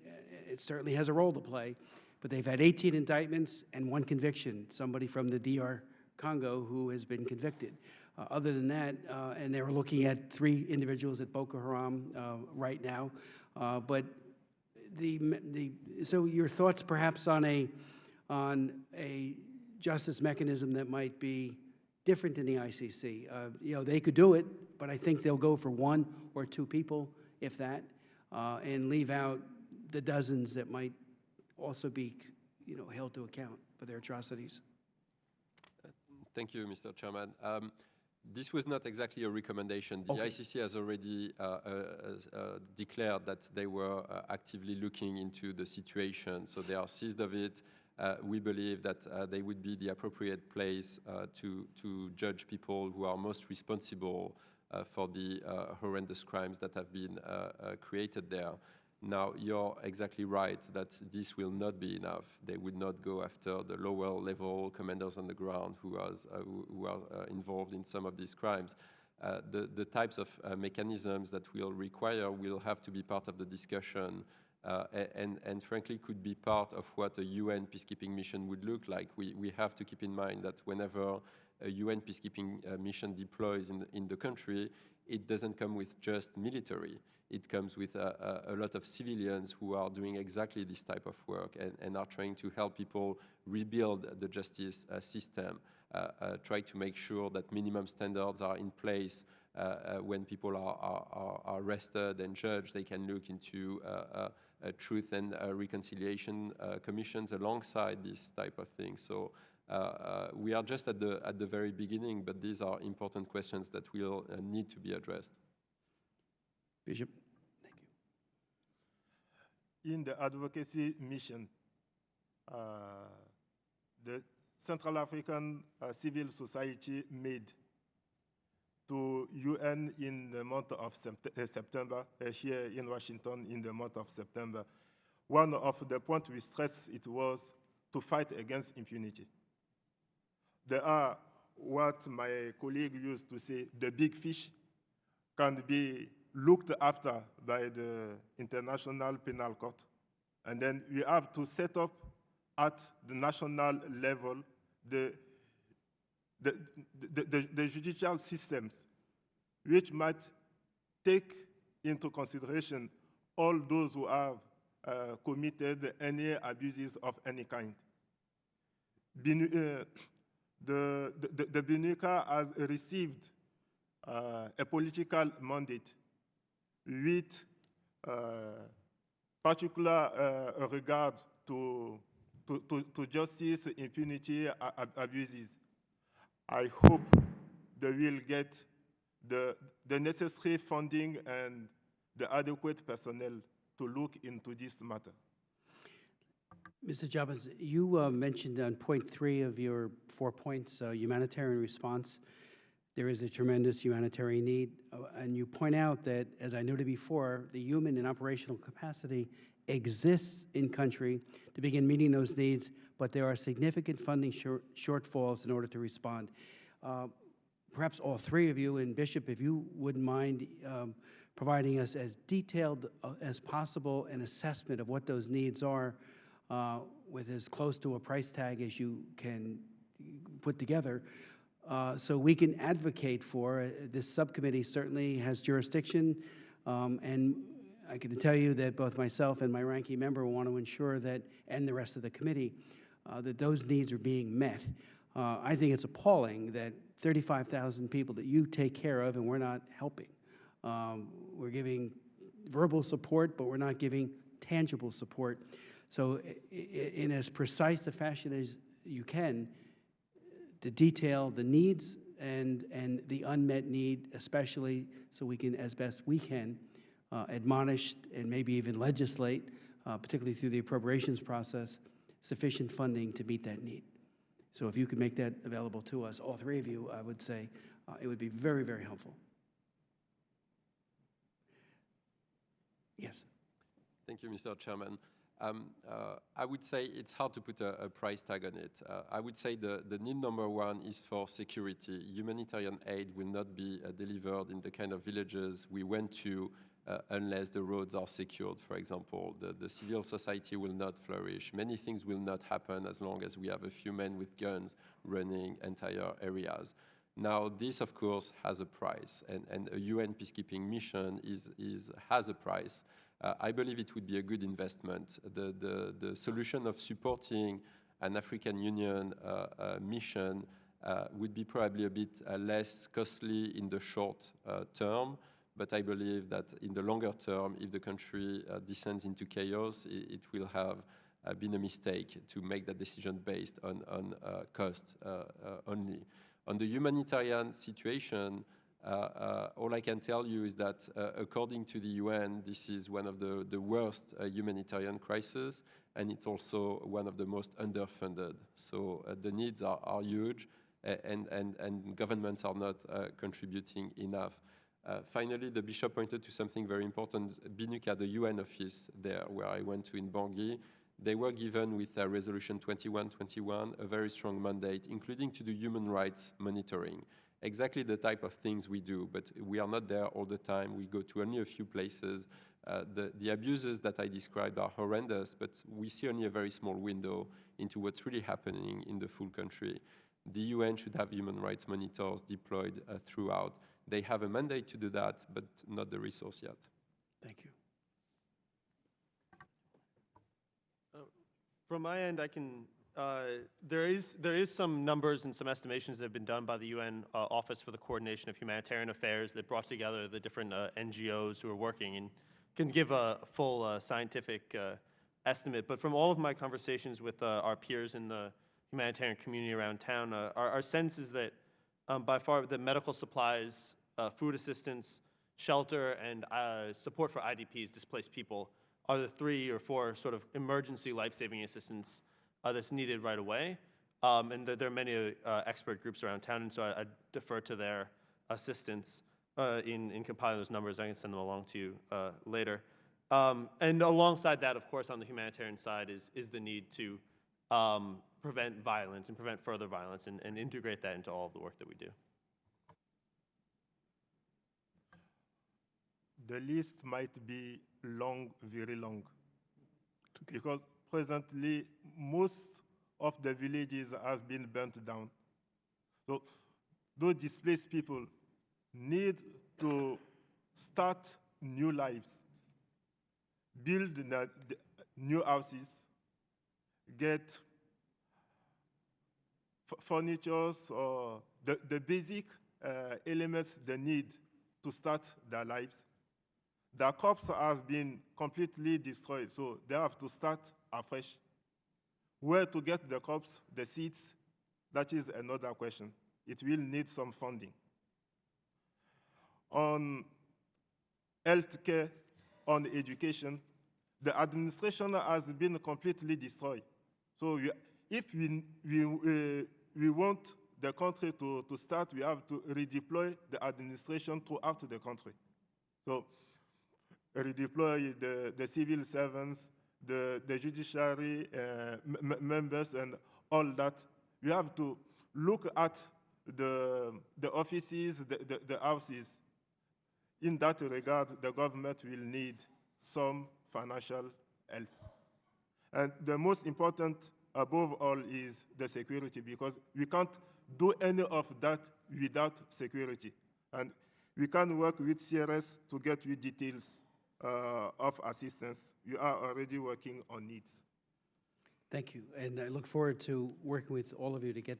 it certainly has a role to play, but they've had 18 indictments and 1 conviction, somebody from the DR Congo who has been convicted. Other than that, and they were looking at 3 individuals at Boko Haram right now. But so your thoughts perhaps on a justice mechanism that might be different than the ICC. You know, they could do it, but I think they'll go for 1 or 2 people, if that, and leave out the dozens that might also be, you know, held to account for their atrocities. Thank you, Mr. Chairman. This was not exactly a recommendation. The ICC has already declared that they were actively looking into the situation, so they are seized of it. We believe that they would be the appropriate place to judge people who are most responsible for the horrendous crimes that have been created there. Now, you're exactly right that this will not be enough. They would not go after the lower level commanders on the ground who are involved in some of these crimes. The types of mechanisms that we'll require will have to be part of the discussion and frankly could be part of what a UN peacekeeping mission would look like. We have to keep in mind that whenever a UN peacekeeping mission deploys in the country, it doesn't come with just military. It comes with a lot of civilians who are doing exactly this type of work and are trying to help people rebuild the justice system, try to make sure that minimum standards are in place. When people are arrested and judged, they can look into truth and reconciliation commissions alongside this type of thing. So we are just at the very beginning, but these are important questions that will need to be addressed. Bishop, thank you. In the advocacy mission, the Central African civil society made to UN in the month of September, here in Washington in the month of September. One of the points we stressed, it was to fight against impunity. There are what my colleague used to say, the big fish can be looked after by the International Penal Court. And then we have to set up at the national level the judicial systems, which might take into consideration all those who have committed any abuses of any kind. The BNUCA has received a political mandate with particular regard to justice, impunity, abuses. I hope they will get the necessary funding and the adequate personnel to look into this matter. Mr. Jobbins, you mentioned on point 3 of your 4 points, humanitarian response. There is a tremendous humanitarian need, and you point out that, as I noted before, the human and operational capacity exists in country to begin meeting those needs, but there are significant funding shortfalls in order to respond. Perhaps all 3 of you, and Bishop, if you wouldn't mind providing us as detailed as possible an assessment of what those needs are with as close to a price tag as you can put together, so we can advocate for. This subcommittee certainly has jurisdiction, and I can tell you that both myself and my ranking member want to ensure that, and the rest of the committee, that those needs are being met. I think it's appalling that 35,000 people that you take care of and we're not helping. We're giving verbal support, but we're not giving tangible support. So in as precise a fashion as you can, to detail the needs and the unmet need, especially so we can, as best we can, admonish and maybe even legislate, particularly through the appropriations process, sufficient funding to meet that need. So if you could make that available to us, all 3 of you, I would say it would be very, very helpful. Yes. Thank you, Mr. Chairman. I would say it's hard to put a price tag on it. I would say the need number 1 is for security. Humanitarian aid will not be delivered in the kind of villages we went to unless the roads are secured, for example. The civil society will not flourish. Many things will not happen as long as we have a few men with guns running entire areas. Now, this, of course, has a price, and a UN peacekeeping mission has a price. I believe it would be a good investment. The solution of supporting an African Union mission would be probably a bit less costly in the short term, but I believe that in the longer term, if the country descends into chaos, it will have been a mistake to make that decision based on cost only. On the humanitarian situation, all I can tell you is that according to the UN, this is one of the worst humanitarian crises, and it's also one of the most underfunded. So the needs are huge, and governments are not contributing enough. Finally, the bishop pointed to something very important. BNUCA, the UN office there, where I went to in Bangui, they were given with Resolution 2121 a very strong mandate, including to do human rights monitoring. Exactly the type of things we do, but we are not there all the time. We go to only a few places. The abuses that I described are horrendous, but we see only a very small window into what's really happening in the full country. The UN should have human rights monitors deployed throughout. They have a mandate to do that, but not the resource yet. Thank you. From my end, I can. There is some numbers and some estimations that have been done by the UN Office for the Coordination of Humanitarian Affairs that brought together the different NGOs who are working and can give a full scientific estimate. But from all of my conversations with our peers in the humanitarian community around town, our sense is that by far the medical supplies, food assistance, shelter, and support for IDPs, displaced people, are the 3 or 4 sort of emergency life-saving assistance that's needed right away. And there are many expert groups around town, and so I defer to their assistance in compiling those numbers. I can send them along to you later. And alongside that, of course, on the humanitarian side is the need to prevent violence and prevent further violence and integrate that into all of the work that we do. The list might be long, very long, because presently most of the villages have been burnt down. So those displaced people need to start new lives, build new houses, get furniture or the basic elements they need to start their lives. Their crops have been completely destroyed, so they have to start afresh. Where to get the crops, the seeds, that is another question. It will need some funding. On healthcare, on education, the administration has been completely destroyed. So if we want the country to start, we have to redeploy the administration throughout the country. So redeploy the civil servants, the judiciary members, and all that. We have to look at the offices, the houses. In that regard, the government will need some financial help. And the most important, above all, is the security, because we can't do any of that without security. And we can work with CRS to get you details of assistance. We are already working on needs. Thank you, and I look forward to working with all of you to get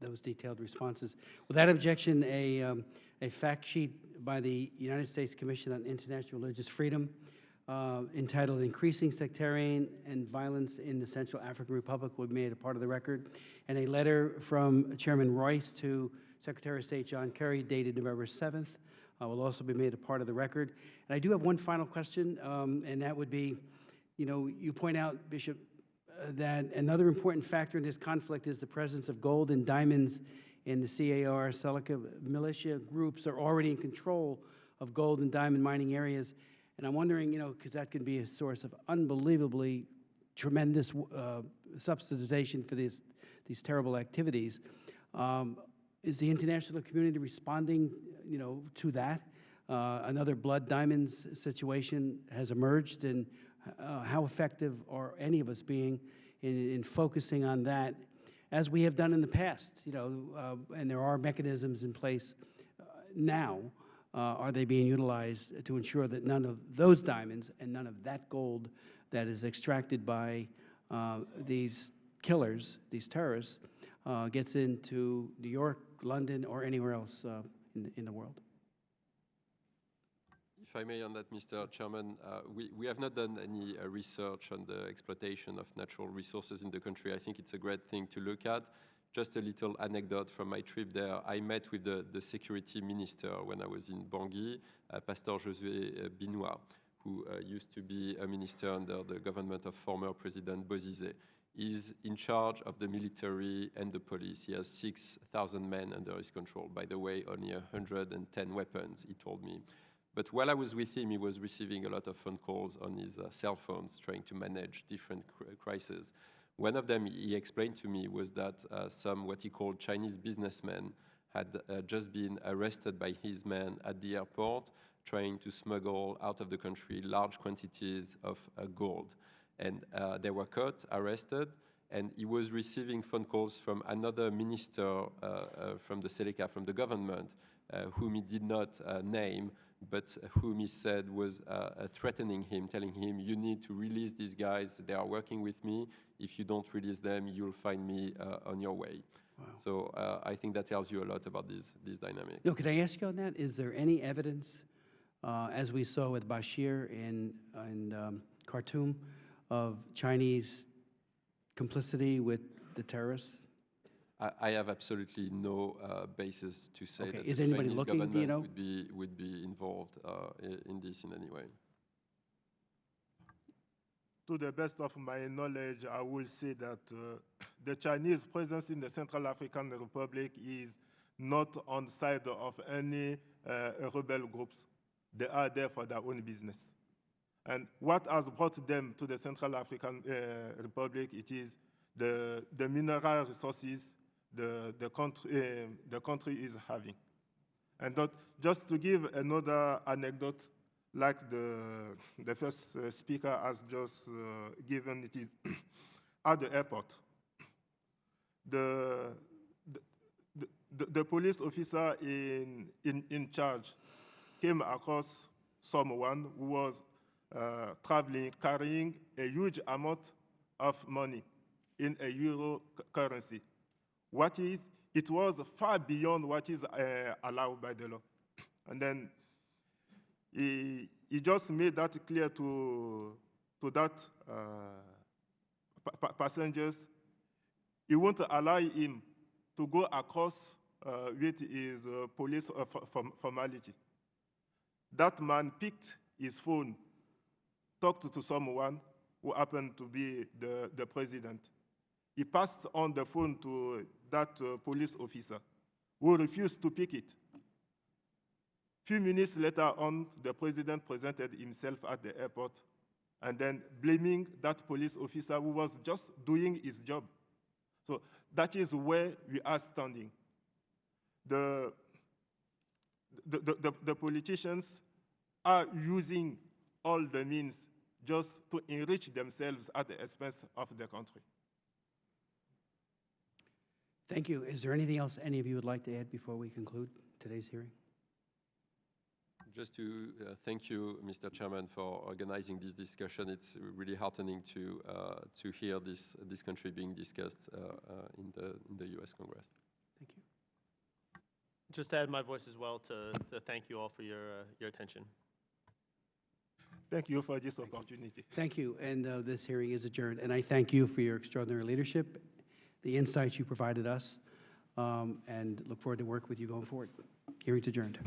those detailed responses. Without objection, a fact sheet by the United States Commission on International Religious Freedom entitled Increasing Sectarian and Violence in the Central African Republic will be made a part of the record, and a letter from Chairman Royce to Secretary of State John Kerry dated November 7th will also be made a part of the record. And I do have one final question, and that would be, you point out, Bishop, that another important factor in this conflict is the presence of gold and diamonds in the CAR. Seleka militia groups are already in control of gold and diamond mining areas. And I'm wondering, because that can be a source of unbelievably tremendous subsidization for these terrible activities. Is the international community responding, to that? Another blood diamonds situation has emerged, and how effective are any of us being in focusing on that, as we have done in the past? And there are mechanisms in place now. Are they being utilized to ensure that none of those diamonds and none of that gold that is extracted by these killers, these terrorists, gets into New York, London, or anywhere else in the world. If I may on that, Mr. Chairman, we have not done any research on the exploitation of natural resources in the country. I think it's a great thing to look at. Just a little anecdote from my trip there. I met with the security minister when I was in Bangui, Pastor Josué Binois, who used to be a minister under the government of former President Bozizé. He's in charge of the military and the police. He has 6,000 men under his control. By the way, only 110 weapons, he told me. But while I was with him, he was receiving a lot of phone calls on his cell phones, trying to manage different crises. One of them, he explained to me, was that some what he called Chinese businessmen had just been arrested by his men at the airport, trying to smuggle out of the country large quantities of gold. And they were caught, arrested, and he was receiving phone calls from another minister from the Seleka, from the government, whom he did not name, but whom he said was threatening him, telling him, you need to release these guys, they are working with me, if you don't release them, you'll find me on your way. Wow. So I think that tells you a lot about this dynamic. No, could I ask you on that? Is there any evidence, as we saw with Bashir in Khartoum, of Chinese complicity with the terrorists? I have absolutely no basis to say that Is the anybody Chinese looking, government do you know? would be involved in this in any way. To the best of my knowledge, I will say that the Chinese presence in the Central African Republic is not on the side of any rebel groups. They are there for their own business. And what has brought them to the Central African Republic, it is the mineral resources the country is having. And that, just to give another anecdote, like the first speaker has just given, it is at the airport. The police officer in charge came across someone who was traveling, carrying a huge amount of money in a euro currency. It was far beyond what is allowed by the law. And then he just made that clear to that passengers. He won't allow him to go across with his police formality. That man picked his phone, talked to someone who happened to be the president. He passed on the phone to that police officer, who refused to pick it. Few minutes later on, the president presented himself at the airport and then blaming that police officer who was just doing his job. So that is where we are standing. The politicians are using all the means just to enrich themselves at the expense of the country. Thank you. Is there anything else any of you would like to add before we conclude today's hearing? Just to thank you, Mr. Chairman, for organizing this discussion. It's really heartening to hear this country being discussed in the U.S. Congress. Thank you. Just to add my voice as well to thank you all for your attention. Thank you for this opportunity. Thank you, and this hearing is adjourned. And I thank you for your extraordinary leadership, the insights you provided us, and look forward to work with you going forward. Hearing's adjourned.